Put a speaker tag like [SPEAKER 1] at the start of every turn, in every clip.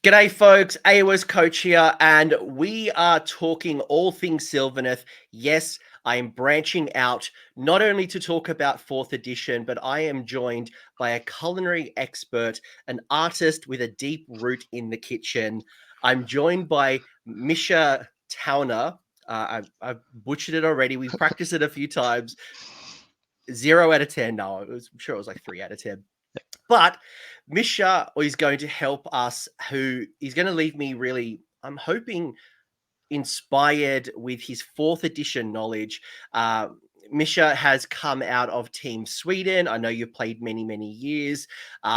[SPEAKER 1] G'day, folks. AoS Coach here, and we are talking all things Sylvaneth. Yes, I am branching out not only to talk about 4th edition, but I am joined by a culinary expert, an artist with a deep root in the kitchen. I'm joined by Michel Taune. I've butchered it already. We've practiced it a few times. 0 out of 10. No, I'm sure it was like 3 out of 10. But Misha is going to help us, who is going to leave me really, I'm hoping, inspired with his 4th edition knowledge. Misha has come out of Team Sweden. I know you've played many, many years.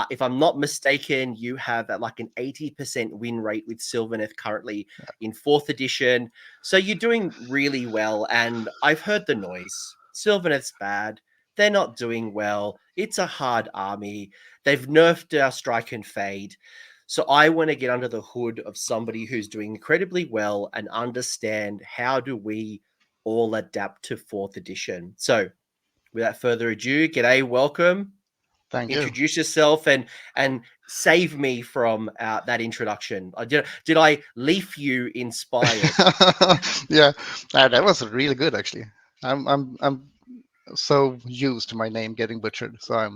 [SPEAKER 1] If I'm not mistaken, you have like an 80% win rate with Sylvaneth currently in 4th edition. So you're doing really well. And I've heard the noise. Sylvaneth's bad. They're not doing well. It's a hard army. They've nerfed our strike and fade. So I want to get under the hood of somebody who's doing incredibly well and understand how do we all adapt to 4th edition. So without further ado, g'day, welcome.
[SPEAKER 2] Thank you.
[SPEAKER 1] Introduce yourself and save me from that introduction. Did I leave you inspired?
[SPEAKER 2] Yeah, that was really good actually. I'm so used to my name getting butchered, so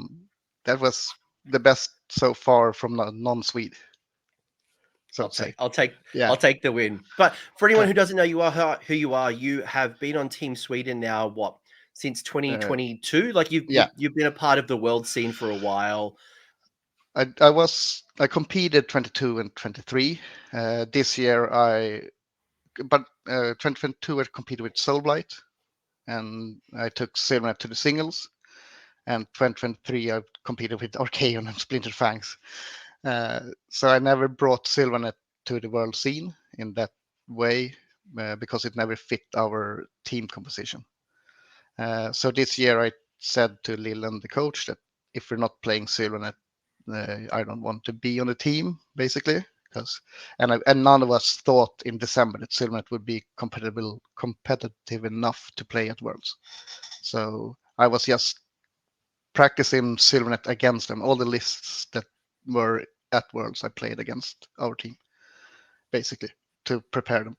[SPEAKER 2] that was the best so far from non-Swede. So
[SPEAKER 1] I'll take
[SPEAKER 2] yeah.
[SPEAKER 1] I'll take the win. But for anyone who doesn't know who you are, you have been on Team Sweden now. What, since 2022? Like you've been a part of the world scene for a while.
[SPEAKER 2] I competed 22 and 23. This year 2022 I competed with Soulblight, and I took Sylvaneth to the singles. And 2023 I competed with Archaon and Splintered Fangs. So I never brought Sylvaneth to the world scene in that way because it never fit our team composition. So this year I said to Leland, the coach, that if we're not playing Sylvaneth, I don't want to be on the team, basically. And none of us thought in December that Sylvaneth would be competitive enough to play at Worlds. So I was just practicing Sylvaneth against them. All the lists that were at Worlds, I played against our team, basically, to prepare them.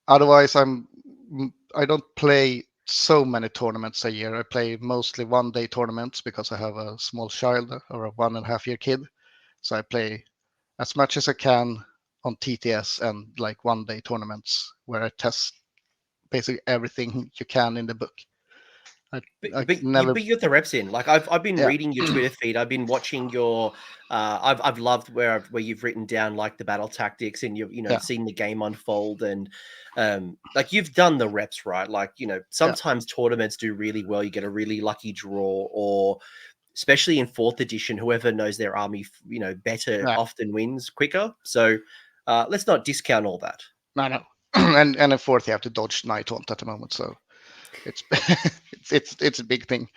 [SPEAKER 2] Otherwise, I don't play so many tournaments a year. I play mostly one-day tournaments because I have a small child or a 1.5-year kid. So I play as much as I can on TTS and like one-day tournaments where I test basically everything you can in the book.
[SPEAKER 1] But you get the reps in. Like I've been reading your Twitter feed. I've been watching your. I've loved where you've written down like the battle tactics and you've seen the game unfold, and like you've done the reps, right? Like sometimes tournaments do really well. You get a really lucky draw, or especially in 4th edition, whoever knows their army better often wins quicker. So let's not discount all that.
[SPEAKER 2] No. And in 4th you have to dodge Night Haunt at the moment, so it's it's a big thing.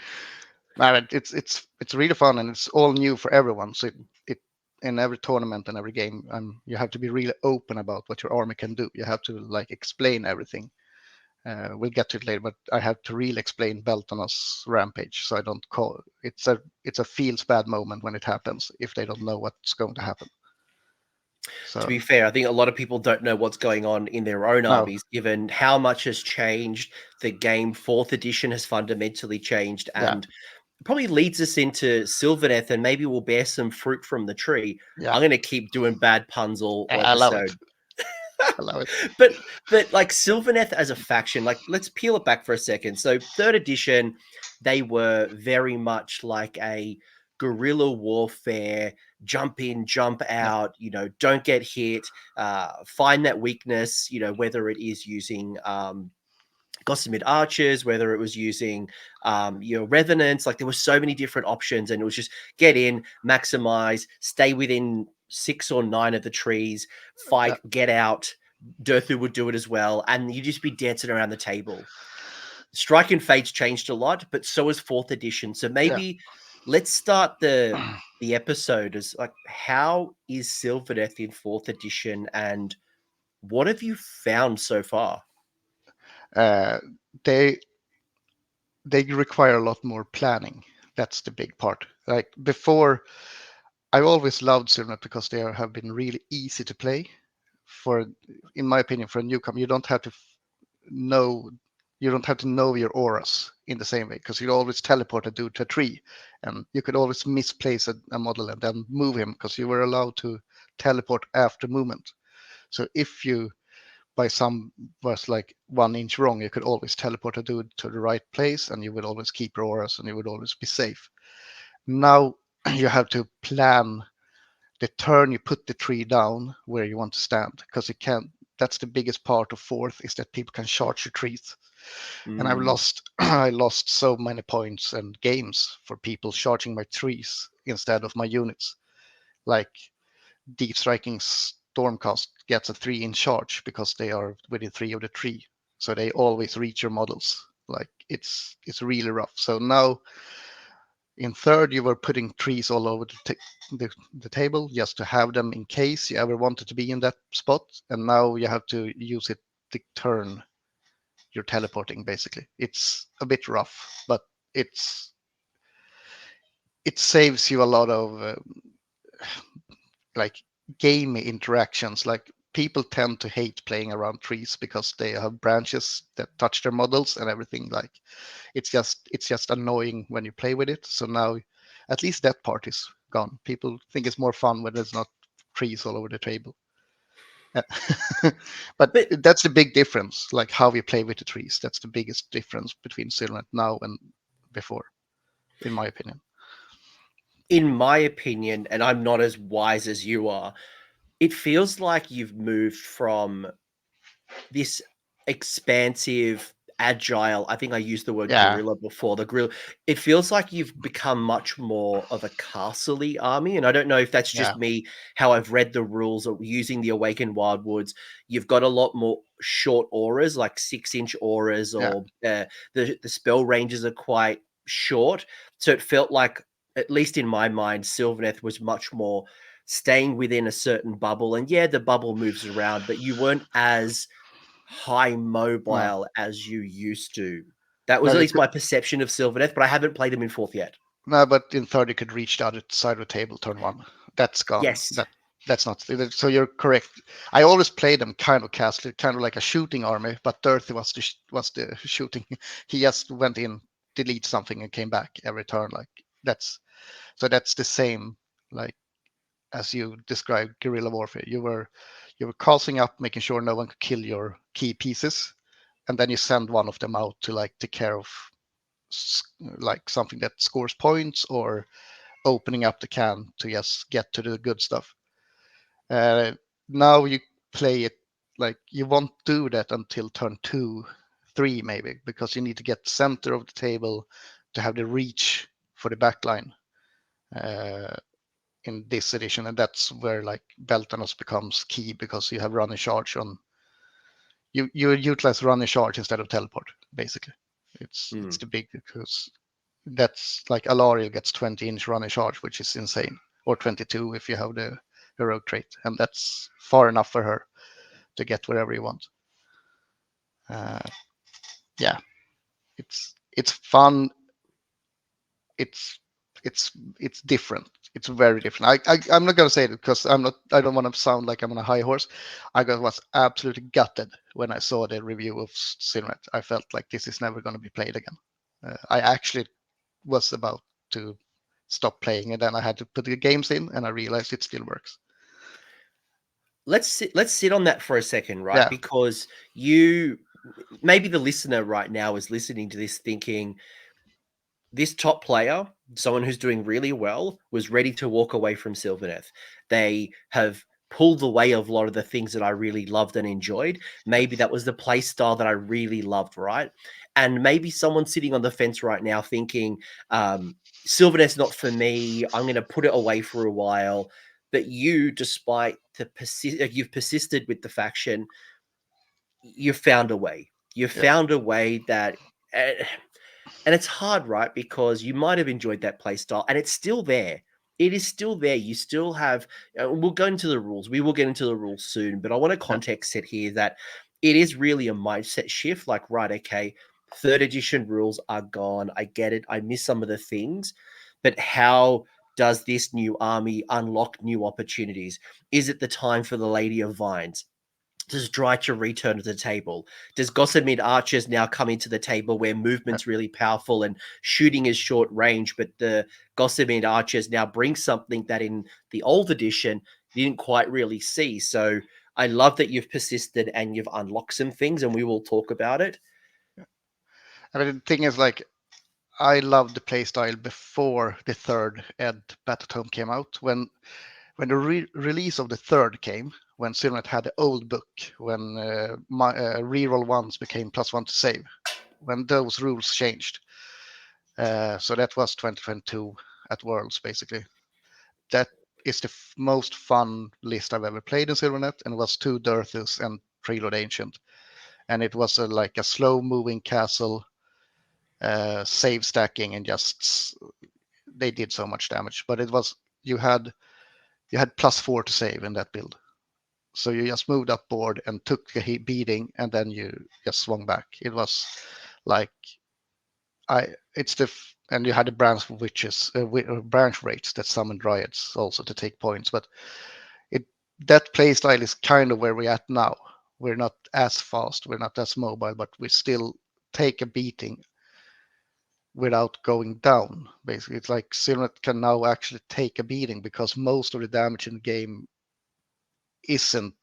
[SPEAKER 2] It's really fun, and it's all new for everyone. So it in every tournament and every game, you have to be really open about what your army can do. You have to like explain everything. We'll get to it later, but I have to really explain Beltona's rampage, so I don't call it's a feels bad moment when it happens if they don't know what's going to happen. So,
[SPEAKER 1] to be fair, I think a lot of people don't know what's going on in their own armies, given how much has changed. The game 4th edition has fundamentally changed, and probably leads us into Sylvaneth, and maybe we'll bear some fruit from the tree. I'm going to keep doing bad puns all episode.
[SPEAKER 2] I love it. I love it.
[SPEAKER 1] But like Sylvaneth as a faction, like let's peel it back for a second. So 3rd edition, they were very much like a guerrilla warfare, jump in, jump out, don't get hit, find that weakness, whether it is using Gossamer archers, whether it was using revenants. Like there were so many different options, and it was just get in, maximize, stay within 6 or 9 of the trees, fight, get out. Durthu would do it as well, and you'd just be dancing around the table. Strike and Fate's changed a lot, but so has 4th edition. So maybe let's start the episode as like, how is Sylvaneth in 4th edition, and what have you found so far?
[SPEAKER 2] They require a lot more planning. That's the big part. Like before, I've always loved Sylvaneth because they have been really easy to play. In my opinion, for a newcomer, you don't have to know your auras in the same way, because you always teleport a dude to a tree, and you could always misplace a model and then move him, because you were allowed to teleport after movement. So if you by some was like 1 inch wrong, you could always teleport a dude to the right place, and you would always keep your auras, and you would always be safe. Now you have to plan the turn you put the tree down where you want to stand, because you can't. That's the biggest part of fourth, is that people can charge your trees. And I've lost I lost so many points and games for people charging my trees instead of my units. Like deep striking stormcast gets a 3-inch charge because they are within 3 of the tree, so they always reach your models. Like it's really rough. So now in third, you were putting trees all over the table just to have them in case you ever wanted to be in that spot. And now you have to use it to turn you're teleporting. Basically, it's a bit rough, but it saves you a lot of like gamey interactions. Like people tend to hate playing around trees because they have branches that touch their models and everything. Like it's just annoying when you play with it. So now at least that part is gone. People think it's more fun when there's not trees all over the table. But
[SPEAKER 1] But
[SPEAKER 2] that's the big difference, like how we play with the trees. That's the biggest difference between Sylvaneth now and before, in my opinion.
[SPEAKER 1] in my opinion, and I'm not as wise as you are, it feels like you've moved from this expansive, agile. I think I used the word
[SPEAKER 2] Yeah,
[SPEAKER 1] guerrilla before. The guerrilla. It feels like you've become much more of a castle-y army, and I don't know if that's
[SPEAKER 2] yeah,
[SPEAKER 1] just me, how I've read the rules of using the Awakened Wildwoods. You've got a lot more short auras, like 6-inch auras,
[SPEAKER 2] yeah,
[SPEAKER 1] or the spell ranges are quite short. So it felt like, at least in my mind, Sylvaneth was much more staying within a certain bubble. And yeah, the bubble moves around, but you weren't as high
[SPEAKER 2] no,
[SPEAKER 1] mobile as you used to. That
[SPEAKER 2] no.
[SPEAKER 1] was at least my perception of Sylvaneth, but I haven't played them in fourth yet.
[SPEAKER 2] No, but in third you could reach the other side of the table turn one. That's gone.
[SPEAKER 1] Yes.
[SPEAKER 2] That's not. So you're correct. I always played them kind of castle, kind of like a shooting army, but Dirty was the shooting. He just went in, delete something, and came back every turn. Like that's the same. Like as you described guerrilla warfare, you were casting up, making sure no one could kill your key pieces, and then you send one of them out to like take care of like something that scores points, or opening up the can to just get to the good stuff. Uh, Now you play it like you won't do that until turn 2, 3 maybe, because you need to get center of the table to have the reach for the backline uh, in this edition, and that's where like Beltanos becomes key, because you have running charge on you utilize running charge instead of teleport. Basically, it's
[SPEAKER 1] Mm.
[SPEAKER 2] the big, because that's like Alariel gets 20-inch running charge, which is insane, or 22 if you have the heroic trait, and that's far enough for her to get wherever you want. Uh, yeah, it's fun. It's it's different. It's very different. I'm not gonna say it because I'm not. I don't want to sound like I'm on a high horse. Was absolutely gutted when I saw the review of Sylvaneth. I felt like this is never going to be played again. I actually was about to stop playing, and then I had to put the games in, and I realized it still works.
[SPEAKER 1] Let's sit on that for a second, right?
[SPEAKER 2] Yeah,
[SPEAKER 1] Because you, maybe the listener right now is listening to this thinking, this top player, someone who's doing really well, was ready to walk away from Sylvaneth. They have pulled away of a lot of the things that I really loved and enjoyed. Maybe that was the play style that I really loved, right? And maybe someone sitting on the fence right now thinking, Sylvaneth's not for me. I'm going to put it away for a while. But you, despite you've persisted with the faction, you found a way. You
[SPEAKER 2] yeah,
[SPEAKER 1] found a way that, and it's hard, right? Because you might have enjoyed that play style, and it's still there. It is still there. You still have. We'll go into the rules. We will get into the rules soon, but I want to
[SPEAKER 2] yeah,
[SPEAKER 1] context set here that it is really a mindset shift. Like, right, okay, third edition rules are gone. I get it. I miss some of the things, but how Does this new army unlock new opportunities? Is it the time for the Lady of Vines? Does Drycha return to the table? Does Gossamer Archers now come into the table where movement's really powerful and shooting is short range, but the Gossamer Archers now bring something that in the old edition you didn't quite really see? So I love that you've persisted and you've unlocked some things, and we will talk about it.
[SPEAKER 2] I mean, the thing is, like, I loved the playstyle before the third Ed Battletome came out. When the release of the third came, when Sylvaneth had the old book, when reroll ones became +1 to save, when those rules changed. So that was 2022 at Worlds, basically. That is the most fun list I've ever played in Sylvaneth, and it was 2 Dirthus and Preload Ancient. And it was like a slow-moving castle, save stacking, and just they did so much damage. But it was you had +4 to save in that build. So you just moved up board and took a beating, and then you just swung back. It was like and you had the branch witches, branch rates that summon dryads also to take points. But that play style is kind of where we're at now. We're not as fast, we're not as mobile, but we still take a beating without going down. Basically, it's like Sylvaneth can now actually take a beating because most of the damage in the game isn't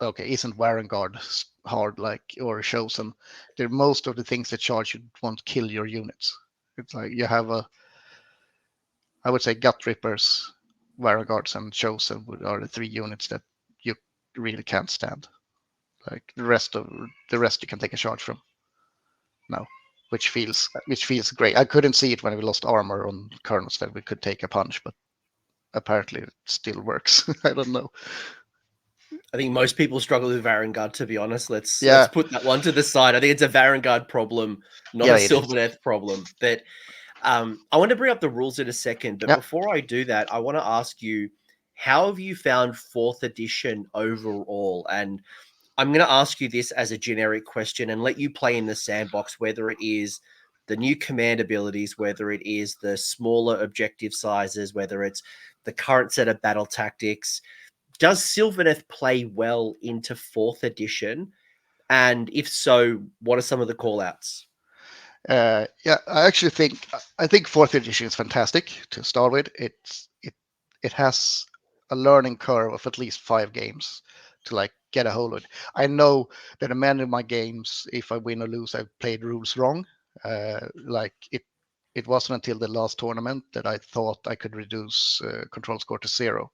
[SPEAKER 2] Warengard hard like or chosen. They're most of the things that charge you won't kill your units. It's like you have I would say Gut Rippers, Warenguards, and chosen are the 3 units that you really can't stand. Like the rest you can take a charge from now, which feels great. I couldn't see it when we lost armor on Colonels that we could take a punch, but apparently it still works. I don't know.
[SPEAKER 1] I think most people struggle with Varangard, to be honest. Let's
[SPEAKER 2] Yeah,
[SPEAKER 1] put that one to the side. I think it's a Varangard problem, not a
[SPEAKER 2] yeah, it is.
[SPEAKER 1] Sylvaneth problem. But I want to bring up the rules in a second, but
[SPEAKER 2] Yeah.
[SPEAKER 1] before I do that, I want to ask you, how have you found 4th edition overall? And I'm going to ask you this as a generic question and let you play in the sandbox, whether it is the new command abilities, whether it is the smaller objective sizes, whether it's the current set of battle tactics. Does Sylvaneth play well into 4th edition? And if so, what are some of the call-outs?
[SPEAKER 2] Yeah, I think 4th edition is fantastic to start with. It has a learning curve of at least 5 games to like get a hold of it. I know that in many of my games, if I win or lose, I've played rules wrong. Like it wasn't until the last tournament that I thought I could reduce control score to 0.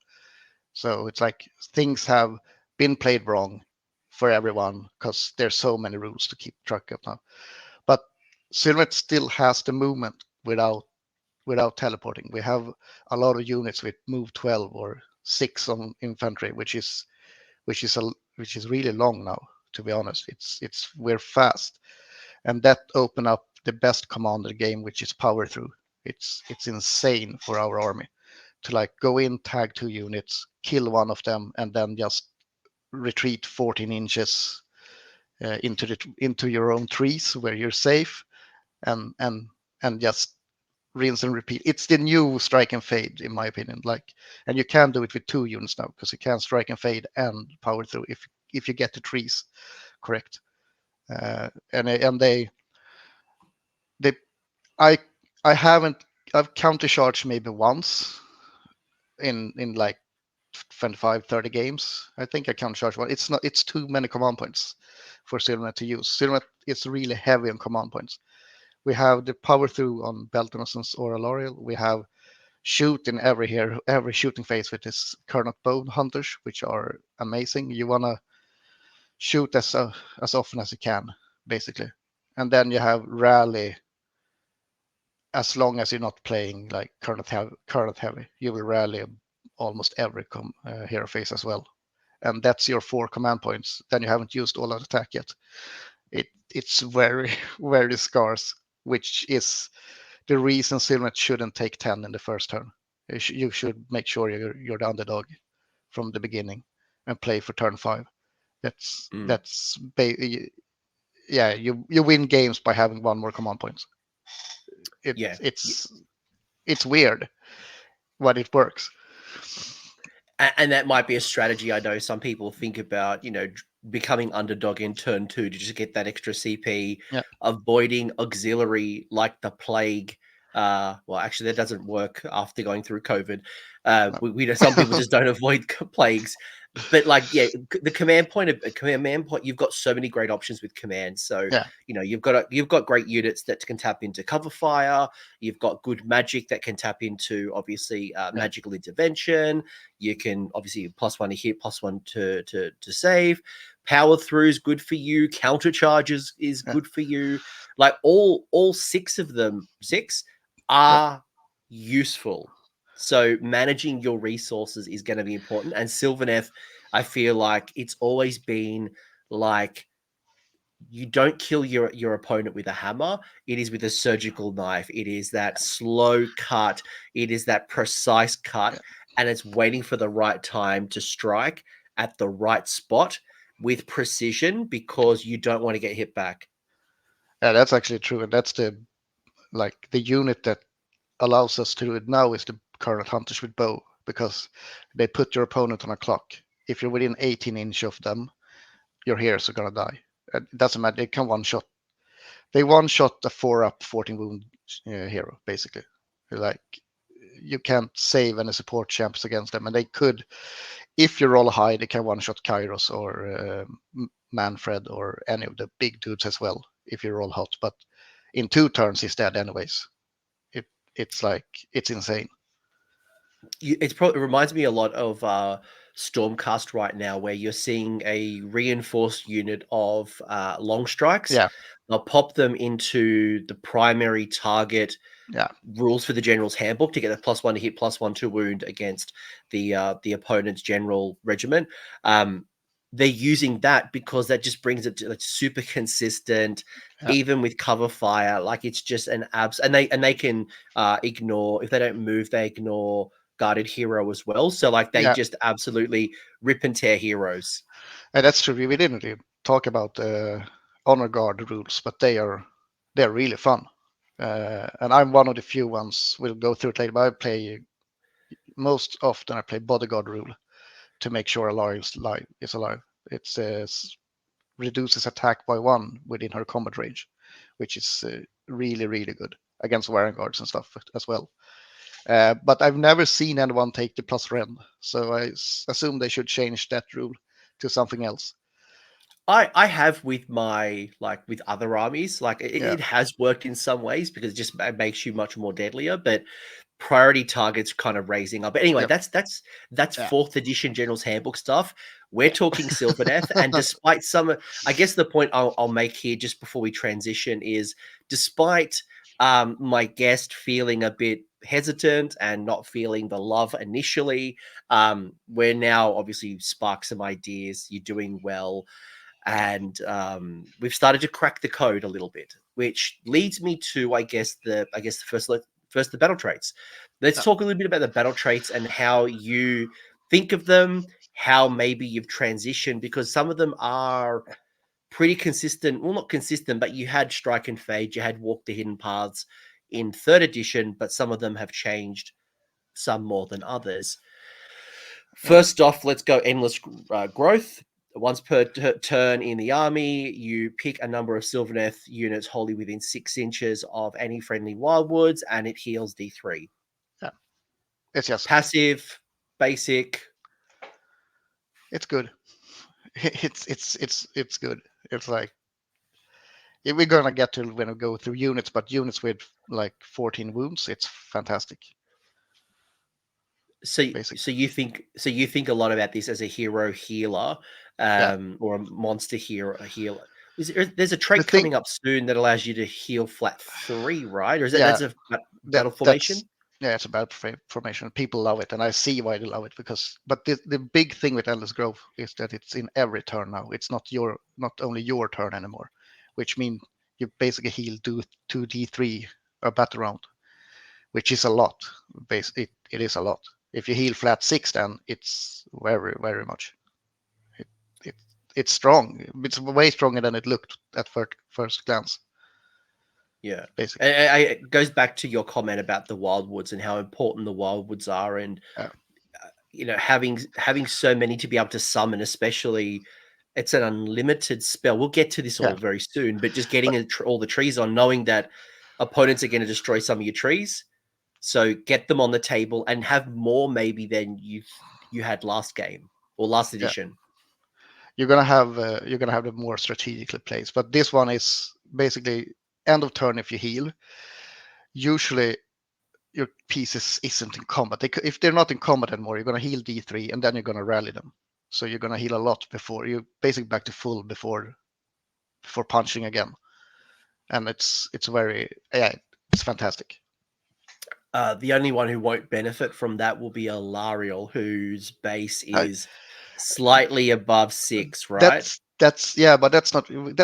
[SPEAKER 2] So it's like things have been played wrong for everyone because there's so many rules to keep track of now. But Sylvaneth still has the movement without teleporting. We have a lot of units with move 12 or 6 on infantry, which is really long now. To be honest, we're fast, and that open up the best command of the game, which is power through. It's insane for our army to like go in, tag 2 units, kill one of them, and then just retreat 14 inches into your own trees where you're safe, and just rinse and repeat. It's the new strike and fade, in my opinion. Like, and you can do it with 2 units now because you can strike and fade and power through if you get the trees correct. And they I I haven't I've counter charged maybe once in like 25 30 games. I think I counter charged one. It's too many command points for Sylvaneth to use. Sylvaneth is really heavy on command points. We have the power through on Belton's or Aloriel. We have shoot in every shooting phase with this Kernot Bone Hunters, which are amazing. You wanna shoot as often as you can, basically, and then you have rally. As long as you're not playing like Kernot heavy, you will rally almost every hero phase as well, and that's your 4 command points. Then you haven't used all of the attack yet. It's very very scarce, which is the reason Sylvaneth shouldn't take 10 in the first turn. You should make sure you're the underdog from the beginning and play for turn 5. Yeah, you win games by having 1 more command point.
[SPEAKER 1] Yeah.
[SPEAKER 2] It's weird. what it works.
[SPEAKER 1] And that might be a strategy. I know some people think about, becoming underdog in turn 2 to just get that extra CP,
[SPEAKER 2] Yeah.
[SPEAKER 1] avoiding auxiliary like the plague. Well, actually, that doesn't work after going through COVID.
[SPEAKER 2] No.
[SPEAKER 1] We know some people just don't avoid plagues. But the command point, you've got so many great options with command. So
[SPEAKER 2] Yeah.
[SPEAKER 1] you've got great units that can tap into cover fire. You've got good magic that can tap into obviously magical intervention. You can obviously +1 to hit, +1 to save. Power through is good for you. Counter charges is
[SPEAKER 2] Yeah.
[SPEAKER 1] good for you. Like all 6 of them, 6 are useful. So managing your resources is going to be important. And Sylvaneth, I feel like it's always been like you don't kill your opponent with a hammer. It is with a surgical knife. It is that slow cut. It is that precise cut,
[SPEAKER 2] Yeah.
[SPEAKER 1] and it's waiting for the right time to strike at the right spot with precision because you don't want to get hit back.
[SPEAKER 2] Yeah, that's actually true, and that's the unit that allows us to do it now is the current hunters with bow, because they put your opponent on a clock. If you're within 18 inch of them, your heroes are gonna die. It doesn't matter. They can one shot. They one shot a 4-up 14 wound hero basically. Like you can't save any support champs against them, and they could, if you roll high, they can one shot Kairos or Manfred or any of the big dudes as well if you roll hot. But in 2 turns he's dead anyways. It's insane.
[SPEAKER 1] It reminds me a lot of Stormcast right now, where you're seeing a reinforced unit of long strikes.
[SPEAKER 2] Yeah,
[SPEAKER 1] They'll pop them into the primary target
[SPEAKER 2] yeah,
[SPEAKER 1] rules for the general's handbook to get a +1 to hit, +1 to wound against the opponent's general regiment. They're using that because that just brings it to like super consistent,
[SPEAKER 2] yeah,
[SPEAKER 1] even with cover fire. Like it's just an abs, and they can ignore if they don't move, they ignore guarded hero as well. So like they
[SPEAKER 2] yeah.
[SPEAKER 1] just absolutely rip and tear heroes.
[SPEAKER 2] And that's true. We didn't really talk about the honor guard rules, but they're really fun. And I'm one of the few ones. We'll go through it later. But I play most often. I play bodyguard rule to make sure alive is alive. It reduces attack by 1 within her combat range, which is really really good against wearing guards and stuff as well. But I've never seen anyone take the plus ren, so I assume they should change that rule to something else.
[SPEAKER 1] I have with with other armies, like
[SPEAKER 2] Yeah,
[SPEAKER 1] it has worked in some ways because it just makes you much more deadlier, but priority targets kind of raising up. But anyway,
[SPEAKER 2] yep,
[SPEAKER 1] that's
[SPEAKER 2] yeah,
[SPEAKER 1] 4th edition General's Handbook stuff. We're
[SPEAKER 2] yeah,
[SPEAKER 1] talking Sylvaneth, and despite I guess the point I'll make here just before we transition is, despite my guest feeling a bit hesitant and not feeling the love initially, we're now obviously sparked some ideas. You're doing well, and we've started to crack the code a little bit, which leads me to I guess first the battle traits. Let's
[SPEAKER 2] yeah,
[SPEAKER 1] talk a little bit about the battle traits and how you think of them, how maybe you've transitioned, because some of them are pretty consistent. Well, not consistent, but you had Strike and Fade, you had Walk the Hidden Paths in 3rd edition, but some of them have changed, some more than others.
[SPEAKER 2] yeah.
[SPEAKER 1] First off, let's go endless growth. Once per turn in the army, you pick a number of Sylvaneth units wholly within 6 inches of any friendly wildwoods, and it heals D3.
[SPEAKER 2] Yeah. It's just
[SPEAKER 1] Passive, basic.
[SPEAKER 2] it's good. It's good. It's like we're gonna get to when we go through units, but units with like 14 wounds, it's fantastic.
[SPEAKER 1] So,
[SPEAKER 2] Basically,
[SPEAKER 1] so you think a lot about this as a hero healer,
[SPEAKER 2] yeah.
[SPEAKER 1] or a monster hero healer. There's a
[SPEAKER 2] The
[SPEAKER 1] trait
[SPEAKER 2] thing,
[SPEAKER 1] coming up soon that allows you to heal flat 3, right? Or is
[SPEAKER 2] yeah,
[SPEAKER 1] that's a
[SPEAKER 2] that
[SPEAKER 1] battle
[SPEAKER 2] that's
[SPEAKER 1] formation?
[SPEAKER 2] yeah, it's a bad formation. People love it, and I see why they love it because. But the big thing with Endless Growth is that it's in every turn now. It's not only your turn anymore, which means you basically heal 2d3 a battle round, which is a lot. It is a lot. If you heal flat 6, then it's very very much. It, it it's strong. It's way stronger than it looked at first glance.
[SPEAKER 1] Yeah.
[SPEAKER 2] basically.
[SPEAKER 1] It goes back to your comment about the wildwoods and how important the wildwoods are, and
[SPEAKER 2] Yeah.
[SPEAKER 1] having so many to be able to summon, especially it's an unlimited spell. We'll get to this
[SPEAKER 2] Yeah.
[SPEAKER 1] all very soon, but just getting
[SPEAKER 2] But,
[SPEAKER 1] all the trees on, knowing that opponents are going to destroy some of your trees, so get them on the table and have more maybe than you had last game or last
[SPEAKER 2] yeah,
[SPEAKER 1] edition.
[SPEAKER 2] you're gonna have them more strategically placed. But this one is basically end of turn if you heal. Usually your pieces isn't in combat. If they're not in combat anymore, you're gonna heal D3 and then you're gonna rally them. So you're gonna heal a lot before you're basically back to full before punching again. And it's very, yeah, it's fantastic.
[SPEAKER 1] The only one who won't benefit from that will be a Lariel, whose base
[SPEAKER 2] Uh,
[SPEAKER 1] is slightly above 6, right?
[SPEAKER 2] that's yeah, but that's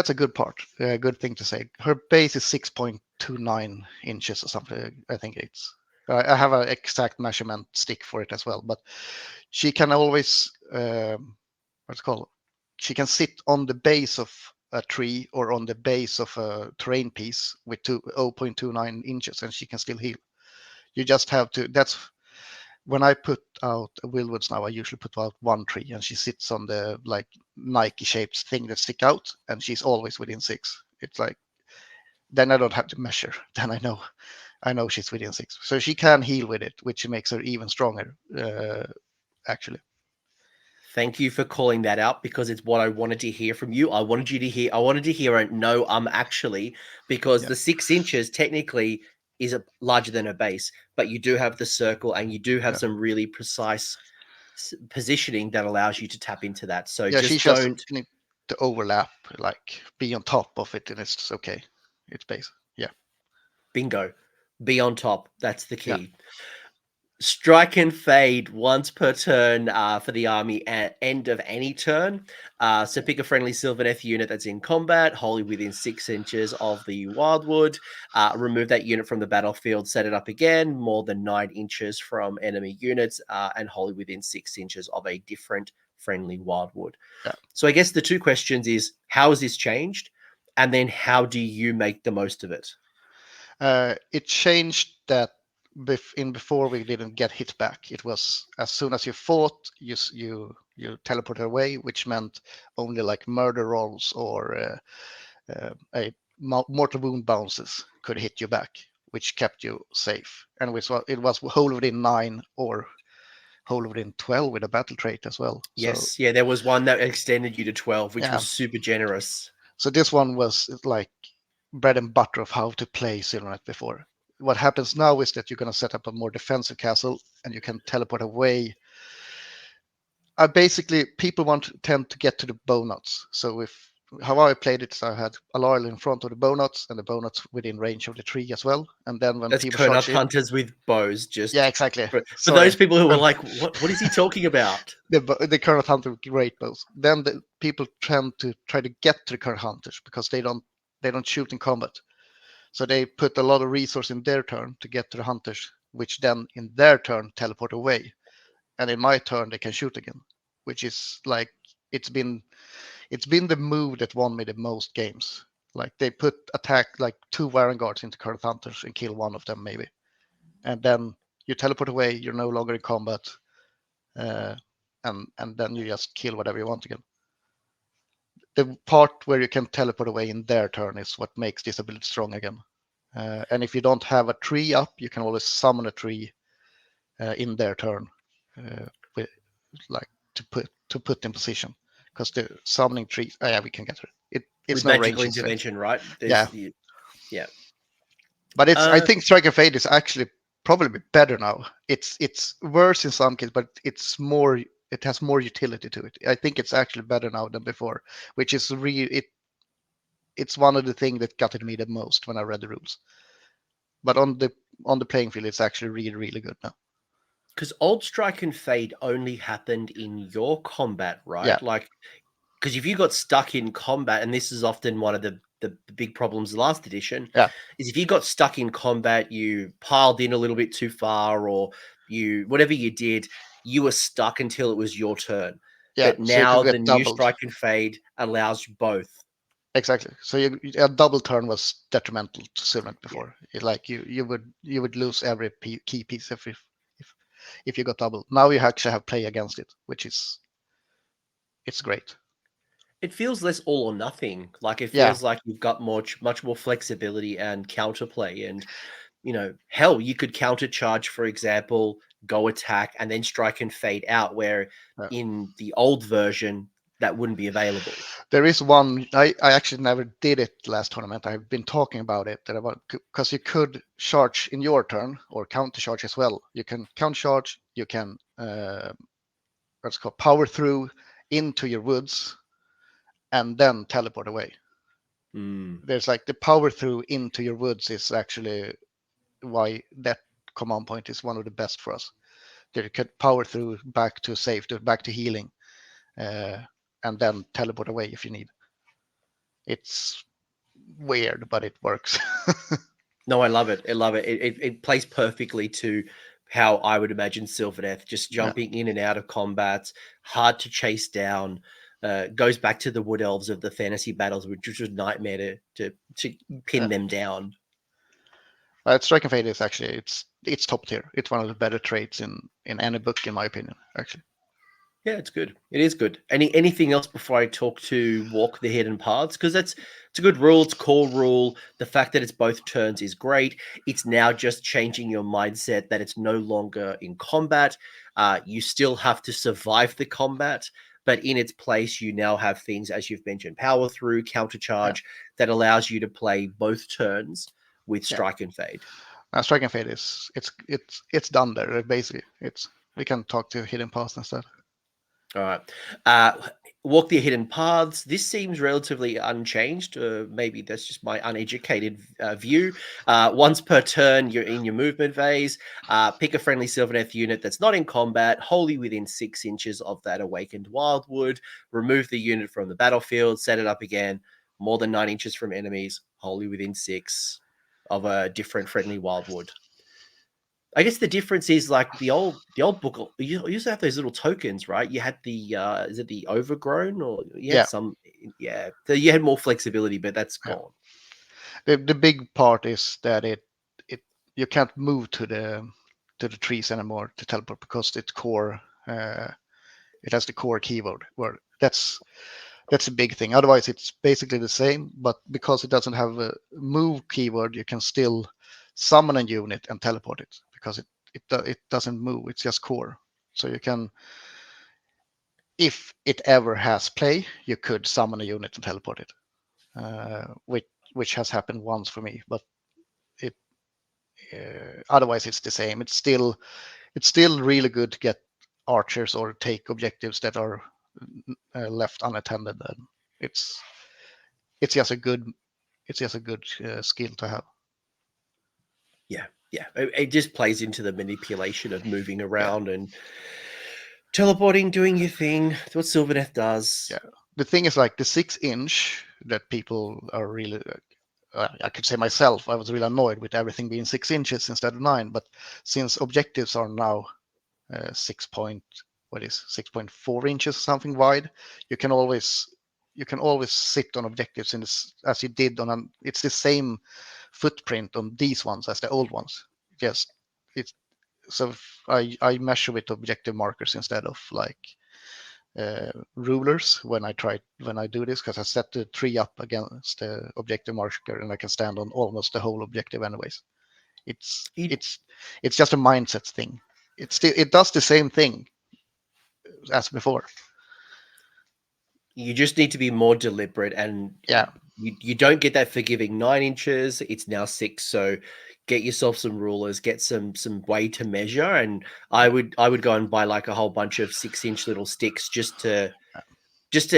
[SPEAKER 2] a good part. A good thing to say. Her base is 6.29 inches or something. I think it's. I have an exact measurement stick for it as well, but she can always what's it called? She can sit on the base of a tree or on the base of a terrain piece with 0.29 inches, and she can still heal. You just have to. That's when I put out Willwoods now. I usually put out one tree, and she sits on the like Nike shaped thing that stick out, and she's always within 6. It's like then I don't have to measure. Then I know she's within 6, so she can heal with it, which makes her even stronger. Actually,
[SPEAKER 1] Thank you for calling that out, because it's what I wanted to hear from you. I wanted to hear a no, actually, because
[SPEAKER 2] yeah,
[SPEAKER 1] the 6 inches technically is larger than a base, but you do have the circle and you do have
[SPEAKER 2] yeah,
[SPEAKER 1] some really precise positioning that allows you to tap into that. So
[SPEAKER 2] yeah. She
[SPEAKER 1] just
[SPEAKER 2] just
[SPEAKER 1] don't
[SPEAKER 2] need to overlap, like be on top of it, and it's okay. It's base. Yeah,
[SPEAKER 1] bingo, be on top. That's the
[SPEAKER 2] yeah,
[SPEAKER 1] key. Strike and fade once per turn for the army at end of any turn. So pick a friendly Sylvaneth unit that's in combat, wholly within 6 inches of the wildwood. Remove that unit from the battlefield, set it up again, more than 9 inches from enemy units, and wholly within 6 inches of a different friendly wildwood.
[SPEAKER 2] yeah.
[SPEAKER 1] So I guess the two questions is, how has this changed? And then how do you make the most of it?
[SPEAKER 2] It changed that before we didn't get hit back. It was as soon as you fought, you teleported away, which meant only like murder rolls or a mortal wound bounces could hit you back, which kept you safe. And it was whole within 9 or whole within 12 with a battle trait as well. So
[SPEAKER 1] Yes, yeah, there was one that extended you to 12, which
[SPEAKER 2] yeah,
[SPEAKER 1] was super generous.
[SPEAKER 2] so this one was like bread and butter of how to play Sylvaneth before. What happens now is that you're going to set up a more defensive castle and you can teleport away. Basically, people tend to get to the bow knots. So if how I played it, so I had Alarl in front of the bow knots and the bow knots within range of the tree as well. And then when
[SPEAKER 1] That's
[SPEAKER 2] people charge
[SPEAKER 1] Kurnoth
[SPEAKER 2] in,
[SPEAKER 1] hunters with bows.
[SPEAKER 2] yeah,
[SPEAKER 1] Just
[SPEAKER 2] exactly.
[SPEAKER 1] for
[SPEAKER 2] Sorry,
[SPEAKER 1] those people who were like, "What is he talking about?"
[SPEAKER 2] the current hunter with great bows. Then the people tend to try to get to the current hunters because they don't shoot in combat. So they put a lot of resource in their turn to get to the hunters, which then in their turn teleport away. And in my turn they can shoot again, which is like it's been the move that won me the most games. Like they put attack like 2 Warren guards into current hunters and kill one of them maybe, and then you teleport away. You're no longer in combat, uh, and then you just kill whatever you want again. The part where you can teleport away in their turn is what makes this ability strong again. And if you don't have a tree up, you can always summon a tree in their turn, with, like to put in position. Because the summoning tree, yeah, we can get it. It's
[SPEAKER 1] With
[SPEAKER 2] no
[SPEAKER 1] magical
[SPEAKER 2] range instead.
[SPEAKER 1] intervention, right?
[SPEAKER 2] Yeah,
[SPEAKER 1] Yeah.
[SPEAKER 2] but I
[SPEAKER 1] Uh,
[SPEAKER 2] think Strike and Fade is actually probably better now. It's worse in some cases, but it's more. It has more utility to it. I think it's actually better now than before, which is it's one of the things that gutted me the most when I read the rules. But on the playing field, it's actually really really good now.
[SPEAKER 1] because old strike and fade only happened in your combat,
[SPEAKER 2] Yeah,
[SPEAKER 1] right? Like, because if you got stuck in combat, and this is often one of the big problems of last edition,
[SPEAKER 2] yeah,
[SPEAKER 1] is if you got stuck in combat, you piled in a little bit too far, or whatever you did, you were stuck until it was your turn.
[SPEAKER 2] yeah.
[SPEAKER 1] But
[SPEAKER 2] So you can
[SPEAKER 1] now the
[SPEAKER 2] get
[SPEAKER 1] new
[SPEAKER 2] doubled.
[SPEAKER 1] strike and fade allows you both.
[SPEAKER 2] Exactly. So a double turn was detrimental to Sylvaneth before. Like you would lose every key piece if you got double. Now you actually have play against it, which is it's great.
[SPEAKER 1] It feels less all or nothing. Like it
[SPEAKER 2] Yeah.
[SPEAKER 1] feels like you've got much more flexibility and counterplay. And hell, you could countercharge, for example, go attack and then strike and fade out. Where
[SPEAKER 2] Yeah.
[SPEAKER 1] in the old version that wouldn't be available.
[SPEAKER 2] There is one. I actually never did it last tournament. I've been talking about it because you could charge in your turn or counter charge as well. You can counter charge. You can what's called power through into your woods and then teleport away. There's like the power through into your woods is actually why that command point is one of the best for us. You can power through back to safe, back to healing, and then teleport away if you need. It's weird, but it works.
[SPEAKER 1] No, I love it. I love it. It plays perfectly to how I would imagine Sylvaneth, just jumping in and out of combat, hard to chase down. Goes back to the Wood Elves of the fantasy battles, which was a nightmare to pin them down.
[SPEAKER 2] Strike and Fade is actually it's top tier. It's one of the better traits in any book, in my opinion. Actually,
[SPEAKER 1] Yeah, it's good. It is good. Anything else before I talk to Walk the Hidden Paths? Because it's a good rule. It's core rule. The fact that it's both turns is great. It's now just changing your mindset that it's no longer in combat. You still have to survive the combat, but in its place, you now have things, as you've mentioned, power through, counter charge, that allows you to play both turns with strike and fade.
[SPEAKER 2] Strike and Fade is it's done there basically. We can talk to Hidden Paths instead.
[SPEAKER 1] All right. Walk the Hidden Paths. This seems relatively unchanged. Maybe that's just my uneducated view. Once per turn, you're in your movement phase. Pick a friendly Sylvaneth unit that's not in combat, wholly within 6 inches of that awakened wildwood. Remove the unit from the battlefield. Set it up again. More than 9 inches from enemies, wholly within 6 of a different friendly wildwood. I guess the difference is like the old book. You used to have those little tokens, right? You had the is it the overgrown, or you had some? Yeah, so you had more flexibility, but that's gone.
[SPEAKER 2] The big part is that it you can't move to the trees anymore to teleport because it's core. It has the core keyword. Where that's a big thing. Otherwise, it's basically the same, but because it doesn't have a move keyword, you can still summon a unit and teleport it because it doesn't move. It's just core. So you can, if it ever has play, you could summon a unit and teleport it, which has happened once for me. But it otherwise it's the same. It's still really good to get archers or take objectives that are left unattended. And it's just a good skill to have.
[SPEAKER 1] Yeah, it just plays into the manipulation of moving around and teleporting, doing your thing. That's what Sylvaneth does.
[SPEAKER 2] Yeah, the thing is like the 6-inch that people are really. I could say myself, I was really annoyed with everything being 6 inches instead of 9. But since objectives are now 6.4 inches or something wide, you can always sit on objectives in this as you did on it's the same footprint on these ones as the old ones. Just it's so I measure with objective markers instead of like rulers when I do this, because I set the tree up against the objective marker and I can stand on almost the whole objective anyways. It's just a mindset thing. It does the same thing as before.
[SPEAKER 1] You just need to be more deliberate, and you don't get that for giving 9 inches. It's now 6, so get yourself some rulers, get some way to measure. And I would go and buy like a whole bunch of 6-inch little sticks just to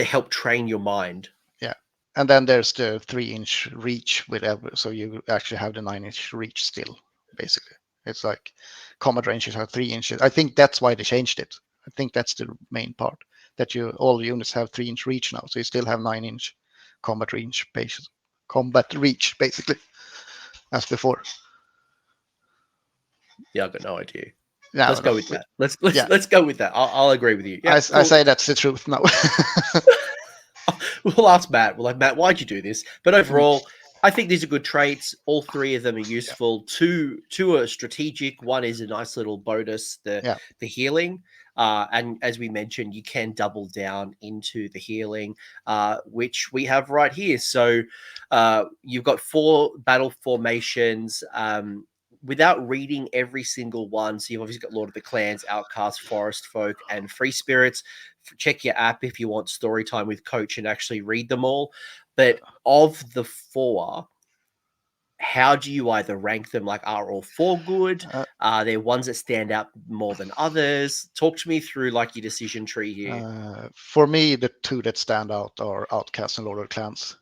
[SPEAKER 1] help train your mind.
[SPEAKER 2] Yeah, and then there's the 3-inch reach so you actually have the 9-inch reach still. Basically, it's like combat ranges are 3 inches. I think that's why they changed it. I think that's the main part, that all units have 3-inch reach now, so you still have 9-inch combat reach, basically, as before.
[SPEAKER 1] Yeah, I've got no idea.
[SPEAKER 2] No,
[SPEAKER 1] let's go with that. Let's go with that. I'll agree with you. Yeah,
[SPEAKER 2] I say that's the truth now.
[SPEAKER 1] we'll ask Matt. We're like, Matt, why'd you do this? But overall, I think these are good traits. All three of them are
[SPEAKER 2] Yeah.
[SPEAKER 1] useful. Two are strategic. One is a nice little bonus, the healing. And as we mentioned, you can double down into the healing, which we have right here. So you've got 4 battle formations. Without reading every single one, so you've obviously got Lord of the Clans, Outcasts, Forest Folk, and Free Spirits. Check your app if you want story time with Coach and actually read them all. But of the 4, how do you either rank them? Like, are all 4 good? Are there ones that stand out more than others? Talk to me through like your decision tree here.
[SPEAKER 2] For me, the 2 that stand out are Outcasts and Lord of the Clans.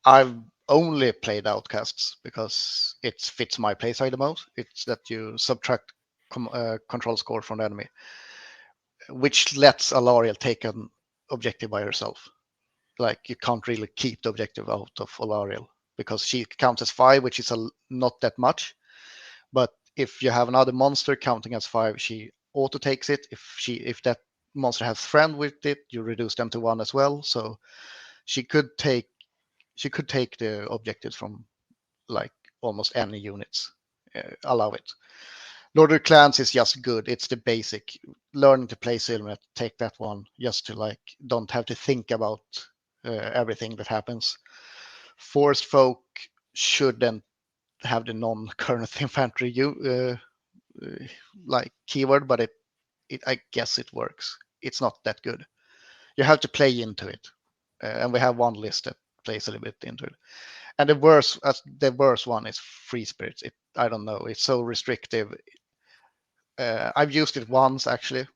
[SPEAKER 2] I've only played Outcasts because it fits my playstyle the most. It's that you subtract control score from the enemy, which lets Alariel take an objective by herself. Like, you can't really keep the objective out of Alariel because she counts as 5, which is not that much. But if you have another monster counting as 5, she auto takes it. If that monster has friend with it, you reduce them to 1 as well. So she could take the objectives from like almost any units. Allow it. Lord of the Clans is just good. It's the basic. Learning to play Sylvaneth, take that one just to like don't have to think about everything that happens. Forest Folk shouldn't have the non-current infantry like keyword, but it I guess it works. It's not that good. You have to play into it, and we have one list that plays a little bit into it. And the worst one is Free Spirits. I don't know. It's so restrictive. I've used it once actually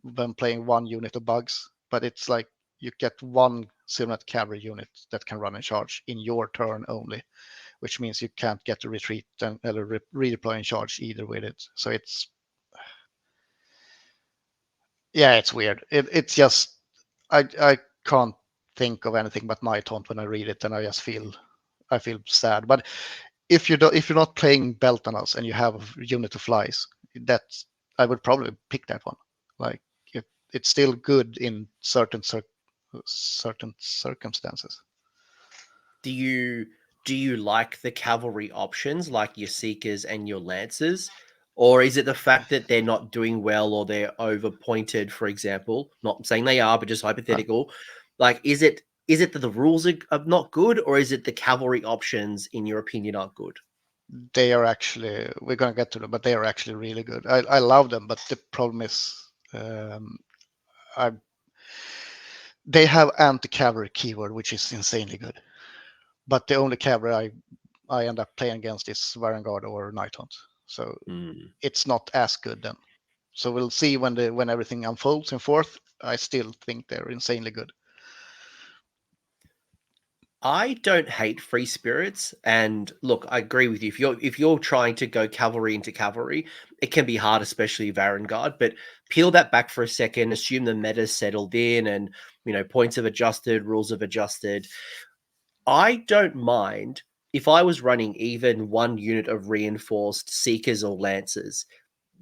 [SPEAKER 2] when playing one unit of bugs, but it's like you get one Sylvaneth cavalry unit that can run in charge in your turn only, which means you can't get a retreat and redeploy in charge either with it. So it's weird. It's just I can't think of anything but Night Haunt when I read it, and I feel sad. But if you're not playing Beltanas and you have a unit of flies, that's I would probably pick that one. Like it's still good in certain circumstances.
[SPEAKER 1] Do you like the cavalry options like your Seekers and your Lancers? Or is it the fact that they're not doing well or they're overpointed, for example? Not saying they are, but just hypothetical. Like, is it that the rules are not good, or is it the cavalry options, in your opinion, aren't good?
[SPEAKER 2] They are actually we're gonna get to them, but they are actually really good. I love them, but the problem is I they have anti-cavalry keyword, which is insanely good. But the only cavalry I end up playing against is Varangard or Night Hunt. So it's not as good then. So we'll see when everything unfolds in fourth. I still think they're insanely good.
[SPEAKER 1] I don't hate free spirits, and look, I agree with you. If you're trying to go cavalry into cavalry, it can be hard, especially Varangard. But peel that back for a second, assume the meta's settled in, and points have adjusted, rules have adjusted. I don't mind if I was running even one unit of reinforced seekers or lancers.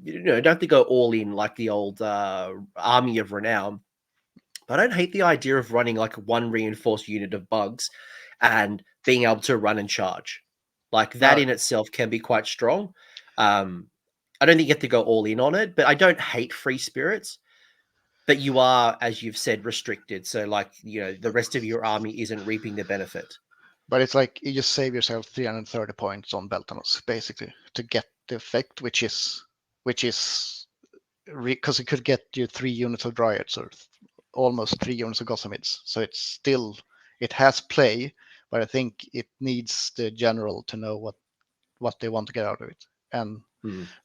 [SPEAKER 1] Don't have to go all in like the old army of renown. But I don't hate the idea of running like one reinforced unit of bugs and being able to run and charge. Like that
[SPEAKER 2] No,
[SPEAKER 1] in itself can be quite strong. I don't think you have to go all in on it, but I don't hate free spirits. But you are, as you've said, restricted. So like, the rest of your army isn't reaping the benefit.
[SPEAKER 2] but it's like you just save yourself 330 points on Beltanos basically to get the effect, which is because it could get you 3 units of Dryads or almost 3 units of Gossamids. So it has play, but I think it needs the general to know what they want to get out of it. And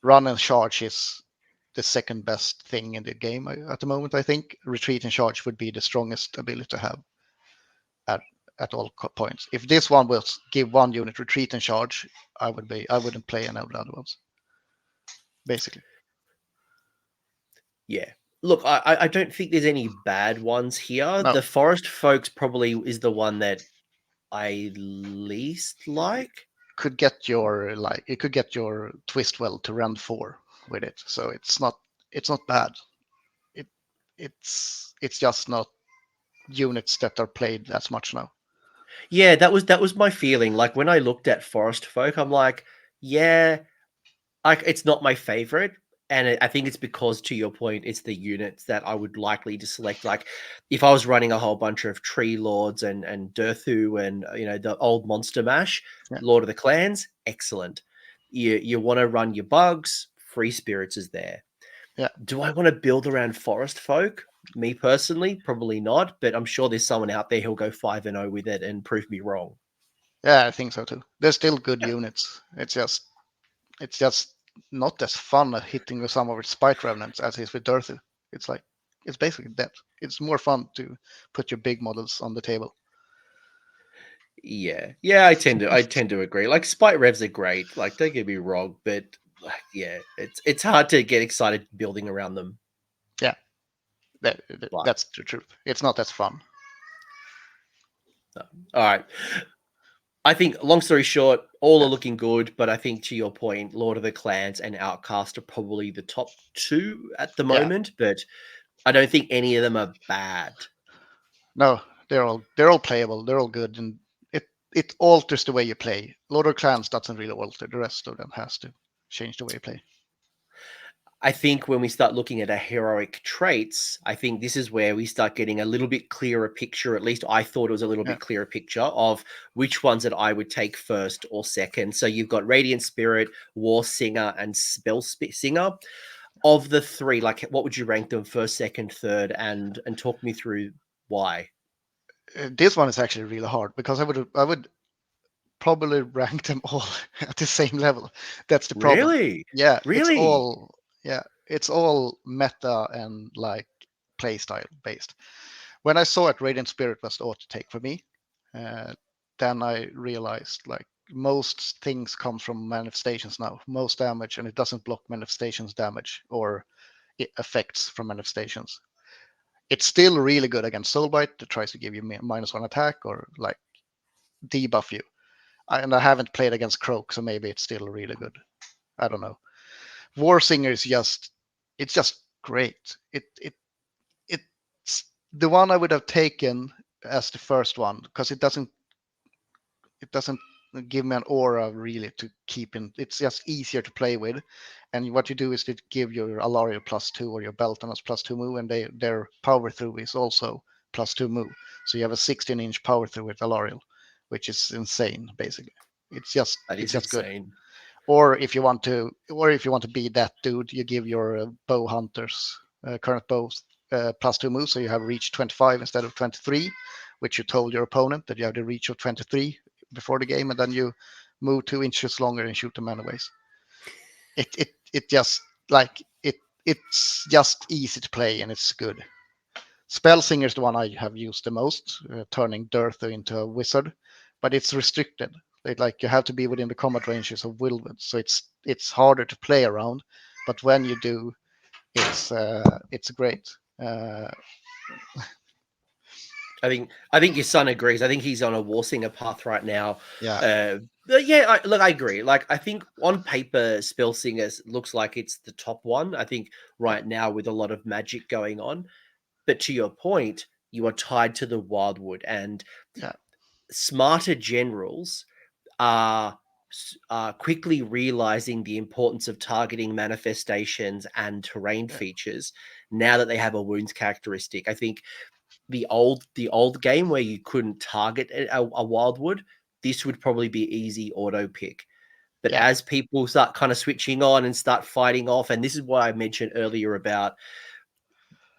[SPEAKER 2] run and charge is the second best thing in the game at the moment. I think retreat and charge would be the strongest ability to have at all points. If this one will give 1 unit retreat and charge, I wouldn't play any of the other ones. Basically,
[SPEAKER 1] Yeah. Look, I don't think there's any bad ones here.
[SPEAKER 2] no.
[SPEAKER 1] The Forest Folks probably is the one that I least like.
[SPEAKER 2] It could get your Twistwell to run 4 with it. So it's not bad. It it's just not units that are played as much now.
[SPEAKER 1] Yeah, that was my feeling. Like when I looked at Forest Folk, I'm like, yeah, like it's not my favorite. And I think it's because, to your point, it's the units that I would likely to select. Like, if I was running a whole bunch of Tree Lords and Durthu and the old Monster Mash,
[SPEAKER 2] Yeah.
[SPEAKER 1] Lord of the Clans, excellent. You want to run your bugs, Free Spirits is there.
[SPEAKER 2] Yeah.
[SPEAKER 1] Do I want to build around Forest Folk? Me personally, probably not. But I'm sure there's someone out there who'll go 5-0 with it and prove me wrong.
[SPEAKER 2] Yeah, I think so too. They're still good units. It's just not as fun at hitting with some of its Spite Revenants as it is with Durthu. It's basically that. It's more fun to put your big models on the table.
[SPEAKER 1] Yeah, I tend to agree. Like Spite Revs are great. Like, don't get me wrong, but like, yeah, it's hard to get excited building around them.
[SPEAKER 2] Yeah,
[SPEAKER 1] But,
[SPEAKER 2] that's the truth. It's not as fun.
[SPEAKER 1] all right. I think, long story short, all are looking good, but I think, to your point, Lord of the Clans and Outcast are probably the top two at the
[SPEAKER 2] Yeah.
[SPEAKER 1] moment, but I don't think any of them are bad.
[SPEAKER 2] No, they're all playable. They're all good, and it alters the way you play. Lord of Clans doesn't really alter. The rest of them has to change the way you play.
[SPEAKER 1] I think when we start looking at our heroic traits, I think this is where we start getting a little bit clearer picture. At least I thought it was a little bit clearer picture of which ones that I would take first or second. So you've got Radiant Spirit, War Singer, and Spell Singer. Of the three, like, what would you rank them first, second, third, and talk me through why?
[SPEAKER 2] This one is actually really hard because I would probably rank them all at the same level. That's the problem.
[SPEAKER 1] Really?
[SPEAKER 2] Yeah,
[SPEAKER 1] Really?
[SPEAKER 2] it's all meta and like playstyle based. When I saw it, Radiant Spirit was the auto take for me. Then I realized like most things come from manifestations now, most damage, and it doesn't block manifestations damage or effects from manifestations. It's still really good against Soulbite that tries to give you -1 attack or like debuff you. And I haven't played against Croak, so maybe it's still really good. I don't know. War Singer is it's just great. It's the one I would have taken as the first one because it doesn't give me an aura really to keep in. It's just easier to play with, and what you do is to give your Alario +2 or your Beltanas +2 move, and their power through is also +2 move. So you have a 16-inch power through with Alario, which is insane basically. It's just
[SPEAKER 1] That
[SPEAKER 2] it's
[SPEAKER 1] is
[SPEAKER 2] just good.
[SPEAKER 1] insane.
[SPEAKER 2] Or if you want to be that dude, you give your bow hunters current bows +2 moves, so you have reach 25 instead of 23, which you told your opponent that you have the reach of 23 before the game, and then you move 2 inches longer and shoot them anyways. It just like it's just easy to play and it's good. Spellsinger is the one I have used the most, turning Durthu into a wizard, but it's restricted. Like you have to be within the combat ranges of Wildwood, so it's harder to play around. But when you do, it's great.
[SPEAKER 1] I think your son agrees. I think he's on a Warsinger path right now.
[SPEAKER 2] Yeah,
[SPEAKER 1] But yeah, look, I agree. Like, I think on paper, Spellsinger looks like it's the top one. I think right now with a lot of magic going on. But to your point, you are tied to the Wildwood, and
[SPEAKER 2] yeah,
[SPEAKER 1] smarter generals are quickly realizing the importance of targeting manifestations and terrain
[SPEAKER 2] yeah,
[SPEAKER 1] features now that they have a wounds characteristic. I think the old game where you couldn't target a Wildwood, this would probably be easy auto pick. But
[SPEAKER 2] yeah.
[SPEAKER 1] as people start kind of switching on and start fighting off, and this is why I mentioned earlier about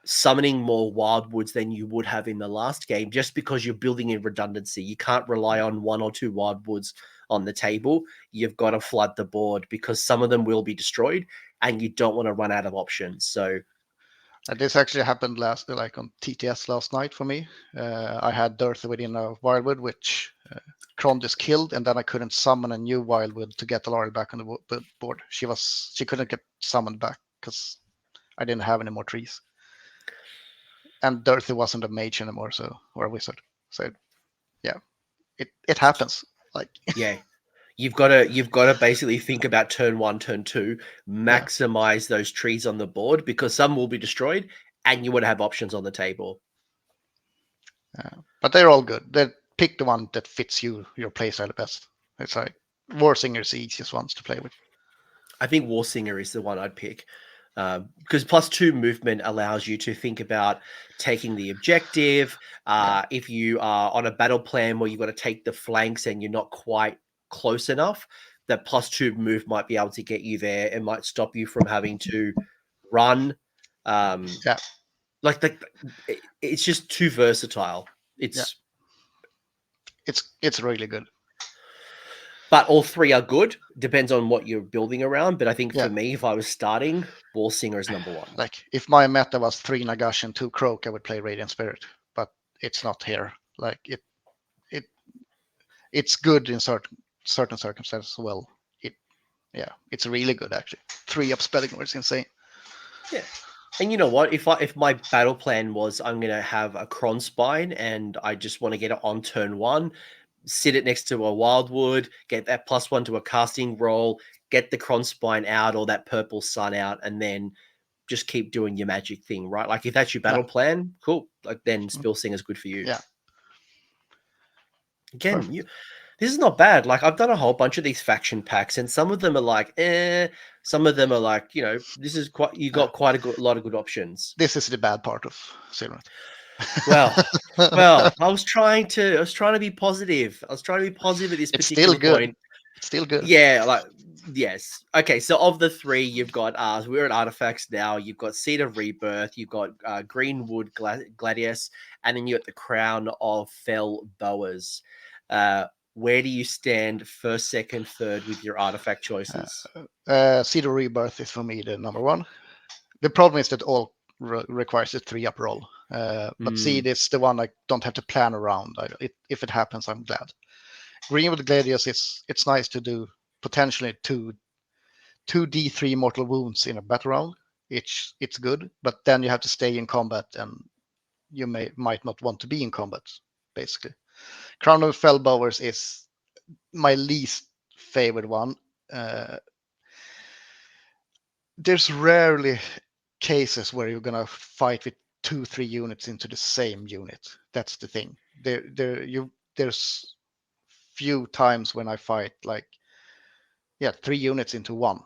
[SPEAKER 1] summoning more Wildwoods than you would have in the last game, just because you're building in redundancy. You can't rely on 1 or 2 Wildwoods on the table. You've got to flood the board because some of them will be destroyed, and you don't want to run out of options. So
[SPEAKER 2] This actually happened like on TTS last night for me. I had Durthu within a Wildwood, which Krondis killed, and then I couldn't summon a new Wildwood to get Alaria back on the board. She couldn't get summoned back because I didn't have any more trees, and Durthu wasn't a mage anymore, or a wizard. So yeah, it happens. Like
[SPEAKER 1] yeah, you've got to basically think about turn 1, turn 2,
[SPEAKER 2] yeah,
[SPEAKER 1] maximize those trees on the board because some will be destroyed, and you want to have options on the table.
[SPEAKER 2] But they're all good. Pick the one that fits your playstyle the best. It's like Warsinger is the easiest ones to play with.
[SPEAKER 1] I think Warsinger is the one I'd pick. Because +2 movement allows you to think about taking the objective. If you are on a battle plan where you've got to take the flanks and you're not quite close enough, that +2 move might be able to get you there. It might stop you from having to run. Like it's just too versatile. It's
[SPEAKER 2] really good.
[SPEAKER 1] But all three are good. Depends on what you're building around. But I think for me, if I was starting, Warsinger is number one.
[SPEAKER 2] Like if my meta was 3 Nagash and 2 Croak, I would play Radiant Spirit. But it's not here. Like it's good in certain circumstances as well. It's really good actually. 3-up spelling was insane.
[SPEAKER 1] Yeah. And you know what? If my battle plan was I'm gonna have a Kronspine and I just want to get it on turn 1, sit it next to a Wildwood, get that +1 to a casting roll, get the Kronspine out or that purple sun out, and then just keep doing your magic thing, right? Like if that's your battle plan, cool. Like then Spellsinger is good for you.
[SPEAKER 2] Yeah.
[SPEAKER 1] Again, this is not bad. Like I've done a whole bunch of these faction packs, and some of them are like, some of them are like, this is quite. You got quite a lot of good options.
[SPEAKER 2] This is the bad part of Sylvaneth.
[SPEAKER 1] Well, I was trying to be positive. I was trying to be positive at this particular point.
[SPEAKER 2] It's still good.
[SPEAKER 1] Yeah, like yes. Okay, so of the 3, you've got we're at Artefacts now. You've got Seed of Rebirth. You've got Greenwood Gladius, and then you got the Crown of Fell Boas. Where do you stand first, second, third with your artifact choices?
[SPEAKER 2] Seed of Rebirth is for me the number 1. The problem is that all requires a 3-up roll. But Seed is the one I don't have to plan around. If it happens, I'm glad. Greenwood Gladius it's nice to do potentially 2 D3 mortal wounds in a battle round. It's good, but then you have to stay in combat and you might not want to be in combat, basically. Crown of Fellbowers is my least favorite one. There's rarely cases where you're gonna fight with 2-3 units into the same unit. That's the thing. There's few times when I fight 3 units into 1.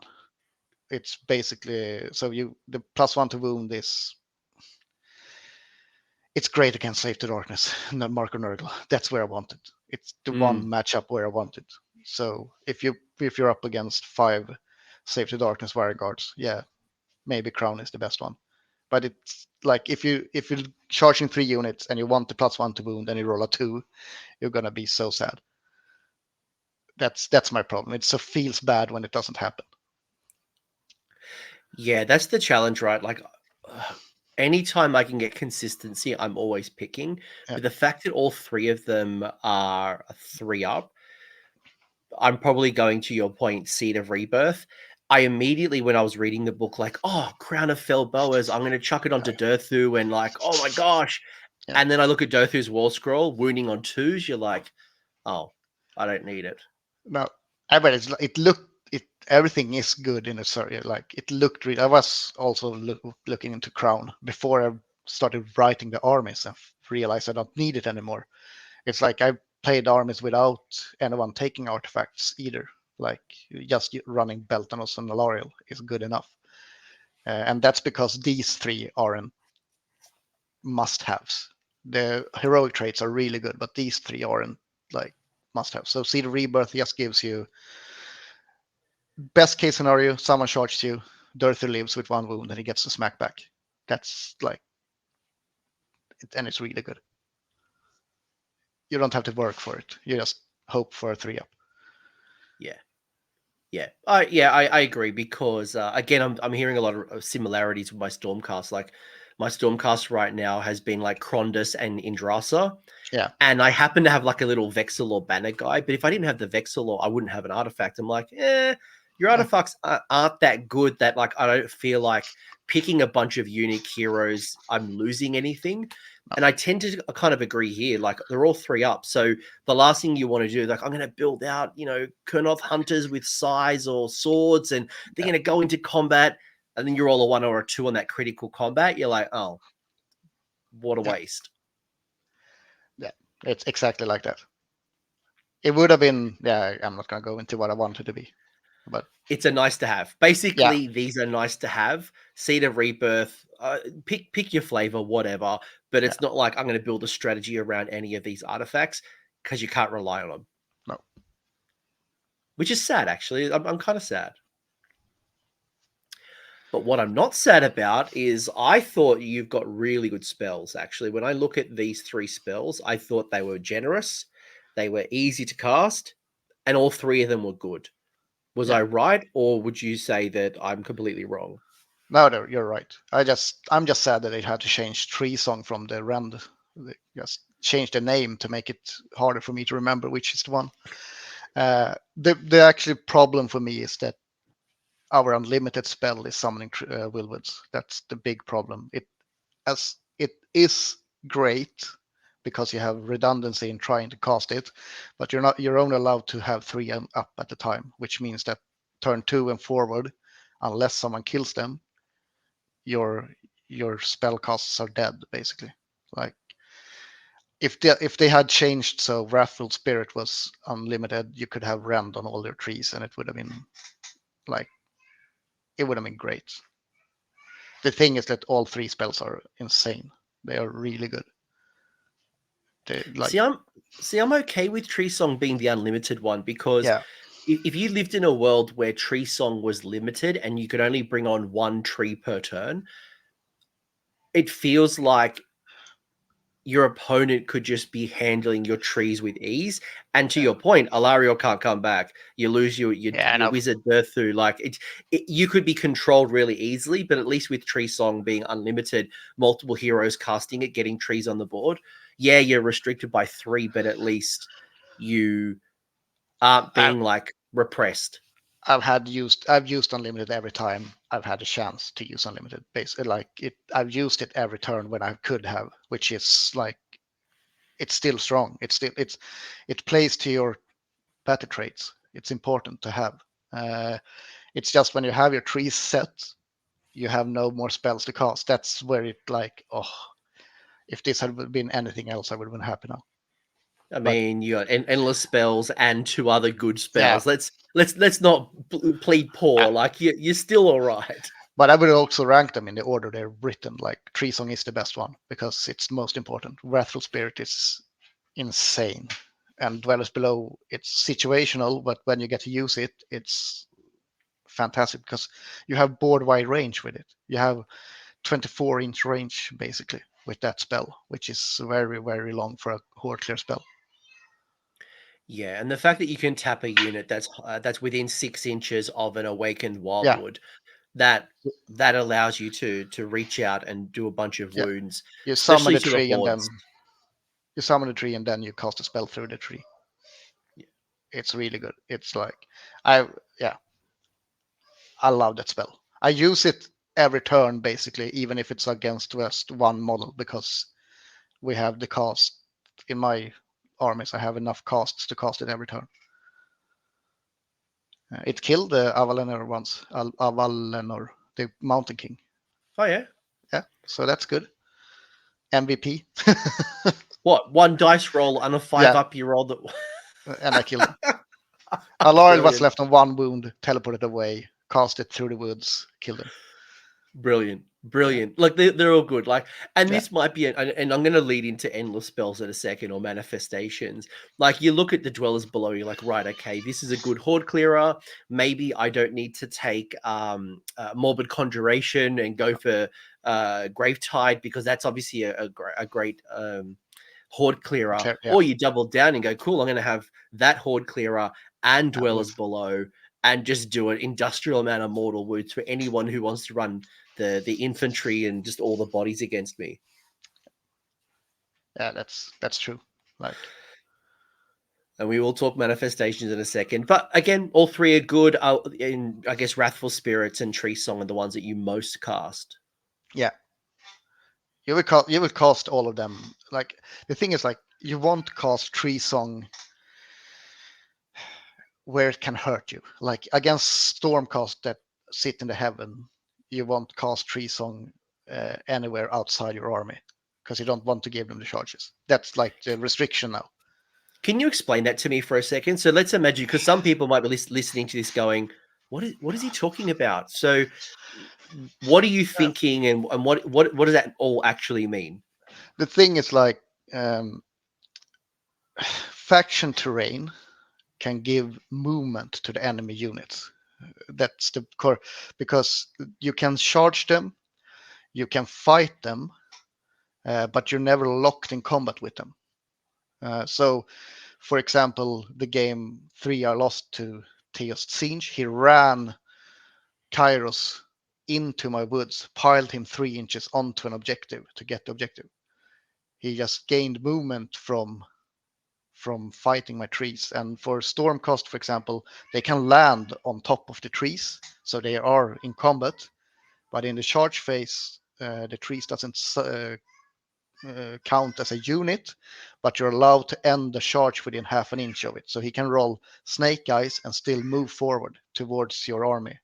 [SPEAKER 2] It's basically the +1 to wound is it's great against Slave to Darkness and Mark of Nurgle. That's where I want it. It's the one matchup where I want it. So if you're up against 5 Slave to Darkness Warrior Guards, maybe Crown is the best one. But it's like if you're charging 3 units and you want the +1 to wound and you roll a 2, you're gonna be so sad. That's my problem. It so feels bad when it doesn't happen.
[SPEAKER 1] Yeah, that's the challenge, right? Like anytime I can get consistency, I'm always picking. But the fact that all 3 of them are a 3-up, I'm probably going to your point, Seed of Rebirth. I immediately, when I was reading the book, like, Crown of Fell Boas, I'm going to chuck it onto Durthu and like, oh my gosh. Yeah. And then I look at Durthu's War Scroll, wounding on 2s. You're like, oh, I don't need it.
[SPEAKER 2] No, but everything is good in a story. Like it looked really. I was also looking into Crown before I started writing the armies and realized I don't need it anymore. It's like I played armies without anyone taking artifacts either. Like just running Beltanos and Alariel is good enough, and that's because these 3 aren't must-haves. The heroic traits are really good, but these 3 aren't like must-have. So Seed of Rebirth just gives you best case scenario, someone charges you, Durthu lives with 1 wound and he gets a smack back. That's and it's really good. You don't have to work for it. You just hope for a 3-up.
[SPEAKER 1] Yeah. I agree because again, I'm hearing a lot of similarities with my Stormcast. Like my Stormcast right now has been like Krondus and Indrasa.
[SPEAKER 2] Yeah.
[SPEAKER 1] And I happen to have like a little Vexillor banner guy, but if I didn't have the Vexillor, I wouldn't have an artifact. I'm like, your artifacts aren't that good that like I don't feel like picking a bunch of unique heroes, I'm losing anything. And I tend to kind of agree here. Like they're all 3-up. So the last thing you want to do, like I'm going to build out, Kurnoth hunters with size or swords, and they're going to go into combat, and then you roll a 1 or a 2 on that critical combat. You're like, oh, what a waste.
[SPEAKER 2] It's exactly like that. It would have been, yeah, I'm not going to go into what I wanted to be, but
[SPEAKER 1] It's a nice to have. Basically, these are nice to have. Seed of Rebirth, pick your flavor, whatever. But it's not like I'm going to build a strategy around any of these artifacts because you can't rely on them.
[SPEAKER 2] No.
[SPEAKER 1] Which is sad, actually. I'm kind of sad. But what I'm not sad about is I thought you've got really good spells, actually. When I look at these 3 spells, I thought they were generous, they were easy to cast, and all 3 of them were good. Was I right, or would you say that I'm completely wrong?
[SPEAKER 2] No, you're right. I'm just sad that they had to change Tree Song from the Rend. They just changed the name to make it harder for me to remember which is the one. The actual problem for me is that our unlimited spell is summoning Willwoods. That's the big problem. It is great because you have redundancy in trying to cast it, but you're only allowed to have 3 up at the time, which means that turn 2 and forward, unless someone kills them, your spell casts are dead basically. Like if they had changed so Wrathful Spirit was unlimited, you could have Rend on all their trees, and it would have been like it would have been great. The thing is that all 3 spells are insane. They are really good.
[SPEAKER 1] See, I'm okay with Tree Song being the unlimited one because if you lived in a world where Tree Song was limited and you could only bring on 1 tree per turn, it feels like your opponent could just be handling your trees with ease. And to your point, Alario can't come back. You lose your Wizard Berthu. Like you could be controlled really easily, but at least with Tree Song being unlimited, multiple heroes casting it, getting trees on the board. Yeah, you're restricted by 3, but at least you aren't being like repressed.
[SPEAKER 2] I've used unlimited every time I've had a chance to use unlimited. Basically, like I've used it every turn when I could have, which is like it's still strong. It plays to your battle traits. It's important to have. It's just when you have your trees set, you have no more spells to cast. That's where it like, oh, if this had been anything else, I would have been happy now.
[SPEAKER 1] I mean, you got endless spells and 2 other good spells.
[SPEAKER 2] Yeah.
[SPEAKER 1] Let's not plead poor. Like you're still all right.
[SPEAKER 2] But I would also rank them in the order they're written. Like Tree Song is the best one because it's most important. Wrathful Spirit is insane, and Dwellers Below it's situational, but when you get to use it, it's fantastic because you have board wide range with it. You have 24-inch range basically with that spell, which is very very long for a horde clear spell.
[SPEAKER 1] Yeah, and the fact that you can tap a unit that's within 6 inches of an awakened wildwood, that allows you to reach out and do a bunch of wounds,
[SPEAKER 2] You summon
[SPEAKER 1] especially
[SPEAKER 2] the
[SPEAKER 1] to the
[SPEAKER 2] tree and then
[SPEAKER 1] hordes.
[SPEAKER 2] you cast a spell through the tree.
[SPEAKER 1] Yeah.
[SPEAKER 2] It's really good. It's like I love that spell. I use it every turn basically, even if it's against just one model, because we have the cast in my armies. I have enough casts to cast it every turn. It killed the Avalenor once, Avalenor, the Mountain King.
[SPEAKER 1] Oh yeah.
[SPEAKER 2] Yeah, so that's good. MVP.
[SPEAKER 1] What, 1 dice roll and a 5 up you roll that
[SPEAKER 2] And I killed him. Alariel was
[SPEAKER 1] Brilliant.
[SPEAKER 2] left on 1 wound, teleported away, cast it through the woods, killed him.
[SPEAKER 1] Brilliant. Like they're all good. Like, and this might be, and I'm going to lead into endless spells in a second, or manifestations. Like you look at the Dwellers Below, you're like, right, okay, this is a good horde clearer. Maybe I don't need to take morbid conjuration and go for Gravetide, because that's obviously a great horde clearer. Or you double down and go, cool, I'm going to have that horde clearer and Dwellers Below, and just do an industrial amount of mortal wounds for anyone who wants to run the infantry and just all the bodies against me.
[SPEAKER 2] Yeah, that's true. Like,
[SPEAKER 1] and we will talk manifestations in a second. But again, all 3 are good. In I guess Wrathful Spirits and Tree Song are the ones that you most cast.
[SPEAKER 2] Yeah, you would cast all of them. Like the thing is, like you won't cast Tree Song where it can hurt you. Like against Stormcast that sit in the heaven, you won't cast Tree Song anywhere outside your army. because you don't want to give them the charges. That's like the restriction now.
[SPEAKER 1] Can you explain that to me for a second? So let's imagine, because some people might be listening to this going, what is he talking about? So what are you thinking, and what does that all actually mean?
[SPEAKER 2] The thing is like faction terrain can give movement to the enemy units. That's the core, because you can charge them, you can fight them, but you're never locked in combat with them. So, for example, the game 3 I lost to Teos Singe, he ran Kairos into my woods, piled him 3 inches onto an objective to get the objective. He just gained movement from fighting my trees. And for Stormcast, for example, they can land on top of the trees, so they are in combat. But in the charge phase, the trees doesn't count as a unit, but you're allowed to end the charge within half an inch of it. So he can roll snake eyes and still move forward towards your army.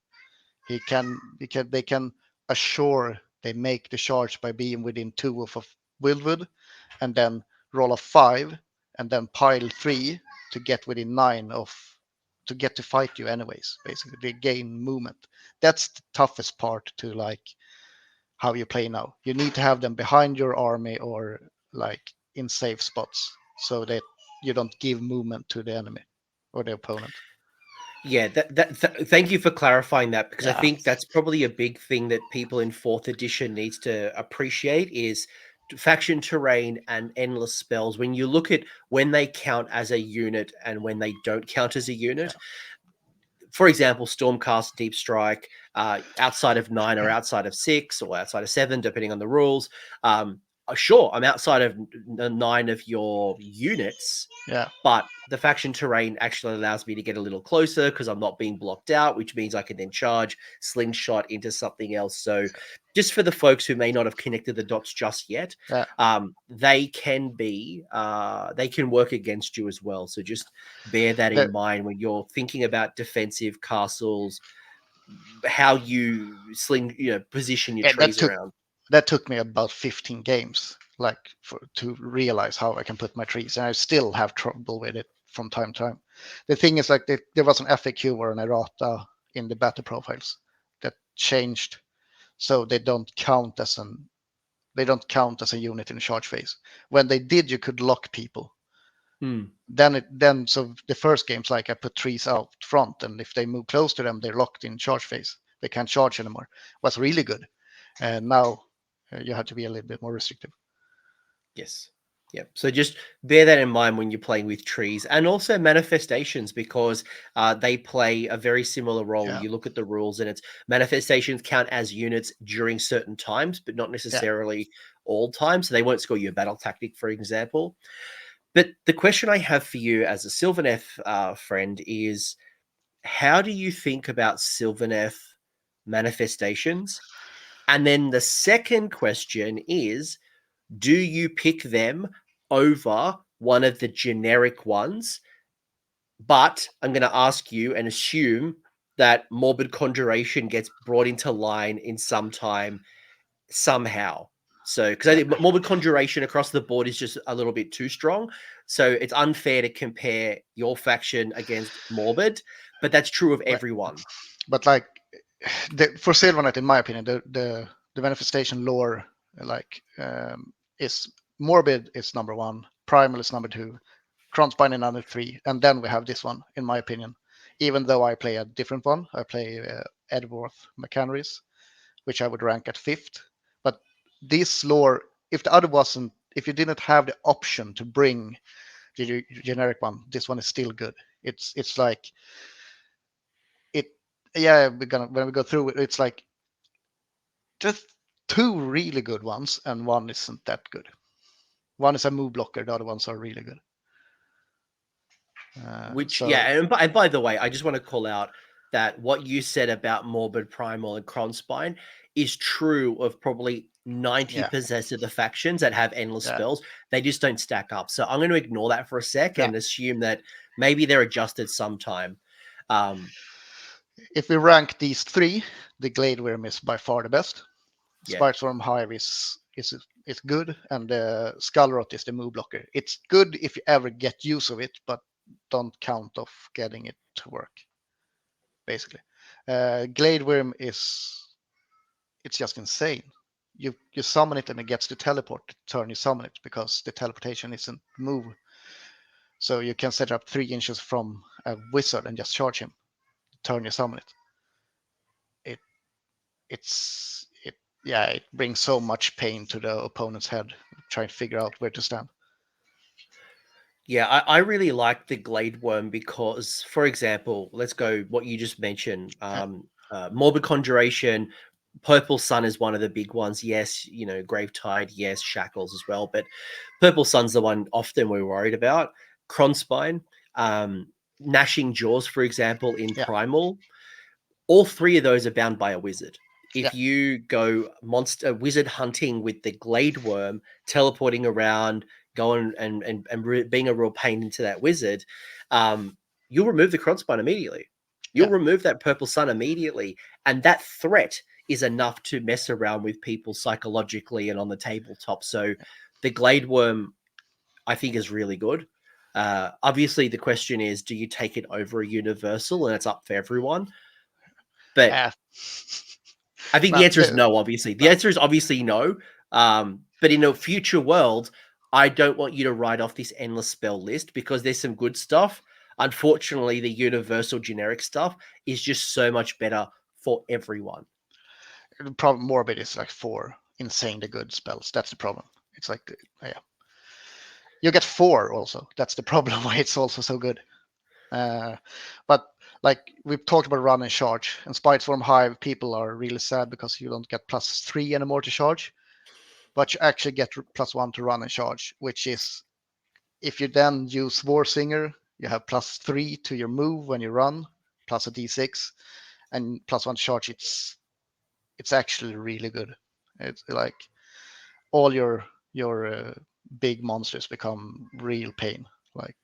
[SPEAKER 2] They can assure they make the charge by being within 2 of Wildwood, and then roll a 5, and then pile 3 to get within 9 to get to fight you anyways. Basically, they gain movement. That's the toughest part to like how you play now. You need to have them behind your army or like in safe spots so that you don't give movement to the enemy or the opponent.
[SPEAKER 1] Yeah, thank you for clarifying that, because I
[SPEAKER 2] Yeah.
[SPEAKER 1] think that's probably a big thing that people in 4th edition needs to appreciate is faction terrain and endless spells. When you look at when they count as a unit and when they don't count as a unit, for example, Stormcast, Deep Strike, outside of 9 or outside of 6 or outside of 7, depending on the rules. Sure, I'm outside of 9 of your units,
[SPEAKER 2] Yeah.
[SPEAKER 1] but the faction terrain actually allows me to get a little closer because I'm not being blocked out, which means I can then charge, slingshot into something else. So just for the folks who may not have connected the dots just yet,
[SPEAKER 2] Yeah.
[SPEAKER 1] they can work against you as well. So just bear that in mind when you're thinking about defensive castles, how you position your trees around.
[SPEAKER 2] That took me about 15 games, like to realize how I can put my trees, and I still have trouble with it from time to time. The thing is, like there was an FAQ or an errata in the battle profiles that changed, so they don't count as a unit in the charge phase. When they did, you could lock people. Then so the first games, like I put trees out front, and if they move close to them, they're locked in charge phase. They can't charge anymore. It was really good, and now you have to be a little bit more restrictive.
[SPEAKER 1] Yes. Yeah. So just bear that in mind when you're playing with trees, and also manifestations, because they play a very similar role.
[SPEAKER 2] Yeah.
[SPEAKER 1] You look at the rules, and it's manifestations count as units during certain times, but not necessarily all times. So they won't score you a battle tactic, for example. But the question I have for you as a Sylvaneth friend is, how do you think about Sylvaneth manifestations? And then the second question is, do you pick them over one of the generic ones? But I'm going to ask you and assume that Morbid Conjuration gets brought into line in some time, somehow. So, because I think Morbid Conjuration across the board is just a little bit too strong. So it's unfair to compare your faction against Morbid, but that's true of everyone.
[SPEAKER 2] But like for Sylvaneth, in my opinion, the manifestation lore like is Morbid is number 1, Primal is number 2, Kronspine is number 3, and then we have this one, in my opinion. Even though I play a different one, I play Edworth Mcryan, which I would rank at 5th. But this lore, if you didn't have the option to bring the generic one, this one is still good. It's like it. Yeah, when we go through it, it's like just 2 really good ones, and one isn't that good. One is a move blocker, the other ones are really good.
[SPEAKER 1] And by the way, I just want to call out that what you said about Morbid, Primal, and Kronspine is true of probably 90% of the factions that have endless spells. They just don't stack up. So I'm going to ignore that for a sec and assume that maybe they're adjusted sometime.
[SPEAKER 2] If we rank these 3, the Glade Worm is by far the best.
[SPEAKER 1] Yeah.
[SPEAKER 2] Spitestorm Hive is is good, and the Skullrot is the move blocker. It's good if you ever get use of it, but don't count off getting it to work. Basically, Glade Worm it's just insane. You summon it and it gets to teleport the turn you summon it because the teleportation isn't move. So you can set up 3 inches from a wizard and just charge him. Turn you summon it. It brings so much pain to the opponent's head trying to figure out where to stand.
[SPEAKER 1] Yeah, I really like the Glade Worm because, for example, let's go what you just mentioned. Morbid Conjuration, Purple Sun is one of the big ones. Yes, Gravetide, yes, Shackles as well. But Purple Sun's the one often we're worried about. Kronspine, Gnashing Jaws, for example, in
[SPEAKER 2] Yeah.
[SPEAKER 1] Primal. All 3 of those are bound by a wizard. If
[SPEAKER 2] Yeah.
[SPEAKER 1] you go wizard hunting with the Glade Worm, teleporting around, going and being a real pain into that wizard, you'll remove the Kronspine immediately. You'll remove that Purple Sun immediately. And that threat is enough to mess around with people psychologically and on the tabletop. So the Glade Worm, I think, is really good. Obviously, the question is, do you take it over a universal? And it's up for everyone. But I think the answer is no, obviously. The answer is obviously no. But in a future world, I don't want you to write off this endless spell list because there's some good stuff. Unfortunately, the universal generic stuff is just so much better for everyone.
[SPEAKER 2] The problem more of it is like 4 insanely good spells. That's the problem. It's like, you get 4 also. That's the problem why it's also so good. But like we've talked about run and charge, and Spiteswarm Hive, people are really sad because you don't get +3 anymore to charge, but you actually get +1 to run and charge, which is if you then use War Singer, you have +3 to your move when you run, plus a d6, and +1 to charge. It's actually really good. It's like all your big monsters become real pain. Like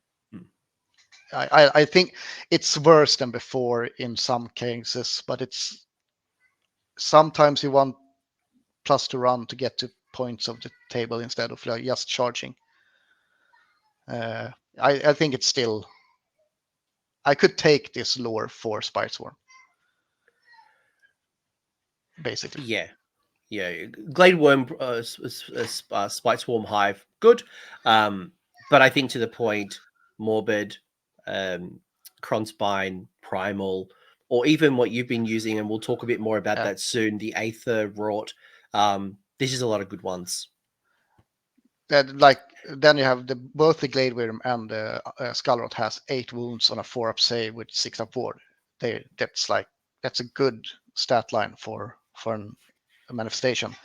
[SPEAKER 2] I think it's worse than before in some cases, but it's sometimes you want plus to run to get to points of the table instead of like just charging. I think it's still. I could take this lore for Spiteswarm, basically.
[SPEAKER 1] Yeah. Glade Worm, Spiteswarm Hive, good. But I think to the point, Morbid, Kronspine, Primal, or even what you've been using, and we'll talk a bit more about that soon, the Aether Wrought. This is a lot of good ones.
[SPEAKER 2] Then you have both the Glade Worm and the Skullrot has 8 wounds on a 4-up save with 6-up ward. That's a good stat line for a manifestation.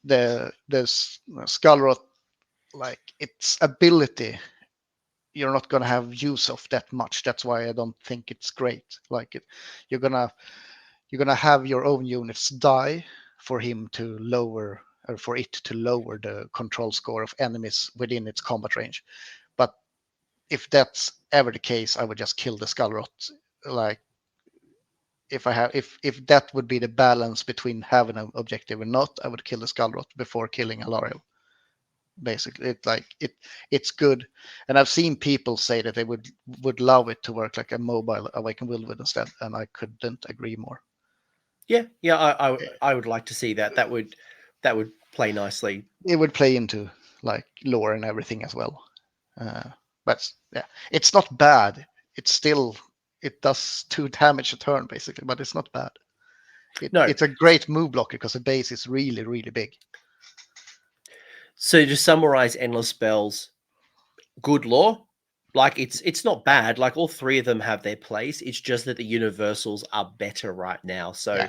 [SPEAKER 2] The Skullrot, like its ability, you're not gonna have use of that much. That's why I don't think it's great. You're gonna have your own units die for him to lower, or for it to lower the control score of enemies within its combat range. But if that's ever the case, I would just kill the Skullrot. Like if that would be the balance between having an objective or not, I would kill the Skullrot before killing Alariel. Basically, it's good, and I've seen people say that they would love it to work like a mobile Awaken Wildwood instead, and I couldn't agree more.
[SPEAKER 1] Yeah, I would like to see that. That would play nicely.
[SPEAKER 2] It would play into like lore and everything as well. But yeah, it's not bad. It does 2 damage a turn basically, but it's not bad. It's a great move blocker because the base is really, really big.
[SPEAKER 1] So to summarize endless spells, good lore. Like it's not bad. Like all 3 of them have their place. It's just that the universals are better right now. So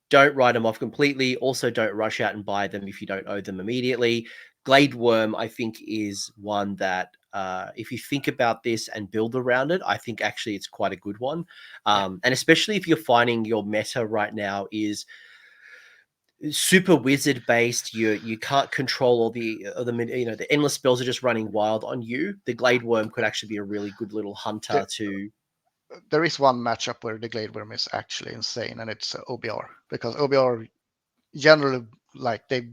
[SPEAKER 1] don't write them off completely. Also, don't rush out and buy them if you don't owe them immediately. Glade Worm, I think, is one that if you think about this and build around it, I think actually it's quite a good one. And especially if you're finding your meta right now is super wizard based, you can't control all the the endless spells are just running wild on you. The Glade Worm could actually be a really good little hunter
[SPEAKER 2] There is one matchup where the Glade Worm is actually insane, and it's OBR, because OBR generally like they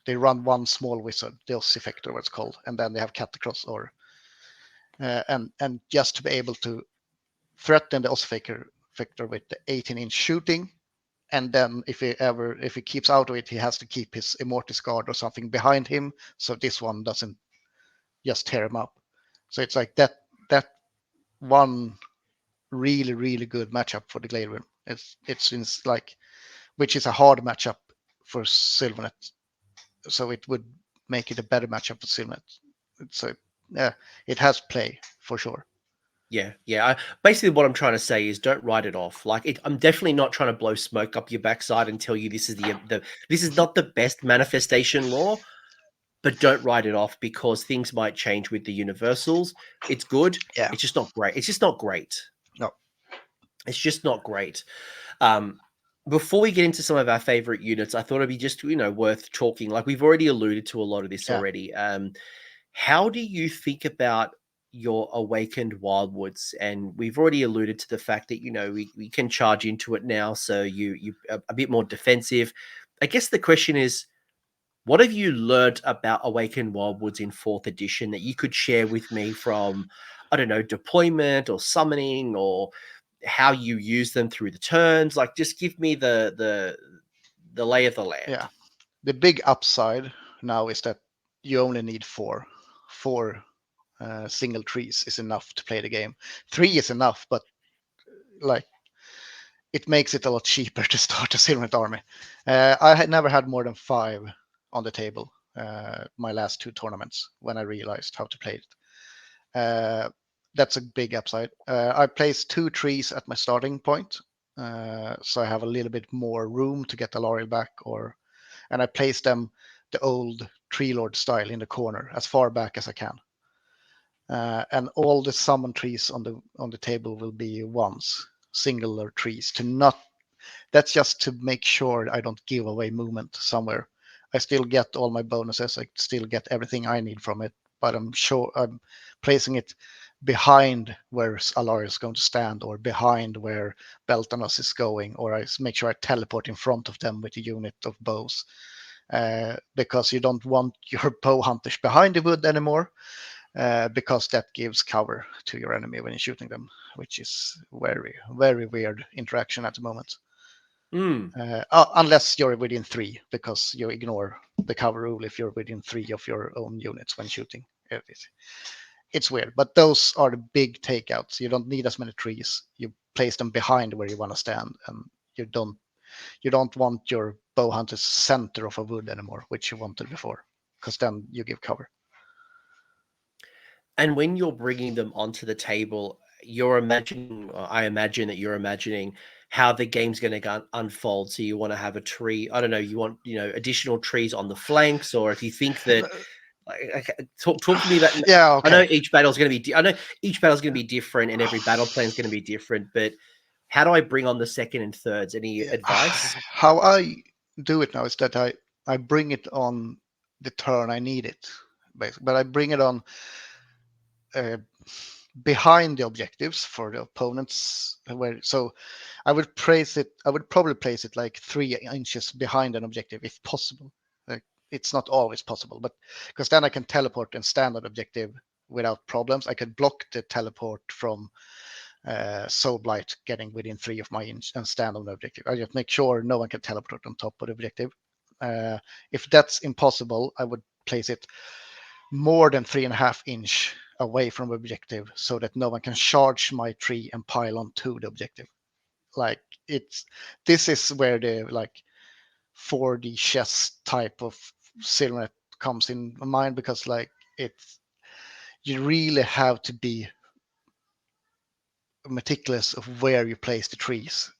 [SPEAKER 2] run one small wizard, the OS effector, what's called, and then they have cut across or and just to be able to threaten the OS effector with the 18-inch shooting, and then if he keeps out of it, he has to keep his Immortis guard or something behind him, so this one doesn't just tear him up. So it's like that one really good matchup for the Glade Realm. It's like, which is a hard matchup for Sylvaneth, so it would make it a better matchup for Sylvaneth. So yeah, it has play for sure.
[SPEAKER 1] Yeah. Basically, what I'm trying to say is, don't write it off. I'm definitely not trying to blow smoke up your backside and tell you this is this is not the best manifestation law, but don't write it off because things might change with the universals. It's good.
[SPEAKER 2] Yeah.
[SPEAKER 1] It's just not great. It's just not great.
[SPEAKER 2] No.
[SPEAKER 1] It's just not great. Um, Before we get into some of our favorite units, I thought it'd be just worth talking. Like we've already alluded to a lot of this
[SPEAKER 2] Yeah.
[SPEAKER 1] already. How do you think about your awakened wildwoods? And we've already alluded to the fact that we can charge into it now, so you a bit more defensive. I guess the question is, what have you learned about awakened wildwoods in 4th edition that you could share with me from, I don't know, deployment or summoning, or how you use them through the turns? Like, just give me the lay of the land.
[SPEAKER 2] Yeah. The big upside now is that you only need four single trees is enough to play the game. 3 is enough, but like it makes it a lot cheaper to start a Sylvaneth army. I had never had more than 5 on the table my last 2 tournaments when I realized how to play it. That's a big upside. I placed 2 trees at my starting point, so I have a little bit more room to get the Laurel back, and I placed them the old Tree Lord style in the corner as far back as I can. And all the summon trees on the table will be ones, singular trees. That's just to make sure I don't give away movement somewhere. I still get all my bonuses. I still get everything I need from it, but I'm placing it behind where Alaria is going to stand, or behind where Beltanos is going, or I make sure I teleport in front of them with a unit of bows. Because you don't want your bow hunters behind the wood anymore, because that gives cover to your enemy when you're shooting them, which is very weird interaction at the moment. Unless you're within 3, because you ignore the cover rule if you're within 3 of your own units when shooting. It's weird, but those are the big takeouts. You don't need as many trees. You place them behind where you want to stand, and you don't want your bow hunters center of a wood anymore, which you wanted before, because then you give cover.
[SPEAKER 1] And when you're bringing them onto the table, you're imagining, or I imagine that you're imagining how the game's going to unfold. So you want to have a tree. I don't know. You want additional trees on the flanks, or if you think that, talk to me about.
[SPEAKER 2] Yeah,
[SPEAKER 1] I know
[SPEAKER 2] okay.
[SPEAKER 1] each battle's going to be. I know each battle's going to be different, and every battle plan is going to be different. But how do I bring on the second and thirds? Any advice?
[SPEAKER 2] How I do it now is that I bring it on the turn I need it, basically. But I bring it on behind the objectives for the opponents. So I would probably place it like 3 inches behind an objective if possible. Like, it's not always possible, but because then I can teleport and stand on objective without problems. I could block the teleport from Soul Blight getting within 3 of my inch and stand on the objective. I just make sure no one can teleport on top of the objective. If that's impossible, I would place it more than 3.5 inch away from the objective, so that no one can charge my tree and pile onto the objective. Like, this is where the 4D chess type of Sylvaneth comes in mind, because you really have to be meticulous of where you place the trees.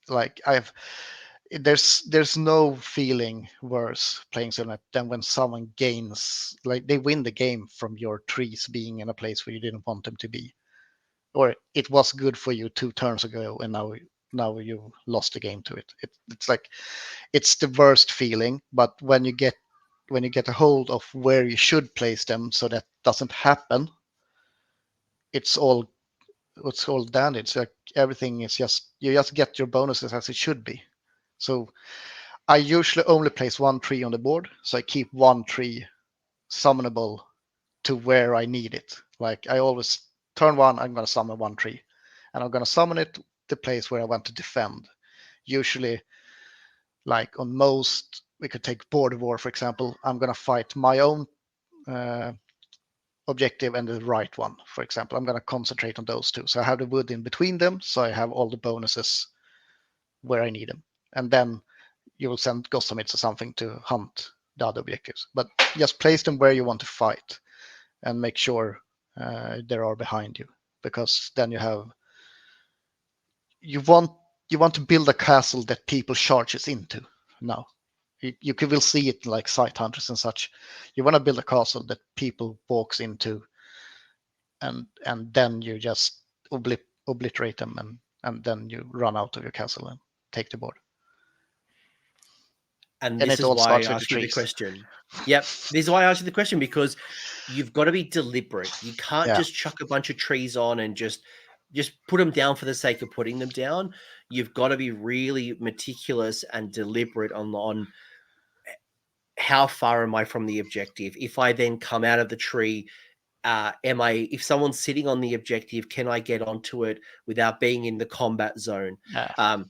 [SPEAKER 2] There's no feeling worse playing Sylvaneth than when someone gains, like, they win the game from your trees being in a place where you didn't want them to be, or it was good for you 2 turns ago and now you lost the game to it. It's like, it's the worst feeling. But when you get a hold of where you should place them so that doesn't happen, it's all done. It's like everything is just, you just get your bonuses as it should be. So I usually only place one tree on the board, so I keep one tree summonable to where I need it. Like I always turn one, I'm going to summon one tree, and I'm going to summon it the place where I want to defend. Usually, like on most, we could take border war for example. I'm going to fight my own objective and the right one, for example. I'm going to concentrate on those two. So I have the wood in between them, so I have all the bonuses where I need them, and then you will send Gossamits or something to hunt the other objectives. But just place them where you want to fight, and make sure they are behind you, because then you want to build a castle that people charges into. Now you will see it like site hunters and such. You want to build a castle that people walks into, and then you just obliterate them, and then you run out of your castle and take the board.
[SPEAKER 1] And
[SPEAKER 2] And
[SPEAKER 1] this
[SPEAKER 2] it
[SPEAKER 1] is
[SPEAKER 2] all
[SPEAKER 1] why I
[SPEAKER 2] starts with the
[SPEAKER 1] asked you the
[SPEAKER 2] trees.
[SPEAKER 1] question. Yep. This is why I asked you the question, because you've got to be deliberate. You can't
[SPEAKER 2] Yeah.
[SPEAKER 1] just chuck a bunch of trees on and just put them down for the sake of putting them down. You've got to be really meticulous and deliberate on how far am I from the objective. If I then come out of the tree, if someone's sitting on the objective, can I get onto it without being in the combat zone?
[SPEAKER 2] Yeah.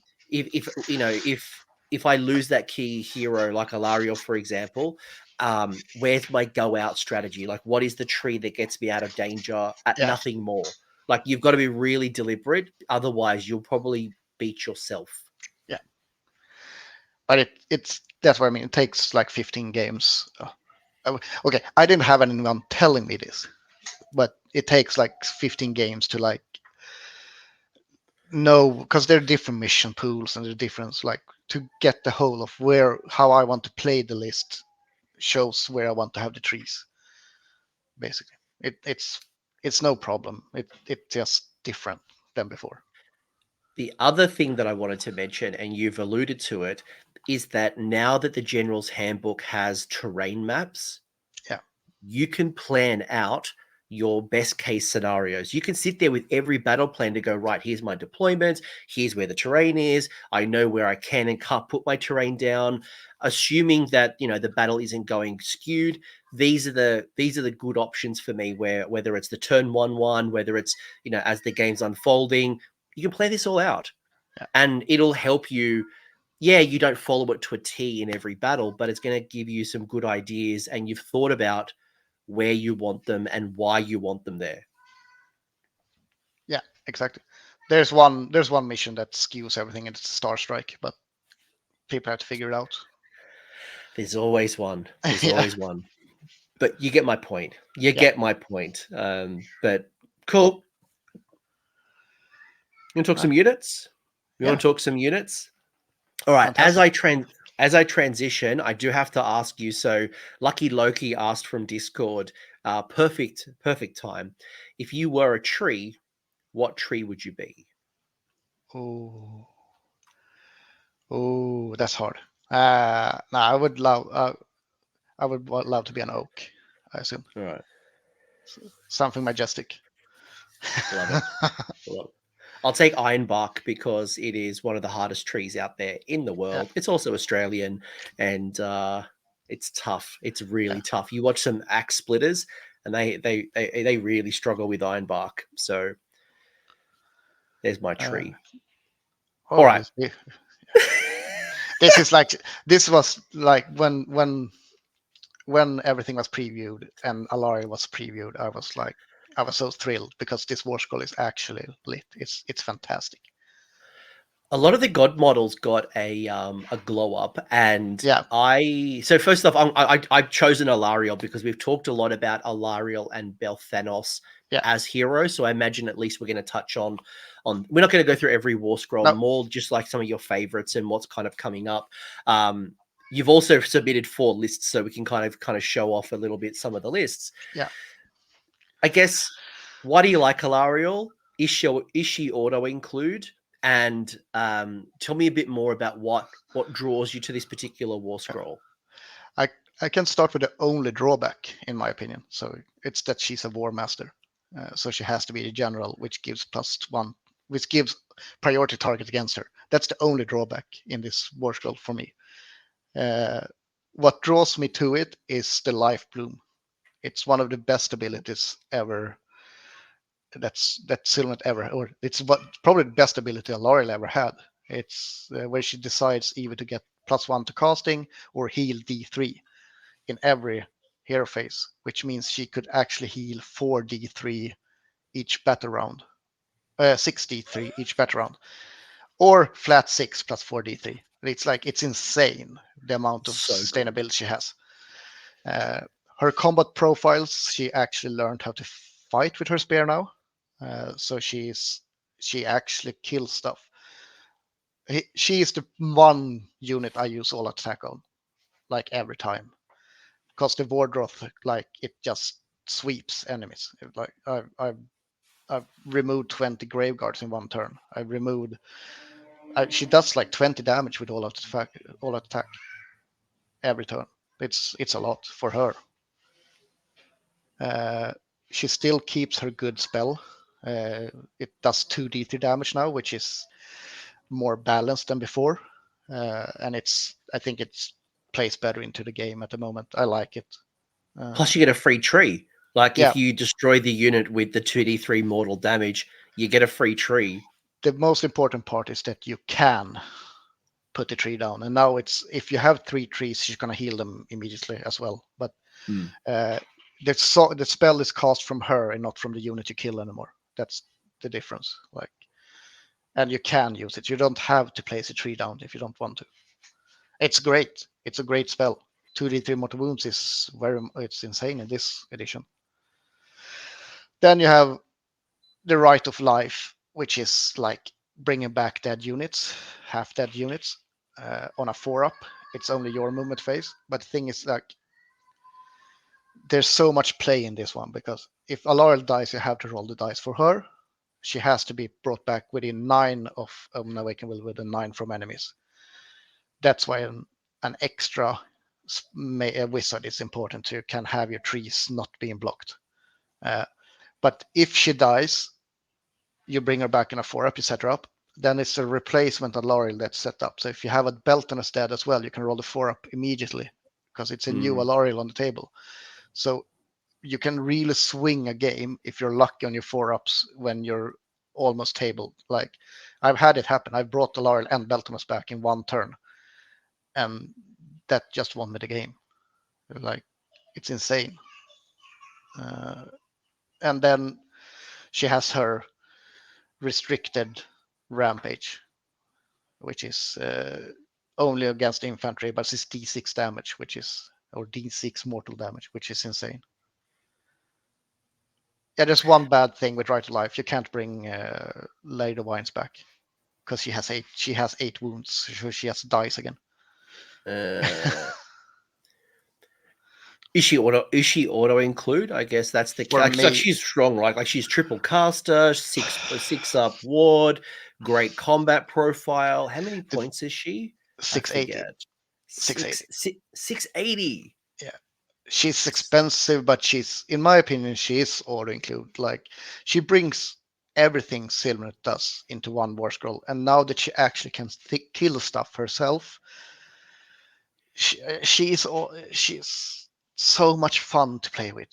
[SPEAKER 1] If I lose that key hero like Alariel, for example, where's my go out strategy? Like, what is the tree that gets me out of danger at
[SPEAKER 2] Yeah.
[SPEAKER 1] nothing more? Like, you've got to be really deliberate, otherwise you'll probably beat yourself.
[SPEAKER 2] Yeah. But it's that's what I mean. It takes like 15 games. Okay, I didn't have anyone telling me this, but it takes like 15 games to like know, because there are different mission pools and there are different, like, to get the whole of how I want to play the list shows where I want to have the trees. Basically, it's no problem. It's just different than before.
[SPEAKER 1] The other thing that I wanted to mention, and you've alluded to it, is that now that the General's Handbook has terrain maps,
[SPEAKER 2] Yeah.
[SPEAKER 1] you can plan out your best case scenarios. You can sit there with every battle plan to go, right, here's my deployments, here's where the terrain is, I know where I can and can't put my terrain down. Assuming that, the battle isn't going skewed, these are the good options for me, where whether it's the turn 1-1, whether it's, as the game's unfolding, you can play this all out.
[SPEAKER 2] Yeah.
[SPEAKER 1] And it'll help you. Yeah, you don't follow it to a T in every battle, but it's going to give you some good ideas, and you've thought about where you want them and why you want them there.
[SPEAKER 2] Yeah, exactly. There's one mission that skews everything, and it's Star Strike, but people have to figure it out.
[SPEAKER 1] There's always one. There's
[SPEAKER 2] Yeah.
[SPEAKER 1] always one. But you get my point. You
[SPEAKER 2] Yeah.
[SPEAKER 1] get my point. But cool. You want to talk some units? You want to talk some units? All right.
[SPEAKER 2] Fantastic.
[SPEAKER 1] As I transition, I do have to ask you. So, Luckyloki asked from Discord, perfect time. If you were a tree, what tree would you be?
[SPEAKER 2] Oh, that's hard. No, I would love to be an oak, I assume.
[SPEAKER 1] All right.
[SPEAKER 2] Something majestic.
[SPEAKER 1] Love it. Love it. I'll take ironbark because it is one of the hardest trees out there in the world. It's also Australian, and it's tough. It's really tough. You watch some axe splitters, and they really struggle with ironbark. So there's my tree. All right.
[SPEAKER 2] This was like when everything was previewed and Alari was previewed. I was so thrilled because this war scroll is actually lit. It's fantastic.
[SPEAKER 1] A lot of the god models got a glow up, and so first off, I've chosen Alariel because we've talked a lot about Alariel and Belthanos as heroes. So I imagine at least we're going to touch on. We're not going to go through every war scroll, more just like some of your favorites and what's kind of coming up. You've also submitted 4 lists, so we can kind of show off a little bit some of the lists.
[SPEAKER 2] Yeah.
[SPEAKER 1] I guess, why do you like Alariel? Is she auto include? And tell me a bit more about what draws you to this particular war scroll.
[SPEAKER 2] I can start with the only drawback, in my opinion. So it's that she's a war master. So she has to be a general, which gives +1, which gives priority target against her. That's the only drawback in this war scroll for me. What draws me to it is the Life Bloom. It's one of the best abilities ever. That Sylvaneth ever, or it's probably the best ability Laurel ever had. It's where she decides either to get +1 to casting or heal D3 in every hero phase, which means she could actually heal 4 D3 each battle round, 6 D3 each battle round, or flat 6 plus 4 D3. It's insane the amount of
[SPEAKER 1] So good.
[SPEAKER 2] sustainability she has. Her combat profiles, she actually learned how to fight with her spear now. So she actually kills stuff. She is the one unit I use all attack on, like every time, because the Wardroth, like it just sweeps enemies. Like I've removed 20 graveguards in one turn. She does like 20 damage with all attack every turn. It's a lot for her. She still keeps her good spell. It does 2d3 damage now, which is more balanced than before. And I think it plays better into the game at the moment. I like it.
[SPEAKER 1] Plus, you get a free tree. Like
[SPEAKER 2] Yeah,
[SPEAKER 1] if you destroy the unit with the 2d3 mortal damage, you get a free tree.
[SPEAKER 2] the most important part is that you can put the tree down. And now if you have 3 trees, you're gonna heal them immediately as well. But the spell is cast from her and not from the unit you kill anymore. That's the difference. And you can use it. You don't have to place a tree down if you don't want to. It's great. It's a great spell. 2d3 mortal wounds is it's insane in this edition. Then you have the Rite of Life, which is like bringing back dead units, half dead units, on a 4-up. It's only your movement phase. But the thing is, like, there's so much play in this one because if Laurel dies, you have to roll the dice for her. She has to be brought back within 9 of Awaken Will with a 9 from enemies. That's why an extra wizard is important. You can have your trees not being blocked. But if she dies, you bring her back in a 4-up, you set her up. Then it's a replacement of Laurel that's set up. So if you have a Belton instead as well, you can roll the 4-up immediately because it's a new Laurel on the table. So you can really swing a game if you're lucky on your 4-ups when you're almost tabled. Like I've had it happen. I've brought the Laurel and Beltomus back in one turn, and that just won me the game. Like it's insane. And then she has her restricted rampage, which is only against infantry, but it's D6 damage, or D6 mortal damage, which is insane. Yeah, there's one bad thing with Right to Life. You can't bring Lady of Wines back because she has 8. She has 8 wounds, so she has dice again.
[SPEAKER 1] Is she auto include? I guess that's the case. Like she's strong, right? Like she's triple caster, 6-up ward, great combat profile. How many points is she?
[SPEAKER 2] 680.
[SPEAKER 1] 680.
[SPEAKER 2] Yeah. She's expensive, but in my opinion, she is auto include. Like she brings everything Sylvaneth does into one war scroll, and now that she actually can kill stuff herself, she's so much fun to play with.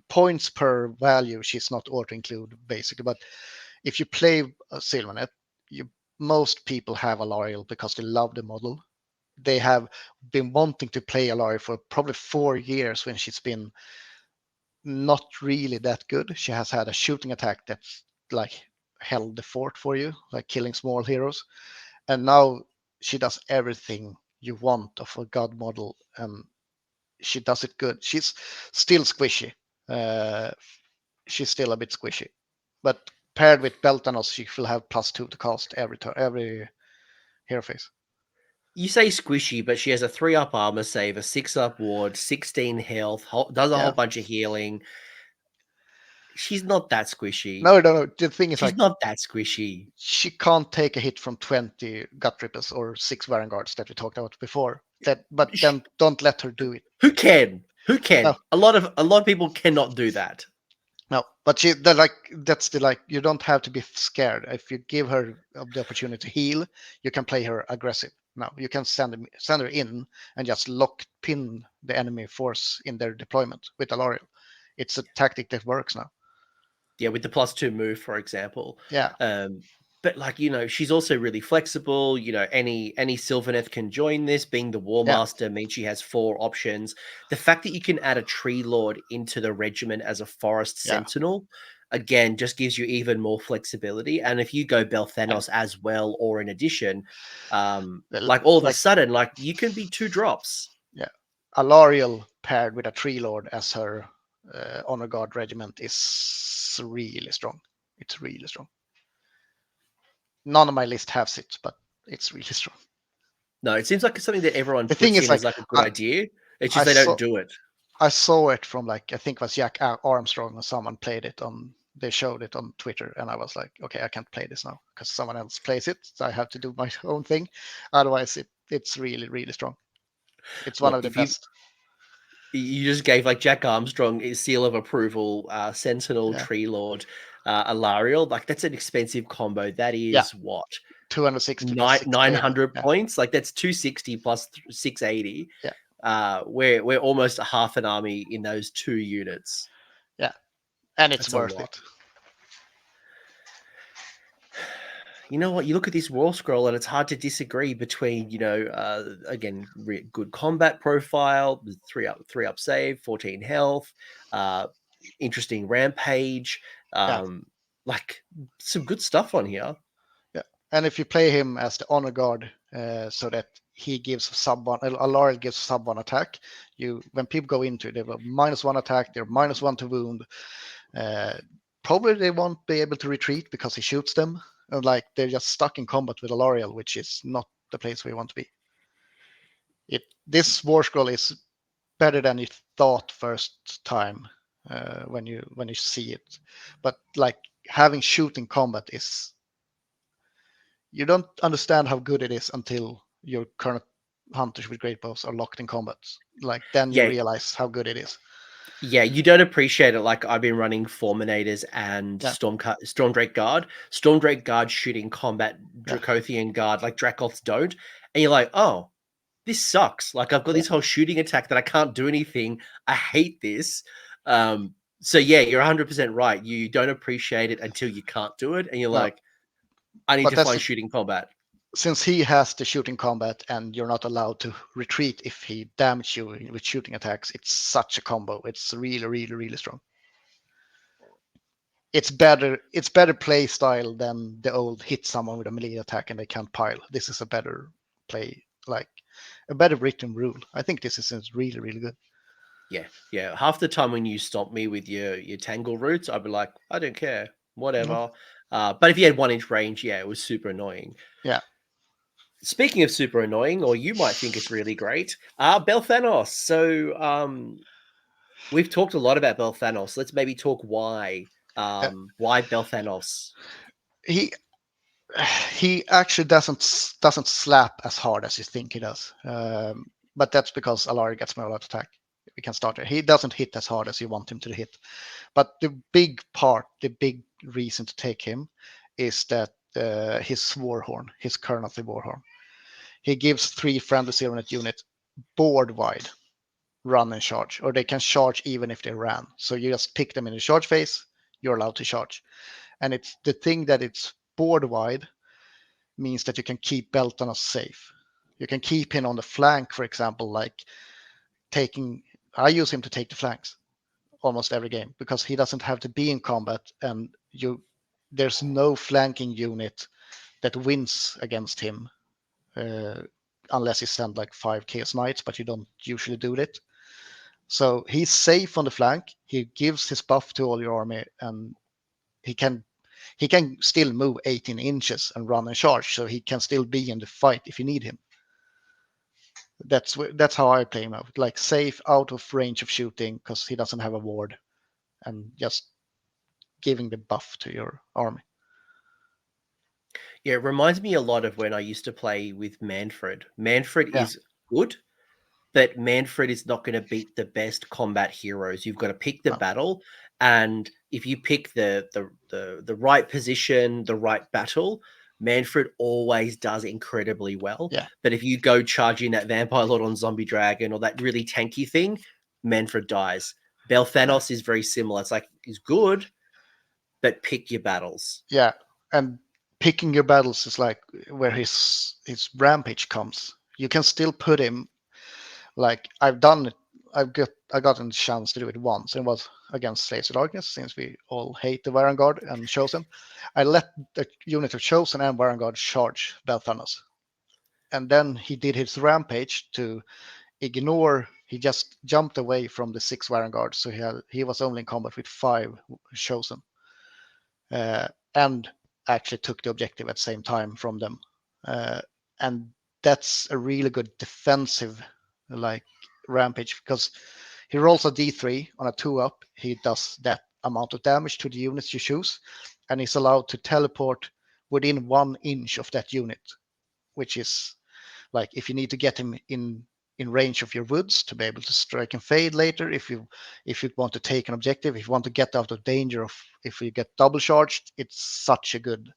[SPEAKER 2] Points per value, she's not auto include basically, but if you play Sylvaneth, most people have a Laurel because they love the model. They have been wanting to play a Laurel for probably 4 years when she's been not really that good. She has had a shooting attack that's like held the fort for you, like killing small heroes. And now she does everything you want of a god model, and she does it good. She's still squishy. She's still a bit squishy. But paired with Beltanos, she will have +2 to cast every hero phase.
[SPEAKER 1] You say squishy, but she has a 3-up armor save, a 6-up ward, 16 health, does a whole bunch of healing. She's not that squishy.
[SPEAKER 2] No. The thing is,
[SPEAKER 1] she's not that squishy.
[SPEAKER 2] She can't take a hit from 20 gut rippers or 6 Varanguards that we talked about before. But then don't let her do it.
[SPEAKER 1] Who can?
[SPEAKER 2] No.
[SPEAKER 1] A lot of people cannot do that.
[SPEAKER 2] No, but you don't have to be scared. If you give her the opportunity to heal, you can play her aggressive. now. You can send her in and just lock pin the enemy force in their deployment with Alariel. It's a tactic that works now.
[SPEAKER 1] Yeah, with the +2 move, for example.
[SPEAKER 2] Yeah.
[SPEAKER 1] But like, she's also really flexible. Any Sylvaneth can join this. Being the War Master means she has 4 options. The fact that you can add a Tree Lord into the regiment as a Forest Sentinel, again, just gives you even more flexibility. And if you go Belthanos as well, or in addition, like all of a sudden, like you can be 2 drops.
[SPEAKER 2] Yeah, Alariel paired with a Tree Lord as her Honor Guard regiment is really strong. It's really strong. None of my list has it, but it's really strong.
[SPEAKER 1] No, it seems like it's something that everyone
[SPEAKER 2] The
[SPEAKER 1] puts
[SPEAKER 2] thing
[SPEAKER 1] in
[SPEAKER 2] is,
[SPEAKER 1] as like a good idea. It's just they don't do it.
[SPEAKER 2] I saw it from I think it was Jack Armstrong or someone played it on. They showed it on Twitter, and I was like, okay, I can't play this now because someone else plays it. So I have to do my own thing. Otherwise, it's really, really strong. It's one of the best.
[SPEAKER 1] You just gave like Jack Armstrong a seal of approval, Sentinel, Tree Lord, Alariel. Like that's an expensive combo. That is what?
[SPEAKER 2] 260
[SPEAKER 1] 900 points. Like that's 260 plus 680.
[SPEAKER 2] Yeah.
[SPEAKER 1] We're almost a half an army in those 2 units.
[SPEAKER 2] Yeah. And it's worth it.
[SPEAKER 1] You know what? You look at this War Scroll, and it's hard to disagree between, again, good combat profile, 3 up save, 14 health, interesting rampage, like some good stuff on here.
[SPEAKER 2] Yeah, and if you play him as the Honor Guard, so that he gives sub-1, Alariel gives sub-1 attack. When people go into it, they have -1 attack, they're -1 to wound. Probably they won't be able to retreat because he shoots them. And they're just stuck in combat with Alariel, which is not the place we want to be. This War Scroll is better than you thought first time when you see it. But having shooting combat is, you don't understand how good it is until your current hunters with great bows are locked in combat. Then you realize how good it is.
[SPEAKER 1] Yeah, you don't appreciate it. Like I've been running Fulminators and Stormdrake Guard. Stormdrake Guard shooting combat, Dracothian Guard, like Dracoths don't. And you're like, oh, this sucks. Like I've got this whole shooting attack that I can't do anything. I hate this. So yeah, you're 100% right. You don't appreciate it until you can't do it. And you're like, I need to find shooting combat.
[SPEAKER 2] Since he has the shooting combat and you're not allowed to retreat if he damages you with shooting attacks, it's such a combo. It's really, really, really strong. It's better play style than the old hit someone with a melee attack and they can't pile. This is a better play, a better written rule. I think this is really, really good.
[SPEAKER 1] Yeah. Half the time when you stop me with your tangle roots, I'd be like, I don't care, whatever. But if you had 1-inch range, it was super annoying.
[SPEAKER 2] Yeah.
[SPEAKER 1] Speaking of super annoying, or you might think it's really great, Belthanos. So we've talked a lot about Belthanos. Let's maybe talk why. Why Belthanos?
[SPEAKER 2] He actually doesn't slap as hard as you think he does. But that's because Alariel gets more out attack. We can start there. He doesn't hit as hard as you want him to hit. But the big reason to take him is that his Warhorn, his currently Warhorn. He gives 3 friendly Sylvaneth units board wide run and charge, or they can charge even if they ran. So you just pick them in the charge phase, you're allowed to charge. And it's the thing that it's board wide means that you can keep Belthanos safe. You can keep him on the flank, for example, I use him to take the flanks almost every game because he doesn't have to be in combat, and there's no flanking unit that wins against him unless you send 5 Chaos Knights, but you don't usually do it. So he's safe on the flank. He gives his buff to all your army, and he can still move 18 inches and run and charge, so he can still be in the fight if you need him. That's how I play him out, safe, out of range of shooting because he doesn't have a ward, and just giving the buff to your army.
[SPEAKER 1] Yeah, it reminds me a lot of when I used to play with Manfred. Manfred is good, but Manfred is not going to beat the best combat heroes. You've got to pick the battle, and if you pick the right position, the right battle, Manfred always does incredibly well.
[SPEAKER 2] Yeah.
[SPEAKER 1] But if you go charging that Vampire Lord on Zombie Dragon or that really tanky thing, Manfred dies. Belthanos is very similar. It's like, he's good, but pick your battles.
[SPEAKER 2] Yeah, and picking your battles is like where his rampage comes. You can still put him, like I've done it. I got a chance to do it once, and it was against Slaves of Darkness, since we all hate the Varangard and Chosen. I let the unit of Chosen and Varangard charge Belthanos, and then he did his rampage to ignore. He just jumped away from the 6 Varangard, so he was only in combat with 5 Chosen. And actually took the objective at the same time from them. And that's a really good defensive like rampage, because he rolls a d3 on a 2-up. He does that amount of damage to the units you choose, and he's allowed to teleport within 1 inch of that unit, which is like if you need to get him in range of your woods to be able to strike and fade later, if you want to take an objective, if you want to get out of danger of if you get double charged, it's such a good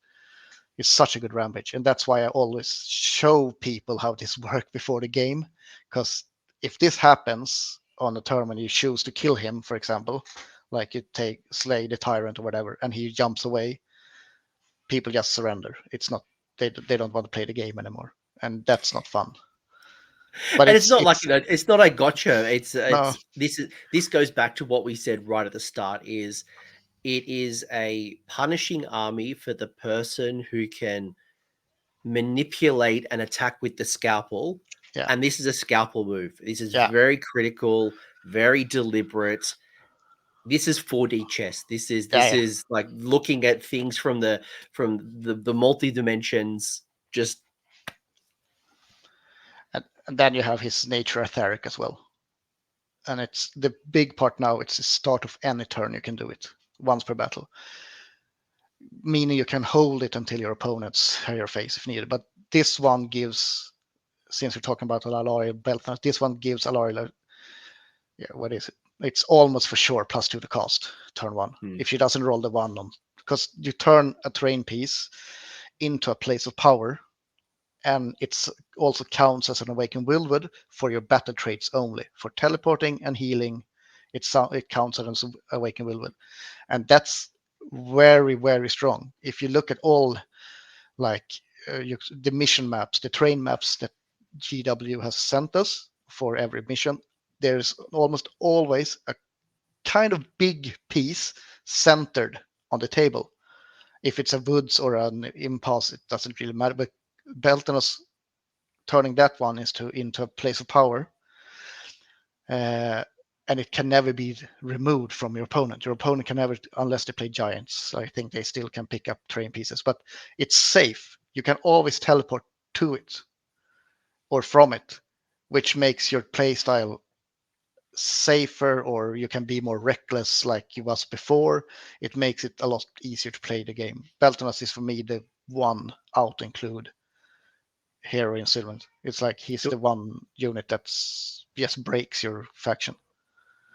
[SPEAKER 2] rampage. And that's why I always show people how this works before the game, because if this happens on a turn when you choose to kill him, for example, like you slay the tyrant or whatever, and he jumps away, people just surrender. It's not, they don't want to play the game anymore, and that's not fun.
[SPEAKER 1] But it's not like, it's not a gotcha.
[SPEAKER 2] No.
[SPEAKER 1] This goes back to what we said right at the start. It is a punishing army for the person who can manipulate an attack with the scalpel.
[SPEAKER 2] Yeah.
[SPEAKER 1] And this is a scalpel move. This is very critical, very deliberate. This is 4D chess. This is like looking at things from the multi dimensions. Just
[SPEAKER 2] and then you have his nature etheric as well. And it's the big part now. It's the start of any turn you can do it once per battle, meaning you can hold it until your opponent's your face if needed. But this one gives, since we're talking about Alariel Belthanos, this one gives Alariel, what is it? It's almost for sure +2 to cast turn 1 if she doesn't roll the 1 on, because you turn a terrain piece into a place of power, and it's also counts as an awakened wildwood for your battle traits only. For teleporting and healing, it counts as an awakened wildwood, and that's very, very strong. If you look at all like the mission maps, the terrain maps that GW has sent us for every mission, there's almost always a kind of big piece centered on the table. If it's a woods or an impasse, it doesn't really matter. But Belthanos turning that one into a place of power, and it can never be removed from your opponent. Your opponent can never, unless they play giants. I think they still can pick up terrain pieces, but it's safe. You can always teleport to it or from it, which makes your playstyle safer, or you can be more reckless like you was before. It makes it a lot easier to play the game. Belthanos is for me the one out include hero in Sylvaneth. It's like he's the one unit that's just breaks your faction.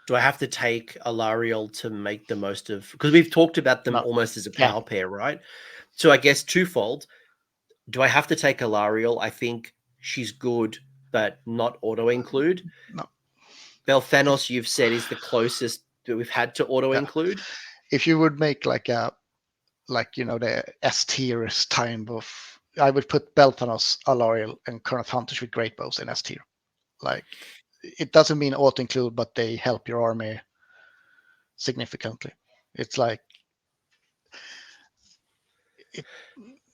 [SPEAKER 1] Do I have to take Alariel to make the most of, because we've talked about them almost as a power pair, right? So I guess twofold. Do I have to take Alariel? I think she's good, but not auto include.
[SPEAKER 2] No.
[SPEAKER 1] Belthanos, you've said, is the closest that we've had to auto include.
[SPEAKER 2] If you would make like the S tier time of, I would put Belthanos, Alariel, and Current Hunters with Great Bows in S tier. Like, it doesn't mean auto include, but they help your army significantly. It's like,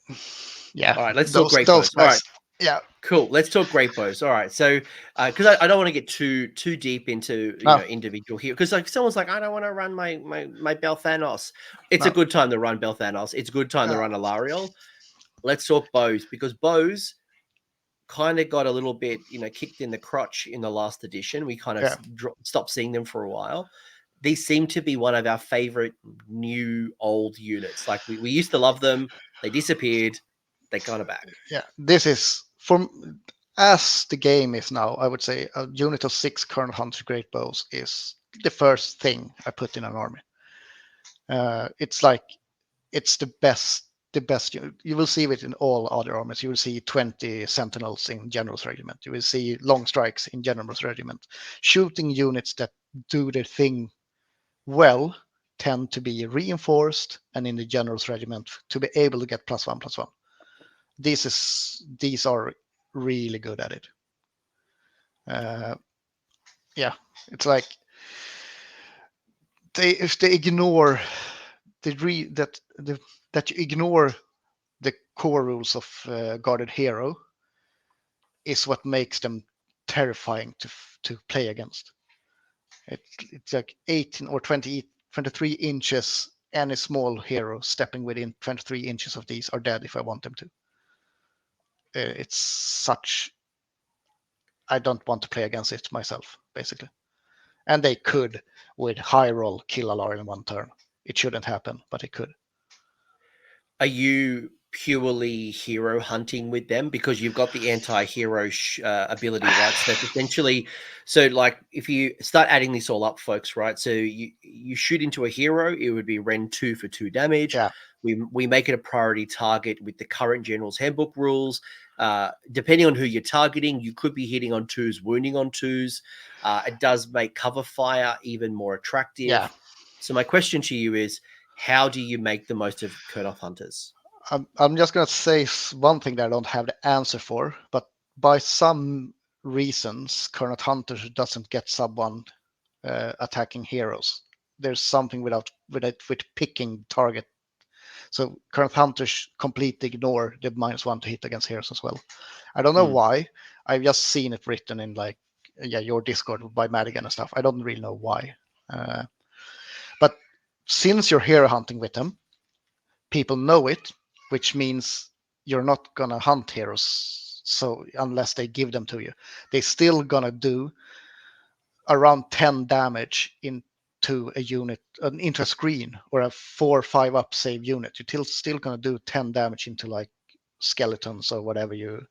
[SPEAKER 1] All right, let's talk Great Bows. All right.
[SPEAKER 2] Yeah.
[SPEAKER 1] Cool. Let's talk Great Bows. All right. So, because I don't want to get too deep into individual here, because like someone's like, I don't want to run my Belthanos. It's a good time to run Belthanos. It's a good time to run Alariel. Let's talk bows, because bows kind of got a little bit kicked in the crotch in the last edition. We kind of stopped seeing them for a while. These seem to be one of our favorite new old units. Like we used to love them. They disappeared. They kind of back.
[SPEAKER 2] Yeah, this is as the game is now. I would say a unit of 6 Current Hunter Great Bows is the first thing I put in an army. It's like it's the the best. You will see it in all other armies. You will see 20 sentinels in General's Regiment. You will see long strikes in General's Regiment. Shooting units that do their thing well tend to be reinforced, and in the General's Regiment to be able to get +1/+1. These are really good at it. Yeah, it's like if they ignore that you ignore the core rules of guarded hero is what makes them terrifying to play against. It's like 18 or 23 inches. Any small hero stepping within 23 inches of these are dead if I want them to. It's such. I don't want to play against it myself, basically. And they could, with high roll, kill Alar in one turn. It shouldn't happen, but it could.
[SPEAKER 1] Are you purely hero hunting with them because you've got the anti-hero ability, right? So that's essentially, so like if you start adding this all up, folks, right? So you shoot into a hero, it would be Ren 2 for 2 damage.
[SPEAKER 2] Yeah.
[SPEAKER 1] We make it a priority target with the current General's Handbook rules. Depending on who you're targeting, you could be hitting on 2s, wounding on 2s. It does make cover fire even more attractive.
[SPEAKER 2] Yeah.
[SPEAKER 1] So my question to you is, how do you make the most of Kurnoth Hunters?
[SPEAKER 2] I'm just going to say one thing that I don't have the answer for, but by some reasons, Kurnoth Hunters doesn't get sub 1 attacking heroes. There's something with picking target. So Kurnoth Hunters completely ignore the -1 to hit against heroes as well. I don't know why. I've just seen it written in like your Discord by Madigan and stuff. I don't really know why. But since you're hero hunting with them, people know it, which means you're not gonna hunt heroes. So unless they give them to you, they're still gonna do around 10 damage into a unit, into a screen or a 4 or 5 up save unit. You're still gonna do 10 damage into like skeletons or whatever you.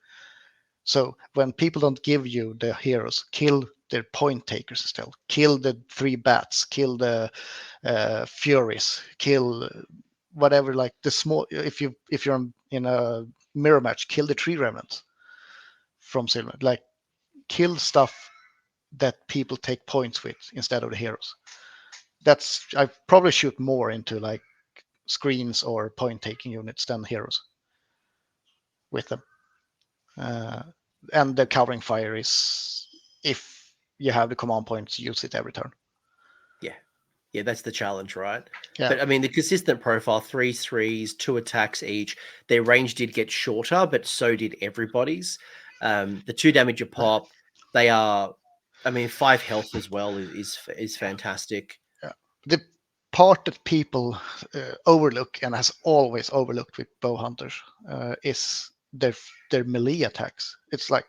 [SPEAKER 2] So when people don't give you the heroes, kill their point takers still. Kill the 3 bats. Kill the furies. Kill whatever, like the small. If you're in a mirror match, kill the 3 remnants from Sylvaneth. Like kill stuff that people take points with instead of the heroes. I probably shoot more into like screens or point taking units than heroes with them. And the covering fire is, if you have the command points, use it every turn.
[SPEAKER 1] Yeah, that's the challenge, right?
[SPEAKER 2] Yeah.
[SPEAKER 1] But I mean, the consistent profile, 3s, 3s, 2 attacks each. Their range did get shorter, but so did everybody's. The 2 damage a pop. They are, I mean, 5 health as well is fantastic.
[SPEAKER 2] Yeah. The part that people overlook and has always overlooked with bow hunters is their melee attacks. It's like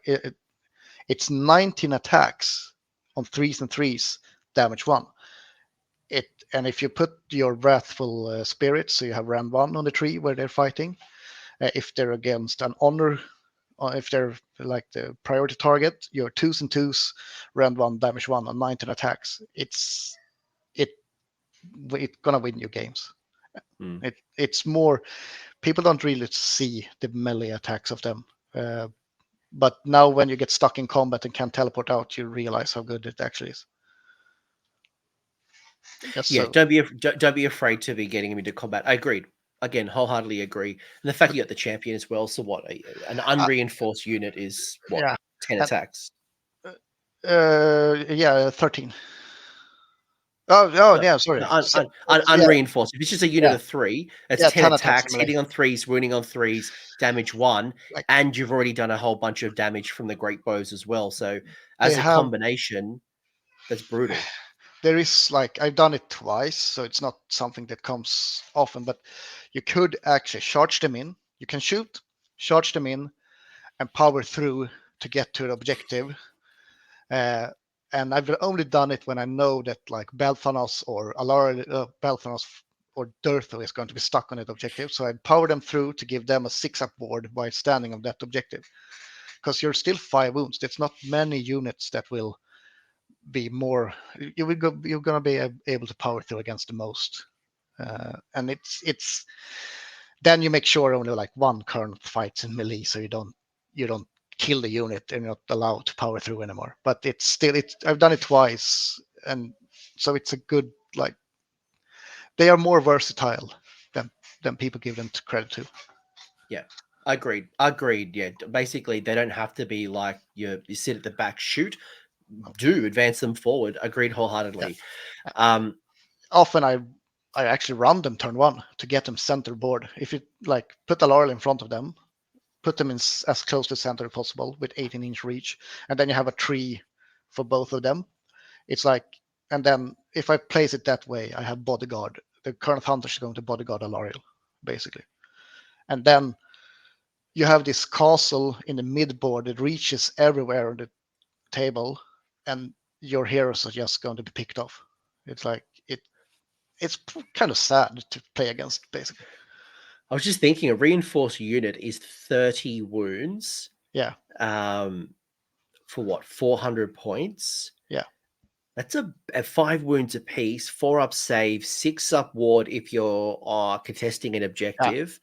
[SPEAKER 2] it's 19 attacks on 3s and 3s, damage 1. And if you put your wrathful spirits, so you have round 1 on the tree where they're fighting, if they're against an honor, if they're like the priority target, your 2s and 2s, round 1, damage 1 on 19 attacks. It's gonna win you games. It's more, people don't really see the melee attacks of them. But now when you get stuck in combat and can't teleport out, you realize how good it actually is.
[SPEAKER 1] Yeah, don't be afraid to be getting him into combat. I agreed. Again, wholeheartedly agree. And the fact you got the champion as well. So what? An unreinforced unit is what?
[SPEAKER 2] Yeah.
[SPEAKER 1] 10 attacks.
[SPEAKER 2] Yeah, 13. Oh, yeah, sorry.
[SPEAKER 1] Unreinforced. If it's just a unit of 3, it's 10 attacks,
[SPEAKER 2] melee.
[SPEAKER 1] hitting on 3s, wounding on 3s, damage 1, and you've already done a whole bunch of damage from the great bows as well. So as a combination, that's brutal.
[SPEAKER 2] There is like, I've done it twice, so it's not something that comes often, but you could actually charge them in. You can shoot, charge them in, and power through to get to the objective. And I've only done it when I know that like Belthanos or Belthanos or Durtho is going to be stuck on that objective. So I power them through to give them a 6-up board while standing on that objective. Because you're still 5 wounds. It's not many units that will be more. You're going to be able to power through against the most. And it's Then you make sure only like one current fights in melee, so you don't kill the unit and you're not allowed to power through anymore. But I've done it twice, and so it's a good, like, they are more versatile than people give them credit to.
[SPEAKER 1] Yeah. Agreed. Yeah. Basically, they don't have to be like you sit at the back, shoot, do advance them forward. Agreed wholeheartedly.
[SPEAKER 2] Yeah. Often I actually run them turn one to get them center board. If you like put a Laurel in front of them, put them in as close to center as possible with 18-inch reach, and then you have a tree for both of them. It's like, and then if I place it that way, I have bodyguard. The current hunter is going to bodyguard a Laurel, basically. And then you have this castle in the mid board that reaches everywhere on the table, and your heroes are just going to be picked off. It's like it's kind of sad to play against, basically.
[SPEAKER 1] I was just thinking a reinforced unit is 30 wounds.
[SPEAKER 2] Yeah.
[SPEAKER 1] For what, 400 points?
[SPEAKER 2] Yeah.
[SPEAKER 1] That's a 5 wounds apiece, 4 up save, 6 up ward if you're contesting an objective.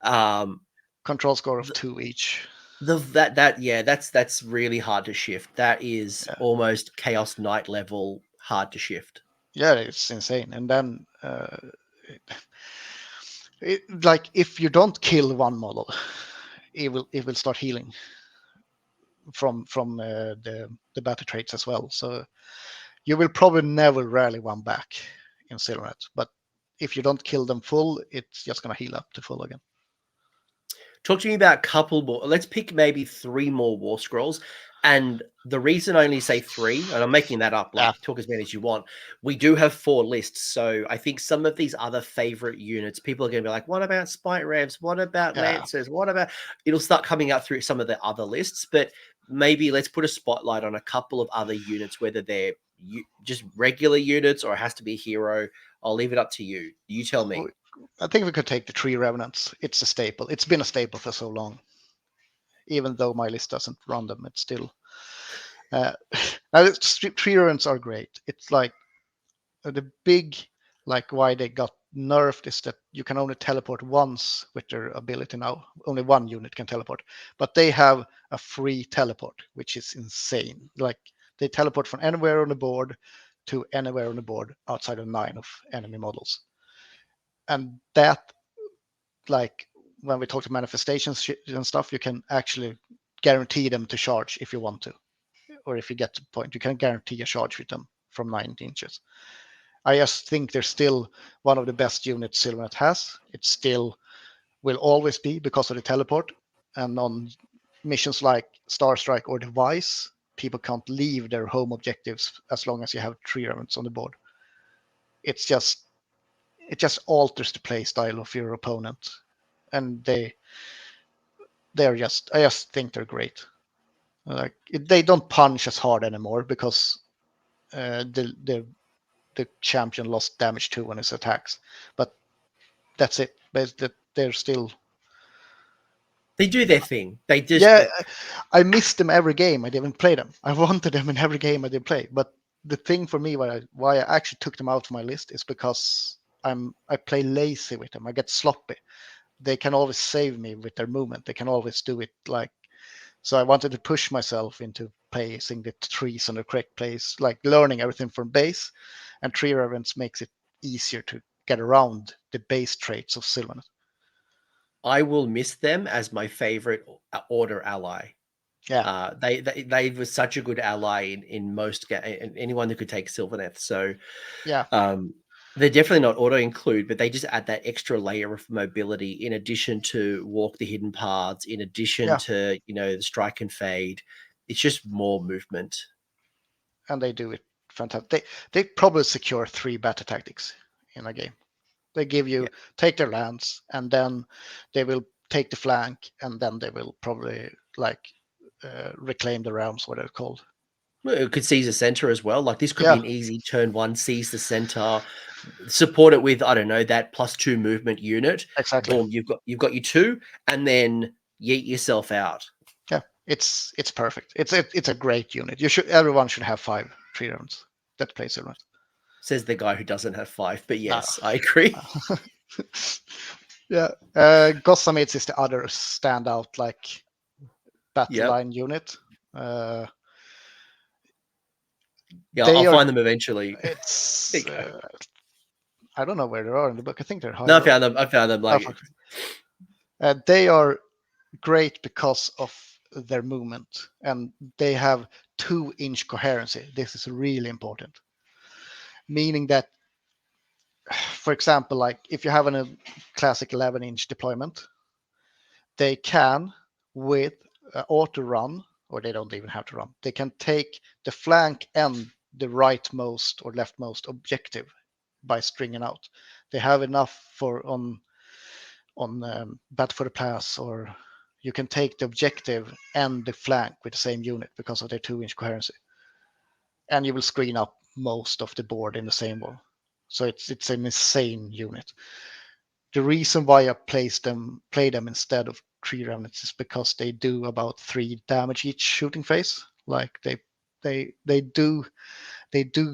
[SPEAKER 2] Control score of 2 each.
[SPEAKER 1] That's really hard to shift. That is almost Chaos Knight level hard to shift.
[SPEAKER 2] Yeah, it's insane. And then like if you don't kill one model, it will start healing from the battle traits as well. So you will probably never rally one back in Sylvaneth, but if you don't kill them full, it's just gonna heal up to full again.
[SPEAKER 1] Talk to me about a couple more. Let's pick maybe 3 more War Scrolls. And the reason I only say 3, and I'm making that up, like talk as many as you want, we do have 4 lists. So I think some of these other favorite units, people are going to be like, what about Spite Revs? What about Lancers? What about... It'll start coming out through some of the other lists, but maybe let's put a spotlight on a couple of other units, whether they're just regular units or it has to be a hero. I'll leave it up to you. You tell me.
[SPEAKER 2] I think we could take the Tree Revenants. It's a staple. It's been a staple for so long. Even though my list doesn't run them, it's still... now, Tree Revenants are great. It's like the big, like why they got nerfed is that you can only teleport once with their ability now. Only one unit can teleport. But they have a free teleport, which is insane. Like they teleport from anywhere on the board to anywhere on the board outside of 9 of enemy models. And that, like when we talk to manifestations and stuff, you can actually guarantee them to charge if you want to, or if you get to the point, you can guarantee a charge with them from 19 inches. I just think they're still one of the best units Sylvaneth has. It still will always be because of the teleport. And on missions like Star Strike or Device, people can't leave their home objectives as long as you have 3 elements on the board. It just alters the play style of your opponent, and they're just, I just think they're great. Like they don't punch as hard anymore because the champion lost damage too on his attacks, but that's it. They're still,
[SPEAKER 1] they do their thing. They just
[SPEAKER 2] I missed them every game. I didn't play them. I wanted them in every game I did play, but the thing for me why I actually took them out of my list is because I play lazy with them. I get sloppy. They can always save me with their movement. They can always do it like. So I wanted to push myself into placing the trees on the correct place, like learning everything from base. And Tree Revenants makes it easier to get around the base traits of Sylvaneth.
[SPEAKER 1] I will miss them as my favorite order ally.
[SPEAKER 2] Yeah,
[SPEAKER 1] they were such a good ally in most anyone who could take Sylvaneth. So
[SPEAKER 2] yeah,
[SPEAKER 1] they're definitely not auto include, but they just add that extra layer of mobility in addition to walk the hidden paths, in addition to the strike and fade. It's just more movement.
[SPEAKER 2] And they do it fantastic. They probably secure 3 battle tactics in a game. They give you take their lands, and then they will take the flank, and then they will probably like reclaim the realms, what they're called.
[SPEAKER 1] It could seize the center as well. Like this could be an easy turn 1, seize the center, support it with, I don't know, that +2 movement unit.
[SPEAKER 2] Exactly.
[SPEAKER 1] Boom, you've got your 2, and then yeet yourself out.
[SPEAKER 2] Yeah, it's perfect. It's a great unit. Everyone should have 5 Tree Revenants that play Sylvaneth.
[SPEAKER 1] Says the guy who doesn't have 5, but yes, I agree.
[SPEAKER 2] Yeah, Gossamids is the other standout like battle
[SPEAKER 1] Yep.
[SPEAKER 2] line unit.
[SPEAKER 1] Yeah,
[SPEAKER 2] They
[SPEAKER 1] I'll
[SPEAKER 2] are.
[SPEAKER 1] find them eventually. There
[SPEAKER 2] It's.
[SPEAKER 1] you go.
[SPEAKER 2] I don't know where they are in the book. I think they're
[SPEAKER 1] No, I
[SPEAKER 2] higher up.
[SPEAKER 1] found them. I found them.
[SPEAKER 2] Oh,
[SPEAKER 1] Like,
[SPEAKER 2] fuck. They are great because of their movement, and they have 2-inch coherency. This is really important, meaning that, for example, like if you have a classic 11-inch deployment, they can, with auto run, or they don't even have to run, they can take the flank and the rightmost or leftmost objective by stringing out. They have enough for on Bat for the Pass, or you can take the objective and the flank with the same unit because of their 2-inch coherency, and you will screen up most of the board in the same wall. So it's an insane unit. The reason why I play them instead of 3 remnants is because they do about 3 damage each shooting phase. Like they do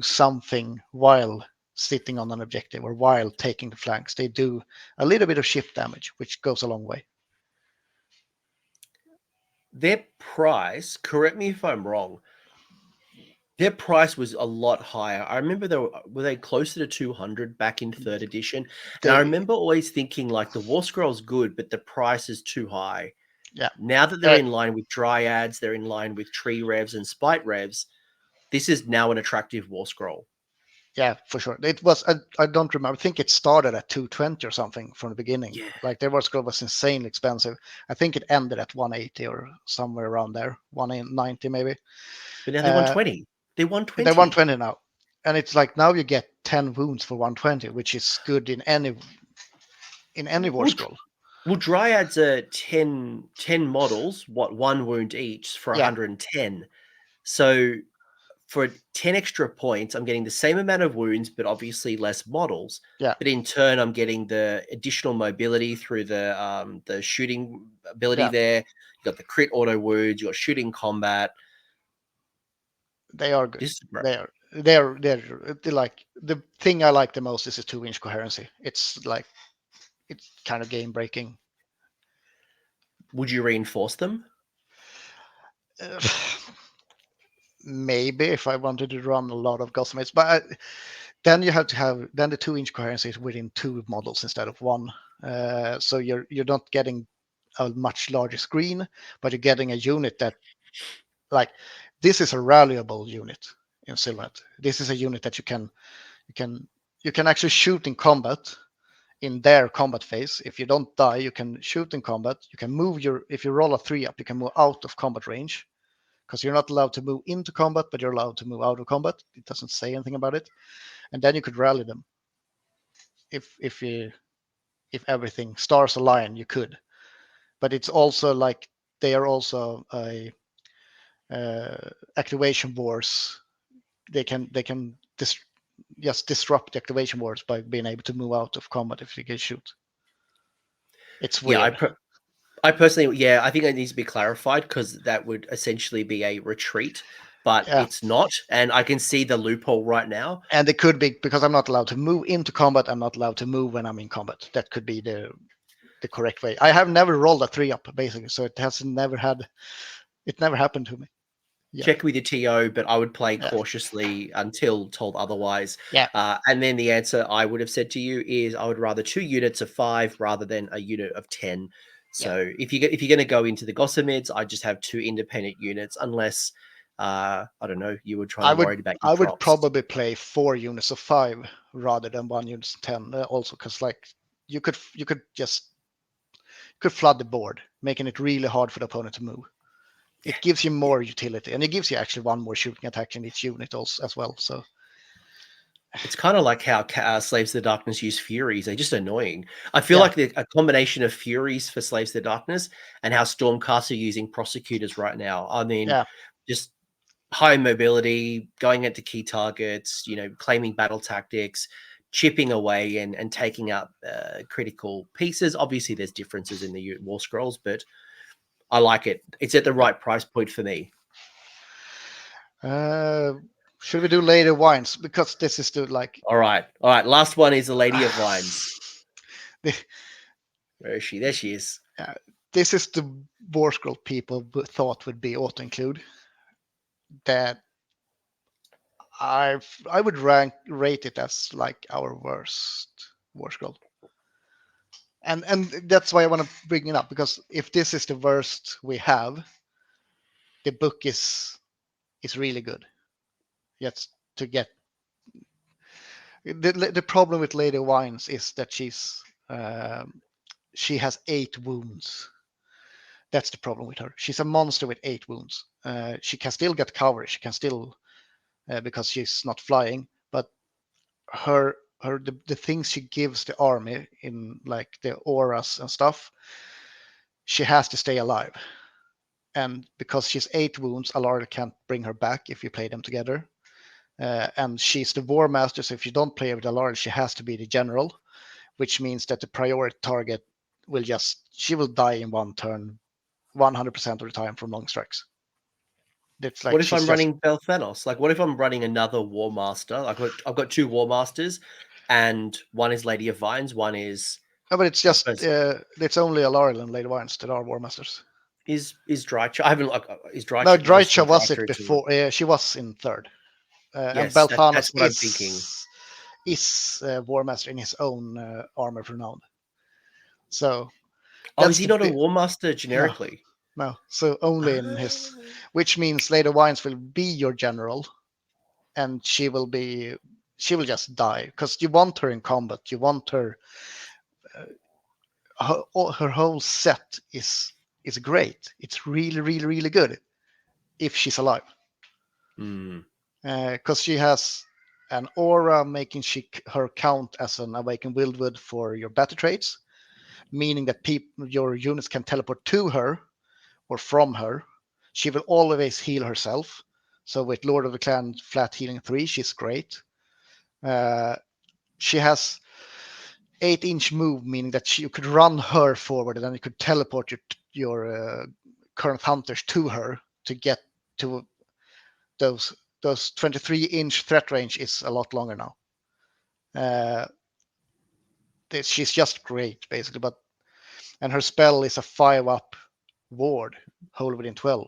[SPEAKER 2] something while sitting on an objective or while taking the flanks. They do a little bit of shift damage, which goes a long way.
[SPEAKER 1] their price, correct me if I'm wrong, their price was a lot higher. I remember were they closer to 200 back in third edition? And I
[SPEAKER 2] They
[SPEAKER 1] remember always thinking like the War Scroll's good, but the price is too high.
[SPEAKER 2] yeah.
[SPEAKER 1] Now that they're
[SPEAKER 2] Uh,
[SPEAKER 1] in line with Dryads, they're in line with Tree Revs and Spite Revs, this is now an attractive War Scroll.
[SPEAKER 2] Yeah, for sure. It was. I don't remember. I think it started at 220 or something from the beginning.
[SPEAKER 1] Yeah.
[SPEAKER 2] Like their War Scroll was insanely expensive. I think it ended at 180 or somewhere around there, 190 maybe.
[SPEAKER 1] But now they're
[SPEAKER 2] Uh,
[SPEAKER 1] 120. They're
[SPEAKER 2] they're
[SPEAKER 1] 120.
[SPEAKER 2] 120 now, and it's like now you get 10 wounds for 120, which is good in any War
[SPEAKER 1] Well,
[SPEAKER 2] Scroll.
[SPEAKER 1] well, Dryads are 10 models, what, 1 wound each for
[SPEAKER 2] Yeah,
[SPEAKER 1] 110. So for 10 extra points, I'm getting the same amount of wounds, but obviously less models.
[SPEAKER 2] yeah,
[SPEAKER 1] But in turn, I'm getting the additional mobility through the shooting ability
[SPEAKER 2] yeah.
[SPEAKER 1] there. You got the crit auto wounds, you got shooting combat.
[SPEAKER 2] They are good.
[SPEAKER 1] This is great.
[SPEAKER 2] They're like the thing I like the most is the 2-inch coherency. It's like it's kind of game breaking.
[SPEAKER 1] Would you reinforce them?
[SPEAKER 2] Maybe if I wanted to run a lot of Gossametes, but then you have to have then the 2-inch coherency is within 2 models instead of 1. So you're not getting a much larger screen, but you're getting a unit that like this is a rallyable unit in Sylvaneth. This is a unit that you can actually shoot in combat in their combat phase. If you don't die, you can shoot in combat. You can move if you roll a 3 up, you can move out of combat range because you're not allowed to move into combat, but you're allowed to move out of combat. It doesn't say anything about it. And then you could rally them. If everything stars align, you could. But it's also like they are also a activation wars. They can just disrupt the activation wars by being able to move out of combat if you can shoot. It's
[SPEAKER 1] Yeah,
[SPEAKER 2] weird.
[SPEAKER 1] I personally, yeah, I think it needs to be clarified because that would essentially be a retreat, but
[SPEAKER 2] Yeah.
[SPEAKER 1] it's not. And I can see the loophole right now.
[SPEAKER 2] And it could be because I'm not allowed to move into combat. I'm not allowed to move when I'm in combat. That could be the correct way. I have never rolled a 3 up basically, so it never happened to me. Yeah.
[SPEAKER 1] Check with your TO, but I would play
[SPEAKER 2] Yeah.
[SPEAKER 1] cautiously until told otherwise.
[SPEAKER 2] Yeah.
[SPEAKER 1] And then the answer I would have said to you is I would rather 2 units of 5 rather than a unit of 10.
[SPEAKER 2] Yeah.
[SPEAKER 1] So if you're going to go into the Gossamids, I just have 2 independent units, unless I don't know, you were trying
[SPEAKER 2] I
[SPEAKER 1] to
[SPEAKER 2] would
[SPEAKER 1] worry about your
[SPEAKER 2] I would
[SPEAKER 1] props.
[SPEAKER 2] probably play 4 units of 5 rather than 1 unit of 10. Also, because like you could just flood the board, making it really hard for the opponent to move. It gives you more utility, and it gives you actually 1 more shooting attack in each unit also as well. So
[SPEAKER 1] It's kind of like how Slaves to the Darkness use Furies. They're just annoying. I feel
[SPEAKER 2] yeah,
[SPEAKER 1] like a combination of Furies for Slaves to the Darkness and how Stormcast are using Prosecutors right now. I mean,
[SPEAKER 2] yeah,
[SPEAKER 1] just high mobility, going into key targets, claiming battle tactics, chipping away and taking out critical pieces. Obviously, there's differences in the War Scrolls, but I like it. It's at the
[SPEAKER 2] yeah.
[SPEAKER 1] right price point for me.
[SPEAKER 2] Should we do later wines because this is the like
[SPEAKER 1] All right. Last one is the Lady of Vines. Where is she? There she is.
[SPEAKER 2] This is the War Scroll people thought would be auto-include. That I would rate it as like our worst War Scroll. And that's why I want to bring it up, because if this is the worst we have, the book is really good. Yet to get the problem with Lady Wines is that she has 8 wounds. That's the problem with her. She's a monster with 8 wounds. She can still get cover. She can still because she's not flying, but the things she gives the army in like the auras and stuff, she has to stay alive. And because she's 8 wounds, Alara can't bring her back if you play them together. And she's the war master, so if you don't play with Alara, she has to be the general, which means that the priority target she will die in one turn 100% of the time from long strikes. It's like
[SPEAKER 1] What if I'm running Belthanos? Like, what if I'm running another War Master? Like, I've got 2 War Masters, and one is Lady of Vines, one is.
[SPEAKER 2] No, but it's just it's only Alara and Lady Wines that are War Masters.
[SPEAKER 1] Is Drycha? I haven't like is Drycha.
[SPEAKER 2] No, Drycha was it before. She was in 3rd.
[SPEAKER 1] Yes,
[SPEAKER 2] and Belthanos
[SPEAKER 1] that's what I'm thinking.
[SPEAKER 2] Is War Master in his own armor of renown. So.
[SPEAKER 1] Is he not a War Master generically?
[SPEAKER 2] No, so only in his, which means Lady Wines will be your general, and she will just die because you want her in combat. You want her. Her whole set is great. It's really, really, really good if she's alive. Because she has an aura making her count as an awakened wildwood for your battle traits, meaning that your units can teleport to her or from her. She will always heal herself. So with Lord of the Clan flat healing 3, she's great. She has 8-inch move, meaning that you could run her forward and then you could teleport your current hunters to her to get to those 23-inch threat range is a lot longer now. She's just great, basically. And her spell is a 5-up ward, hold within 12.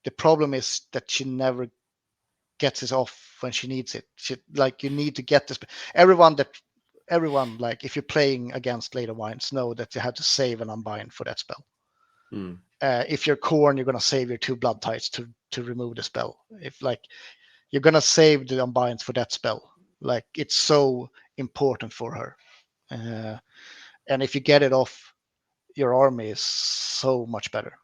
[SPEAKER 2] The problem is that she never gets it off when she needs it. You need to get this. Everyone, like if you're playing against Lady Wines, know that you have to save and unbind for that spell. If you're Khorne, you're gonna save your 2 blood tides to remove the spell. If like you're gonna save the unbinds for that spell, like it's so important for her. And if you get it off, your army is so much better.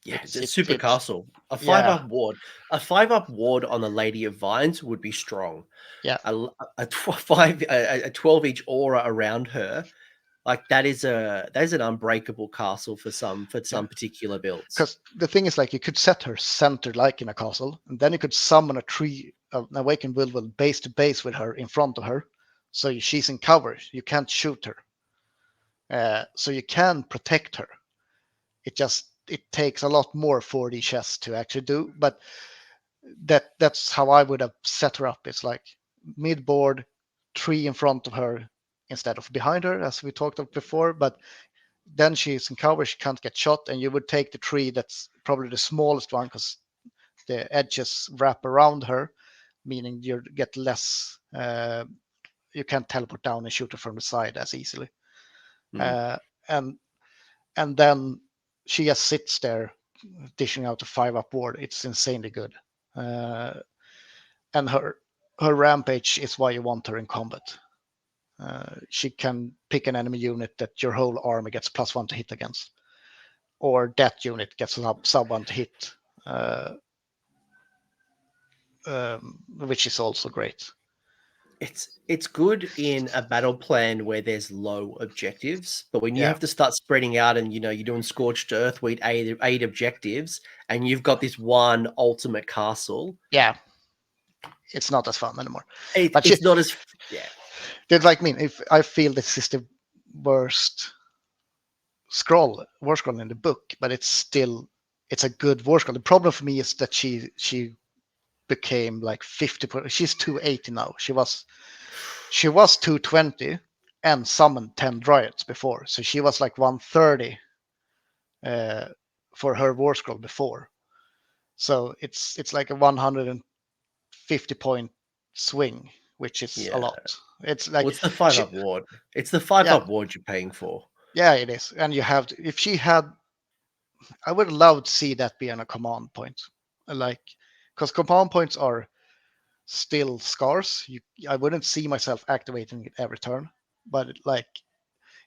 [SPEAKER 1] Yeah, it's a super castle. A 5-up ward. A 5-up ward on the Lady of Vines would be strong.
[SPEAKER 2] Yeah.
[SPEAKER 1] A 12-inch aura around her, like that is an unbreakable castle for some particular builds.
[SPEAKER 2] Because the thing is, like, you could set her centered like in a castle, and then you could summon an awakened will base to base with her in front of her, so she's in cover. You can't shoot her, so you can protect her. It takes a lot more 4D chess to actually do, but that's how I would have set her up. It's like mid-board, 3 in front of her instead of behind her, as we talked about before, but then she's in cover, she can't get shot, and you would take the 3 that's probably the smallest one because the edges wrap around her, meaning you get less, you can't teleport down and shoot her from the side as easily. And then she just sits there dishing out a 5-up ward. It's insanely good. And her rampage is why you want her in combat. She can pick an enemy unit that your whole army gets +1 to hit against, or that unit gets sub 1 to hit, which is also great.
[SPEAKER 1] It's good in a battle plan where there's low objectives, but when you have to start spreading out and you're doing Scorched Earth with 8 objectives, and you've got this one ultimate castle.
[SPEAKER 2] Yeah, it's not as fun anymore.
[SPEAKER 1] It's not as
[SPEAKER 2] like me. If I feel this is the worst war scroll in the book, but it's a good war scroll. The problem for me is that she became like 50. She's 280 now. She was 220, and summoned 10 Dryads before. So she was like 130 for her War Scroll before. So it's like a 150 point swing, which is a lot. It's like
[SPEAKER 1] what's the 5-up ward? It's the 5-up ward you're paying for.
[SPEAKER 2] Yeah, it is. And you have to, if she had, I would love to see that be on a command point. Like, because command points are still scarce. I wouldn't see myself activating it every turn, but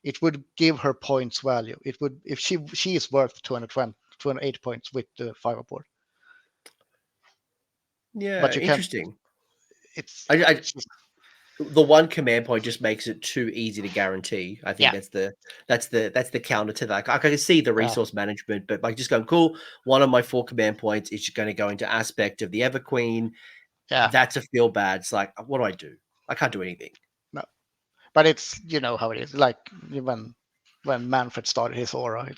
[SPEAKER 2] it would give her points value. It would, if she is worth 208 points with the 5-up board.
[SPEAKER 1] Yeah,
[SPEAKER 2] But you can't.
[SPEAKER 1] interesting.
[SPEAKER 2] It's
[SPEAKER 1] the one command point just makes it too easy to guarantee. I think that's the counter to that. I can see the resource management, but like just going cool. One of my 4 command points is going to go into aspect of the Ever Queen.
[SPEAKER 2] Yeah,
[SPEAKER 1] that's a feel bad. It's like, what do I do? I can't do anything.
[SPEAKER 2] No, but it's how it is. Like when Manfred started his aura,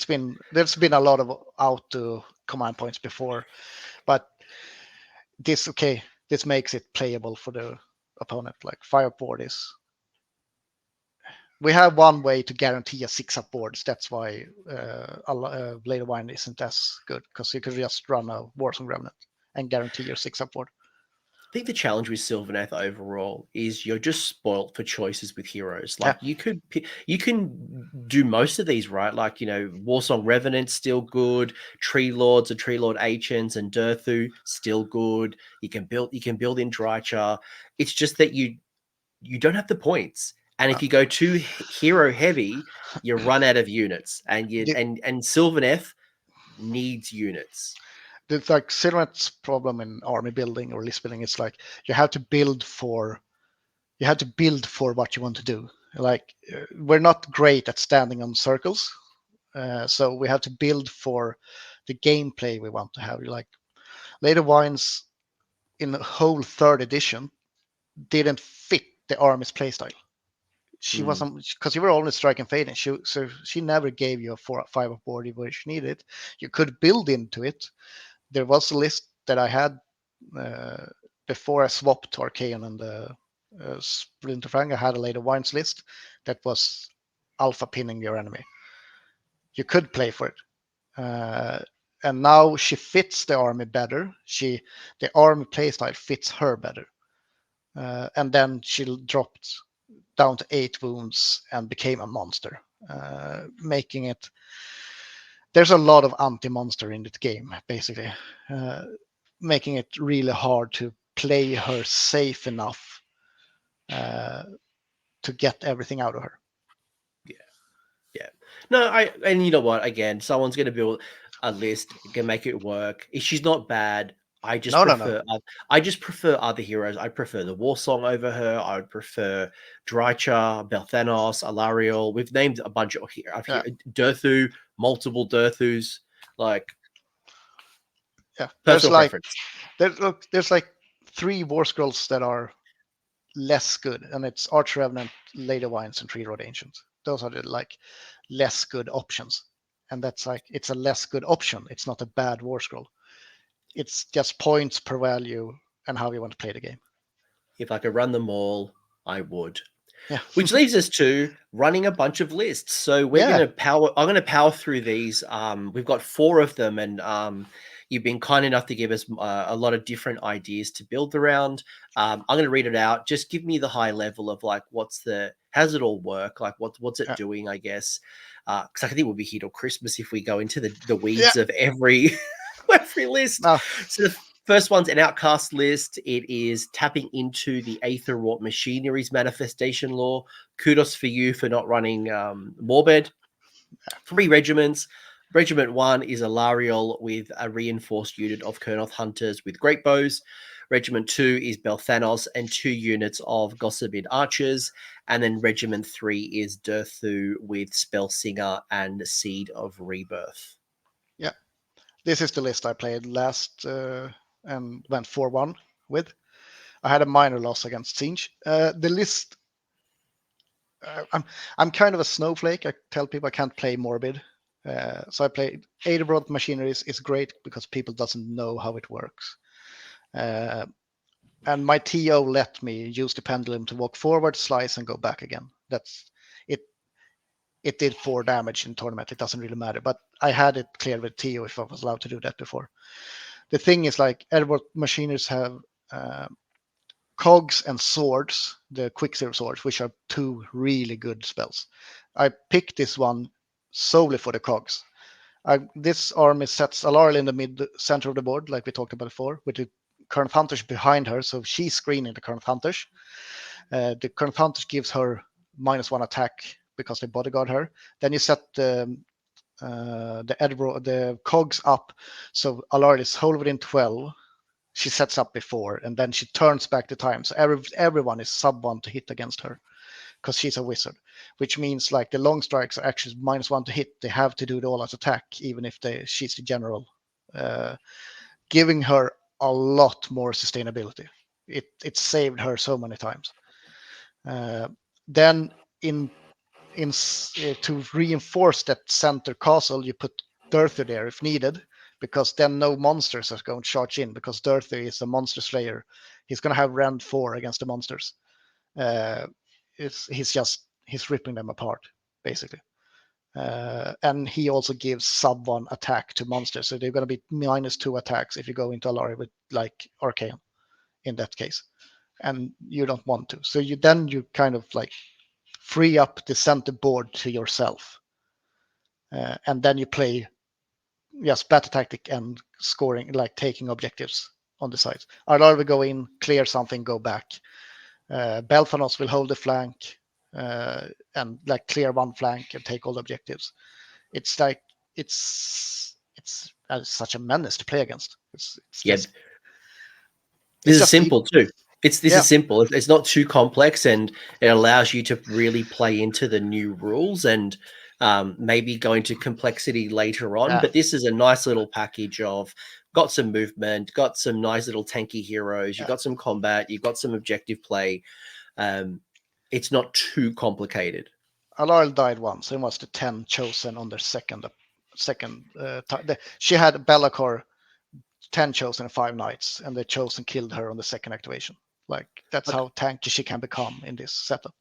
[SPEAKER 2] there's been a lot of auto command points before, but this makes it playable for the opponent. Like Fireboard is, we have one way to guarantee a 6-up boards. That's why Blade of Wine isn't as good, because you could just run a Warsong Remnant and guarantee your 6-up board.
[SPEAKER 1] I think the challenge with Sylvaneth overall is you're just spoilt for choices with heroes. Like you can do most of these, right? Like, Warsong Revenant's still good, Tree Lords and Tree Lord Ancients and Durthu still good. You can build in Drycha. It's just that you don't have the points. And if you go too hero heavy, you run out of units. And Sylvaneth needs units.
[SPEAKER 2] It's like Sylvaneth's problem in army building or list building. It's like you have to build for what you want to do. Like we're not great at standing on circles, so we have to build for the gameplay we want to have. Like Later Wines in the whole 3rd edition didn't fit the army's playstyle. She wasn't, because you were only striking fading. So she never gave you a 4-5 board where you needed it. You could build into it. There was a list that I had before I swapped Archaean and the Splinter Fang. I had a Later Wines list that was alpha pinning your enemy. You could play for it. And now she fits the army better. The army playstyle fits her better. And then she dropped down to 8 wounds and became a monster, making it. There's a lot of anti-monster in this game, basically, making it really hard to play her safe enough to get everything out of her.
[SPEAKER 1] Yeah. No, and you know what? Again, someone's going to build a list, can make it work. She's not bad. I just prefer. No. I just prefer other heroes. I prefer the Warsong over her. I would prefer Drycha, Belthanos, Alariel. We've named a bunch of Durthu, multiple Durthus. Like, personal preference.
[SPEAKER 2] There's like 3 War Scrolls that are less good, and it's Arch Revenant, Later Wines, and Tree Lord Ancients. Those are the less good options, and that's it's a less good option. It's not a bad War Scroll. It's just points per value and how you want to play the game.
[SPEAKER 1] If I could run them all, I would.
[SPEAKER 2] Yeah.
[SPEAKER 1] Which leaves us to running a bunch of lists. So we're going to power. I'm going to power through these. We've got 4 of them, and you've been kind enough to give us a lot of different ideas to build around. I'm going to read it out. Just give me the high level of how does it all work? Like what's it doing? I guess because I think we'll be here till Christmas if we go into the weeds of every list.
[SPEAKER 2] No.
[SPEAKER 1] So the first one's an outcast list. It is tapping into the Aether-wrought Machinery's manifestation law. Kudos for you for not running Morbid. 3 regiments. Regiment 1 is Alariel with a reinforced unit of Kurnoth Hunters with great bows. Regiment 2 is Belthanos and 2 units of Gossipid Archers. And then Regiment 3 is Durthu with Spellsinger and Seed of Rebirth.
[SPEAKER 2] Yeah. This is the list I played last and went 4-1 with. I had a minor loss against Siege. The list, I'm kind of a snowflake. I tell people I can't play Morbid. So I played Aether-wrought Machineries is great because people doesn't know how it works. And my TO let me use the pendulum to walk forward, slice, and go back again. it did 4 damage in tournament. It doesn't really matter. But I had it cleared with Tio if I was allowed to do that before. The thing is, like, Edward Machiners have cogs and swords, the Quicksilver swords, which are 2 really good spells. I picked this one solely for the cogs. This army sets Alarl in the mid center of the board, like we talked about before, with the current hunters behind her, so she's screening the current hunters. The current hunters gives her -1 attack because they bodyguard her. Then you set the cogs up, so Alarl is whole within 12. She sets up before, and then she turns back the time. So everyone is sub-1 to hit against her because she's a wizard, which means like the long strikes are actually -1 to hit. They have to do the all-out attack, even if she's the general, giving her a lot more sustainability. It saved her so many times. Then to reinforce that center castle, you put Dirther there if needed, because then no monsters are going to charge in, because Dirther is a monster slayer. He's going to have rend 4 against the monsters. He's ripping them apart, basically. And he also gives sub-1 attack to monsters, so they're going to be -2 attacks if you go into Alari with like Arcane in that case, and you don't want to. So you kind of like free up the center board to yourself, and then you play battle tactic and scoring, like taking objectives on the sides. Alari will go in, clear something, go back. Belfanos will hold the flank and like clear one flank and take all the objectives. It's like it's such a menace to play against. It's
[SPEAKER 1] this is simple too. This is simple. It's not too complex, and it allows you to really play into the new rules and maybe go into complexity later on. But this is a nice little package of got some movement, got some nice little tanky heroes, you've got some combat, you've got some objective play. It's not too complicated.
[SPEAKER 2] Alarl died once and was the 10 chosen on their second time. She had Be'lakor 10 chosen and 5 knights, and the chosen killed her on the second activation. Like, that's how tanky she can become in this setup.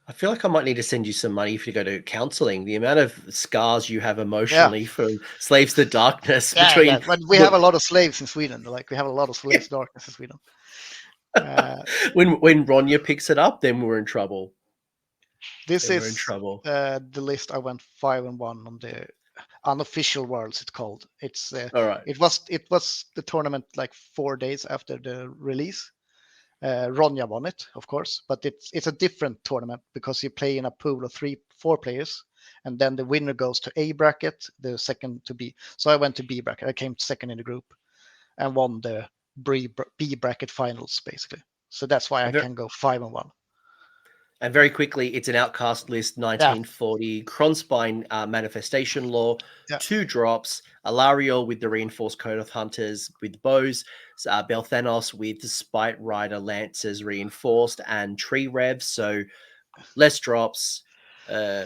[SPEAKER 1] I feel like I might need to send you some money if you go to counseling. The amount of scars you have emotionally from Slaves to Darkness.
[SPEAKER 2] But we have a lot of slaves in Sweden. Like, we have a lot of Slaves to Darkness in Sweden.
[SPEAKER 1] When Ronya picks it up, then we're in trouble.
[SPEAKER 2] This is the list. I went 5-1 on the unofficial worlds. It's called. It's
[SPEAKER 1] all right.
[SPEAKER 2] It was the tournament like 4 days after the release. Ronya won it, of course, but it's a different tournament because you play in a pool of 3-4 players, and then the winner goes to A bracket, the second to B. So I went to B bracket. I came second in the group and won the B bracket finals, basically. So that's why I can go 5-1.
[SPEAKER 1] And very quickly, it's an outcast list, 1940, Kronspine Manifestation Law, 2 drops, Alariel with the Reinforced Code of Hunters with bows, Belthanos with Spite Rider Lancers Reinforced, and Tree Revs, so less drops. How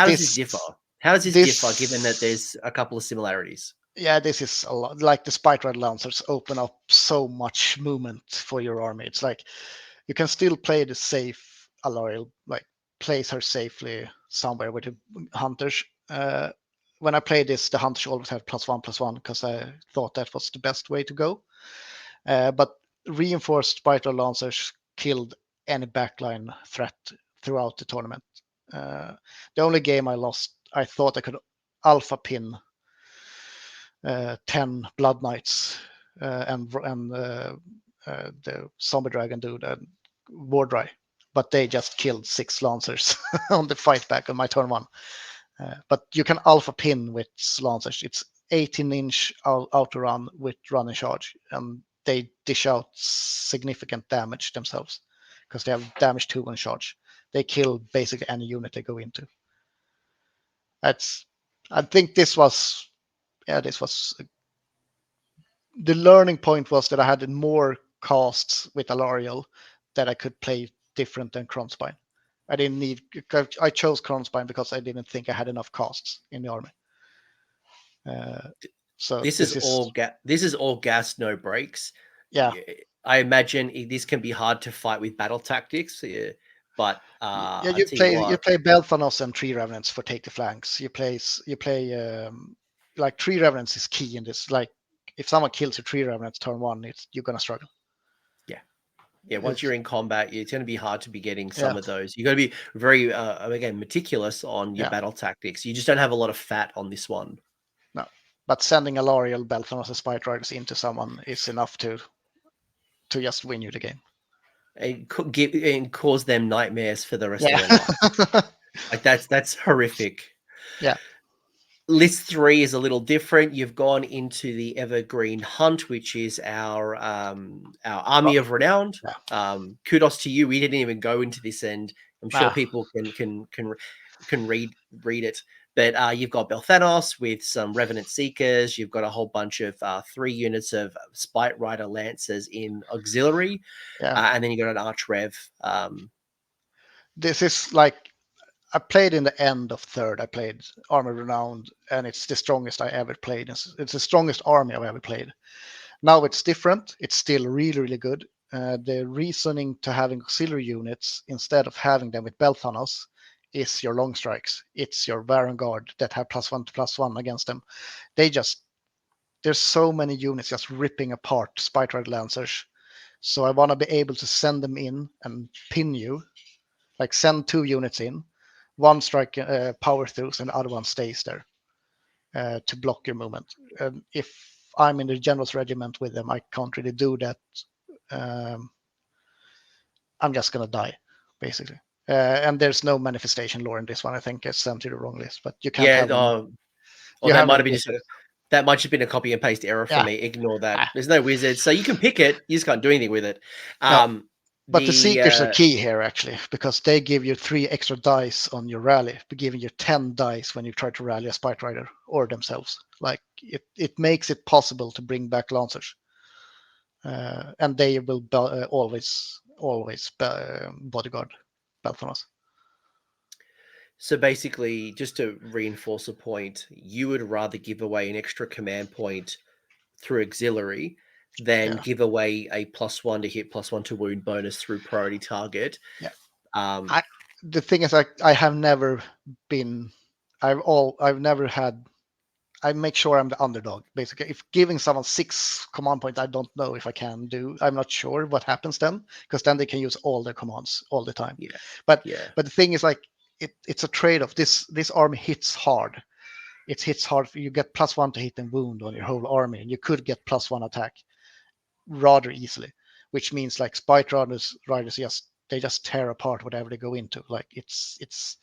[SPEAKER 1] does this differ? How does this differ, given that there's a couple of similarities?
[SPEAKER 2] Yeah, this is a lot. Like the Spite Rider Lancers open up so much movement for your army. It's like you can still play the safe Alariel, like place her safely somewhere with the hunters. When I played this, the hunters always had +1/+1 because I thought that was the best way to go. But reinforced Spite Rider Lancers killed any backline threat throughout the tournament. The only game I lost, I thought I could alpha pin 10 Blood Knights and the Zombie Dragon dude and Wardry, but they just killed 6 Lancers on the fight back on my turn 1. But you can alpha pin with Lancers. It's 18-inch auto run with run and charge, and they dish out significant damage themselves because they have damage 2 and charge. They kill basically any unit they go into. I think this was the learning point was that I had more casts with Alariel that I could play different than Kronspine. I chose Kronspine because I didn't think I had enough casts in the army. So
[SPEAKER 1] this is all gas, no breaks.
[SPEAKER 2] Yeah,
[SPEAKER 1] I imagine this can be hard to fight with battle tactics. But
[SPEAKER 2] Yeah,
[SPEAKER 1] I tell you
[SPEAKER 2] you
[SPEAKER 1] what,
[SPEAKER 2] play Belthanos and Tree Revenants for take the flanks. You play like Tree Revenants is key in this. Like if someone kills your Tree Revenants turn one, you're gonna struggle.
[SPEAKER 1] yeah, once
[SPEAKER 2] It's,
[SPEAKER 1] you're in combat, it's going to be hard to be getting
[SPEAKER 2] yeah,
[SPEAKER 1] some of those. You got to be very, again, meticulous on your
[SPEAKER 2] yeah,
[SPEAKER 1] battle tactics. You just don't have a lot of fat on this one.
[SPEAKER 2] no. But sending a L'Oreal Belthanos and Spite Riders into someone is enough to just win you the game.
[SPEAKER 1] It could give and cause them nightmares for the rest of
[SPEAKER 2] Yeah,
[SPEAKER 1] their life. Like that's horrific.
[SPEAKER 2] yeah,
[SPEAKER 1] List 3 is a little different. You've gone into the Evergreen Hunt, which is our Army of Renown.
[SPEAKER 2] yeah.
[SPEAKER 1] Kudos to you. We didn't even go into this end. I'm sure
[SPEAKER 2] Ah,
[SPEAKER 1] people can read it. But you've got Belthanos with some Revenant Seekers. You've got a whole bunch of 3 units of Spite Rider Lancers in auxiliary,
[SPEAKER 2] yeah.
[SPEAKER 1] and then you got an Arch Rev.
[SPEAKER 2] This is like I played in the end of third. I played Army Renowned, and it's the strongest I ever played. It's the strongest army I've ever played. Now it's different. It's still really, really good. The reasoning to having auxiliary units instead of having them with Belthanos is your long strikes. It's your Baron Guard that have +1/+1 against them. There's so many units just ripping apart Spite Rider Lancers. So I want to be able to send them in and pin you, like send 2 units in, one strike power throughs and the other one stays there to block your movement. If I'm in the general's regiment with them, I can't really do that. I'm just gonna die, basically. And there's no manifestation lore in this one. I think I sent you the wrong list, but you can't
[SPEAKER 1] Yeah,
[SPEAKER 2] have them.
[SPEAKER 1] or
[SPEAKER 2] You
[SPEAKER 1] that
[SPEAKER 2] have
[SPEAKER 1] might
[SPEAKER 2] them
[SPEAKER 1] have been
[SPEAKER 2] with
[SPEAKER 1] just that might have been a copy and paste error for
[SPEAKER 2] yeah.
[SPEAKER 1] me. Ignore that.
[SPEAKER 2] Ah,
[SPEAKER 1] There's no wizard, so you can pick it. You just can't do anything with it.
[SPEAKER 2] no. But the
[SPEAKER 1] The
[SPEAKER 2] seekers are key here actually, because they give you 3 extra dice on your rally, giving you 10 dice when you try to rally a Spite Rider or themselves. Like it makes it possible to bring back Lancers, and they will always bodyguard Belthanos.
[SPEAKER 1] So basically, just to reinforce a point, you would rather give away an extra command point through auxiliary than
[SPEAKER 2] Yeah,
[SPEAKER 1] give away a +1 to hit, +1 to wound bonus through priority target.
[SPEAKER 2] yeah.
[SPEAKER 1] Um,
[SPEAKER 2] I, the thing is, I have never been. I've never had. I make sure I'm the underdog. Basically, if giving someone 6 command points, I don't know if I can do. I'm not sure what happens then, because then they can use all their commands all the time.
[SPEAKER 1] yeah,
[SPEAKER 2] But
[SPEAKER 1] yeah.
[SPEAKER 2] the thing is, like, it's a trade-off. This army hits hard. It hits hard. You get +1 to hit and wound on your whole army, and you could get +1 attack rather easily, which means like Spite riders just tear apart whatever they go into. Like it's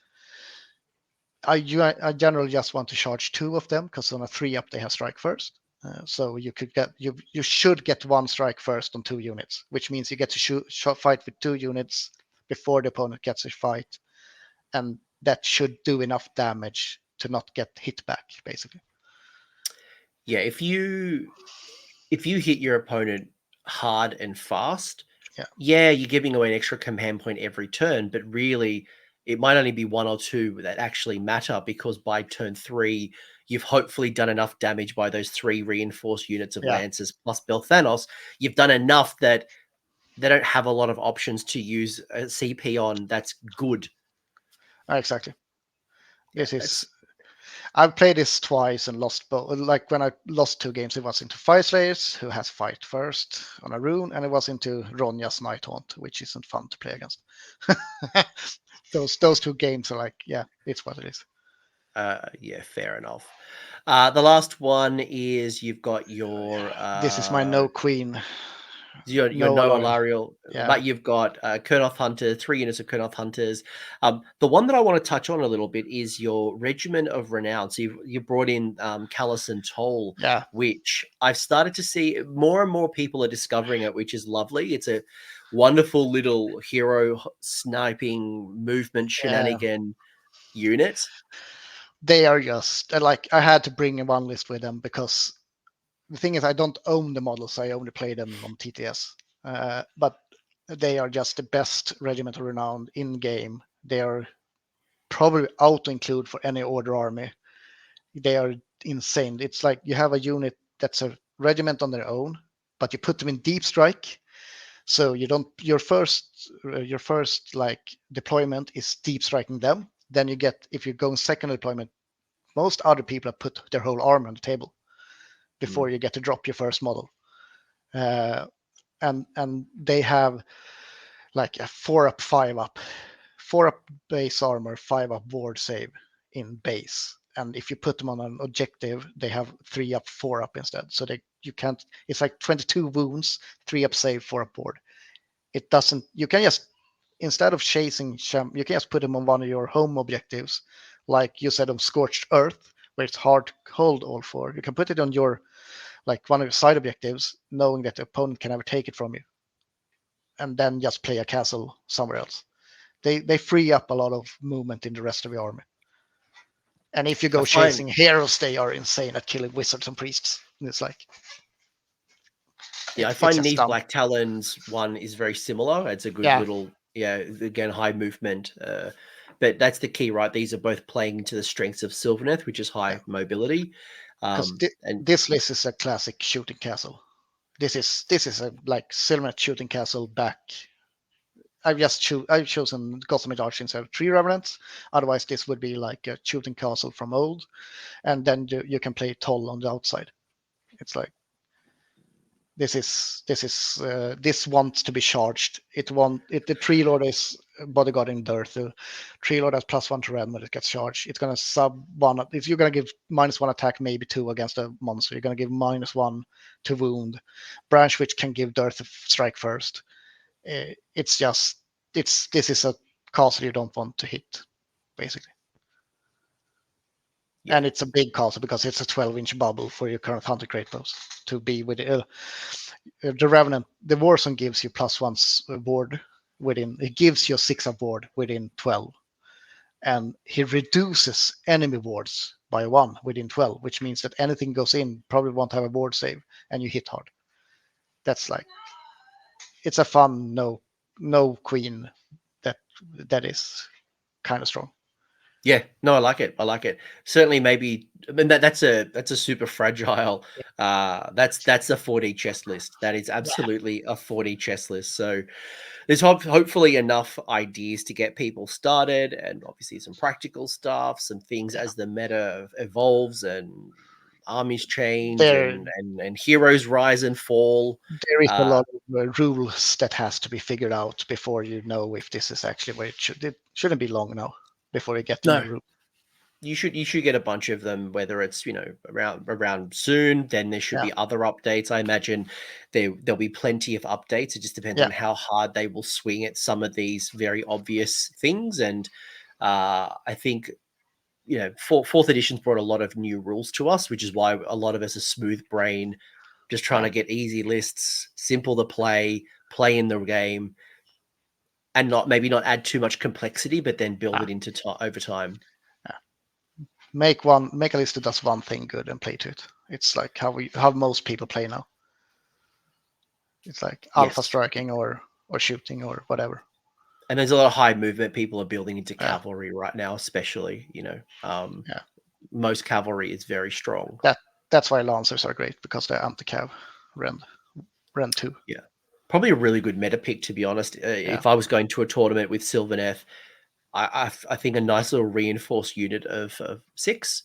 [SPEAKER 2] I generally just want to charge 2 of them because on a 3-up they have strike first. So you should get 1 strike first on 2 units, which means you get to fight with 2 units before the opponent gets a fight, and that should do enough damage to not get hit back, basically.
[SPEAKER 1] Yeah, if you hit your opponent hard and fast,
[SPEAKER 2] Yeah,
[SPEAKER 1] yeah, you're giving away an extra command point every turn, but really it might only be 1 or 2 that actually matter because by turn 3, you've hopefully done enough damage by those 3 reinforced units of
[SPEAKER 2] yeah,
[SPEAKER 1] Lancers plus Belthanos. You've done enough that they don't have a lot of options to use a CP on that's good.
[SPEAKER 2] exactly.
[SPEAKER 1] Yeah,
[SPEAKER 2] This
[SPEAKER 1] that's
[SPEAKER 2] is I've played this twice and lost both. Like when I lost 2 games, it was into Fire Slayers, who has fight first on a rune, and it was into Ronja's Night Haunt, which isn't fun to play against. those 2 games are like, yeah, it's what it is.
[SPEAKER 1] yeah, fair enough. The last one is you've got
[SPEAKER 2] This is my no queen,
[SPEAKER 1] your
[SPEAKER 2] no
[SPEAKER 1] no
[SPEAKER 2] Alariel.
[SPEAKER 1] Alariel,
[SPEAKER 2] Yeah,
[SPEAKER 1] but you've got Kurnoth Hunter, 3 units of Kurnoth Hunters. The one that I want to touch on a little bit is your Regiment of Renown. So you brought in Callus and Toll,
[SPEAKER 2] yeah,
[SPEAKER 1] which I've started to see more and more people are discovering it, which is lovely. It's a wonderful little hero sniping movement
[SPEAKER 2] yeah.
[SPEAKER 1] shenanigan unit.
[SPEAKER 2] They are just like I had to bring in one list with them because the thing is I don't own the models. I only play them on TTS. But they are just the best Regiment of Renown in game. They are probably auto include for any order army. They are insane. It's like you have a unit that's a regiment on their own, but you put them in deep strike. So you don't your first like deployment is deep striking them. Then you get, if you go in second deployment, most other people have put their whole army on the table before you get to drop your first model. And they have like a 4-up, 5-up, 4-up base armor, 5-up ward save in base. And if you put them on an objective, they have 3-up, 4-up instead. So you can't. It's like 22 wounds, 3-up save, 4-up ward. It doesn't. You can just, instead of chasing you can just put them on one of your home objectives, like you said on Scorched Earth, where it's hard to hold all 4. You can put it on your, like, one of your side objectives, knowing that the opponent can never take it from you, and then just play a castle somewhere else. They free up a lot of movement in the rest of the army. And if you go chasing heroes, they are insane at killing wizards and priests. And it's like,
[SPEAKER 1] yeah, I find Neve Black Talon's one is very similar. It's a good little, again, high movement. But that's the key, right? These are both playing into the strengths of Sylvaneth, which is high mobility.
[SPEAKER 2] Because this list is a classic shooting castle. This is a like Sylvaneth shooting castle back. I've chosen Gotham Arch instead of 3 Revenants. Otherwise, this would be like a shooting castle from old, and then you can play Toll on the outside. It's like this wants to be charged. The Tree Lord is bodyguarding Dearth. The Tree Lord has +1 to red when it gets charged. It's gonna sub 1. If you're gonna give -1 attack, maybe 2 against a monster, you're gonna give -1 to wound. Branch Witch can give Dearth a strike first. This is a castle you don't want to hit, basically. Yeah. And it's a big castle because it's a 12-inch bubble for your current Hunter Kratos to be with the Revenant. The Warzone gives you +1 ward within. It gives you a 6-up ward within 12, and he reduces enemy wards by 1 within 12, which means that anything goes in probably won't have a ward save, and you hit hard. That's like, it's a fun no queen that is kind of strong.
[SPEAKER 1] Yeah, no, I like it. Certainly, maybe. I mean, that's a super fragile. That's a 4D chess list. That is absolutely a 4D chess list. So there's hopefully enough ideas to get people started, and obviously some practical stuff, some things as the meta evolves and armies change and heroes rise and fall.
[SPEAKER 2] There is a lot of rules that has to be figured out before you know if this is actually where it should. It shouldn't be long now before you get to the rule.
[SPEAKER 1] You should get a bunch of them, whether it's around soon. Then there should be other updates. I imagine there'll be plenty of updates. It just depends on how hard they will swing at some of these very obvious things. And I think fourth edition's brought a lot of new rules to us, which is why a lot of us are smooth brain, just trying to get easy lists, simple to play in the game, and maybe not add too much complexity, but then build it into over time.
[SPEAKER 2] Make a list that does one thing good and play to it. It's like how most people play now. It's like alpha striking or shooting or whatever.
[SPEAKER 1] And there's a lot of high movement people are building into cavalry right now, especially. Most cavalry is very strong.
[SPEAKER 2] That's why lancers are great, because they're anti-cav Ren 2.
[SPEAKER 1] Yeah, probably a really good meta pick, to be honest. If I was going to a tournament with Sylvaneth, I think a nice little reinforced unit of 6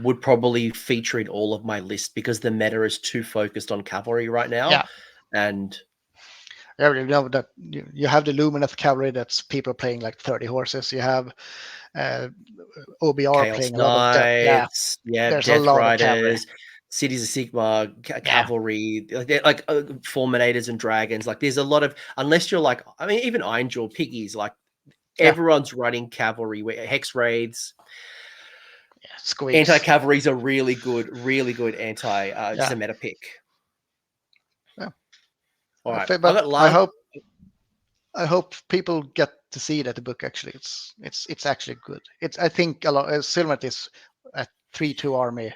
[SPEAKER 1] would probably feature in all of my lists, because the meta is too focused on cavalry right now.
[SPEAKER 2] Yeah.
[SPEAKER 1] And
[SPEAKER 2] you know that you have the Lumineth cavalry that's people playing like 30 horses. You have OBR
[SPEAKER 1] Chaos
[SPEAKER 2] playing
[SPEAKER 1] Knights,
[SPEAKER 2] a lot of there's
[SPEAKER 1] Death
[SPEAKER 2] a lot
[SPEAKER 1] Riders, Cities of Sigmar, cavalry, like Fulminators and Dragons. Like, there's a lot of, unless you're like, I mean, even Ironjaw Piggies, like everyone's running cavalry, Hex Wraiths. Anti-cavalries are really good just a meta pick.
[SPEAKER 2] Yeah.
[SPEAKER 1] All right.
[SPEAKER 2] But I hope people get to see that the book actually it's actually good. I think a lot Sylvaneth is a 3-2 army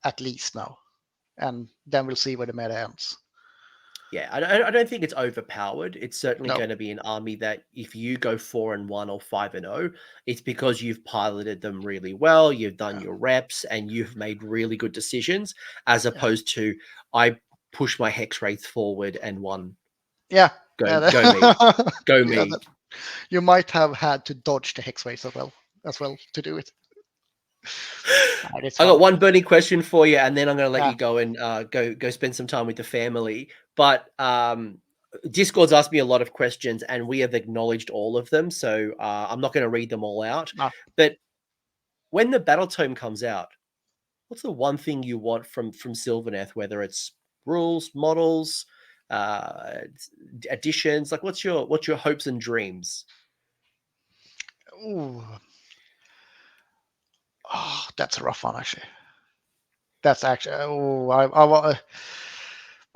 [SPEAKER 2] at least now, and then we'll see where the meta ends.
[SPEAKER 1] Yeah, I don't think it's overpowered. It's certainly going to be an army that if you go 4-1 or 5-0, it's because you've piloted them really well, you've done your reps, and you've made really good decisions, as opposed to I push my hex wraiths forward and won.
[SPEAKER 2] Yeah.
[SPEAKER 1] Go
[SPEAKER 2] yeah,
[SPEAKER 1] me. Go me.
[SPEAKER 2] Yeah, you might have had to dodge the hex waves as well to do it.
[SPEAKER 1] I got one burning question for you, and then I'm going to let
[SPEAKER 2] Yeah.
[SPEAKER 1] you go and go spend some time with the family. But Discord's asked me a lot of questions, and we have acknowledged all of them. So I'm not going to read them all out.
[SPEAKER 2] No.
[SPEAKER 1] But when the battle tome comes out, what's the one thing you want from Sylvaneth? Whether it's rules, models, additions, like what's your hopes and dreams?
[SPEAKER 2] Ooh. Oh, that's a rough one, actually. That's actually. Oh,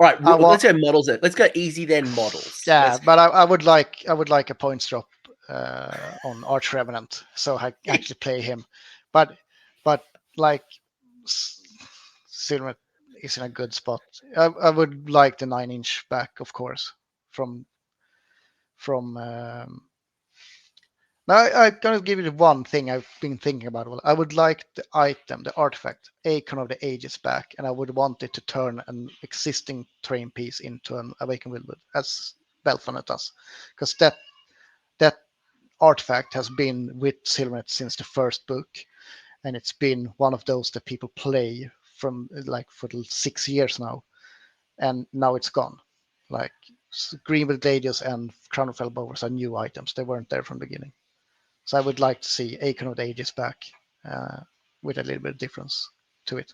[SPEAKER 1] All right, let's go models. Let's go easy then. Models.
[SPEAKER 2] Yeah, but I would like a points drop on Arch Revenant, so I actually play him. But like Sylvaneth is in a good spot. I would like the 9-inch back, of course, from. Now I'm gonna give you the one thing I've been thinking about. Well, I would like the item, the artifact, Acorn of the Ages back, and I would want it to turn an existing terrain piece into an Awakened Wildwood, as Belfanet does, because that artifact has been with Sylvaneth since the first book, and it's been one of those that people play from like for 6 years now, and now it's gone. Like Greenwood Gladius and Crown of Fellbowers are new items; they weren't there from the beginning. So I would like to see Acorn of the Ages back with a little bit of difference to it.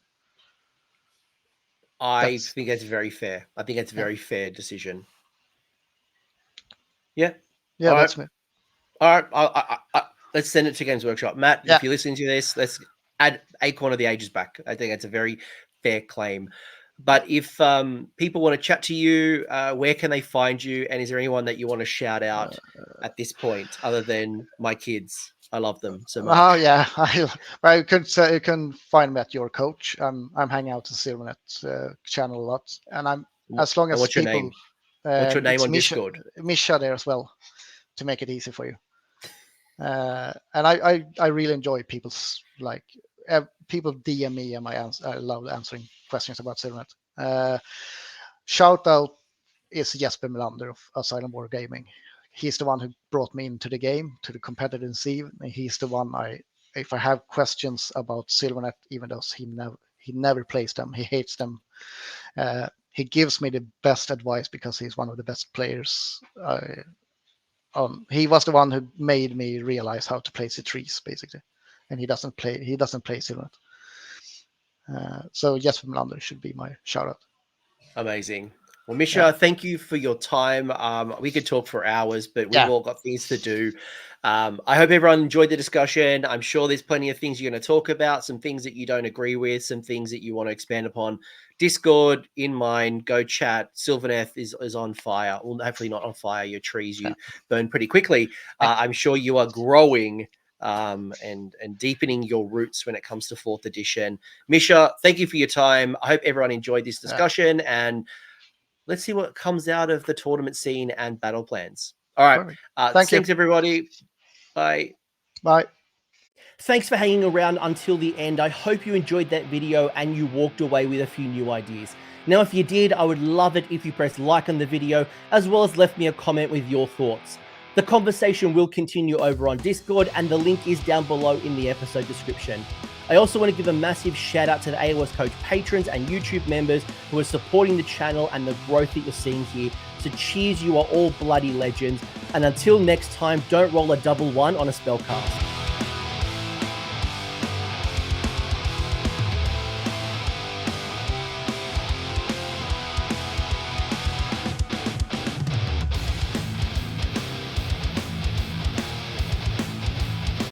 [SPEAKER 1] I think that's very fair. I think that's a very fair decision. Yeah.
[SPEAKER 2] Yeah, that's me.
[SPEAKER 1] All right. Let's send it to Games Workshop. Matt, if you're listening to this, let's add Acorn of the Ages back. I think that's a very fair claim. But if people want to chat to you, where can they find you? And is there anyone that you want to shout out at this point, other than my kids? I love them so much.
[SPEAKER 2] Oh yeah, I could say you can find me at Your Coach. I'm hanging out the Sylvaneth channel a lot, and I'm as long as
[SPEAKER 1] what's
[SPEAKER 2] people.
[SPEAKER 1] Your name? What's your name on Discord?
[SPEAKER 2] Misha there as well, to make it easy for you. And I really enjoy people's people DM me and I love answering questions about Sylvaneth. Shout out is Jesper Melander of Asylum War Gaming. He's the one who brought me into the game, to the competitive scene. He's the one if I have questions about Sylvaneth, even though he never plays them, he hates them. He gives me the best advice because he's one of the best players. He was the one who made me realize how to play Citrus, basically, and he doesn't play Sylvaneth. So Jesper Melander should be my shout out.
[SPEAKER 1] Amazing. Well, Misha, thank you for your time. We could talk for hours, but we've all got things to do. I hope everyone enjoyed the discussion. I'm sure there's plenty of things you're going to talk about, some things that you don't agree with, some things that you want to expand upon. Discord in mind, go chat. Sylvaneth is on fire. Well, hopefully not on fire. Your trees, you burn pretty quickly. I'm sure you are growing and deepening your roots when it comes to 4th edition. Misha, thank you for your time. I hope everyone enjoyed this discussion, and let's see what comes out of the tournament scene and battle plans. All right. Thanks, everybody. Bye.
[SPEAKER 2] Bye.
[SPEAKER 1] Thanks for hanging around until the end. I hope you enjoyed that video and you walked away with a few new ideas. Now, if you did, I would love it if you pressed like on the video, as well as left me a comment with your thoughts. The conversation will continue over on Discord, and the link is down below in the episode description. I also want to give a massive shout out to the AoS Coach patrons and YouTube members who are supporting the channel and the growth that you're seeing here. So cheers, you are all bloody legends. And until next time, don't roll a 1-1 on a spell cast.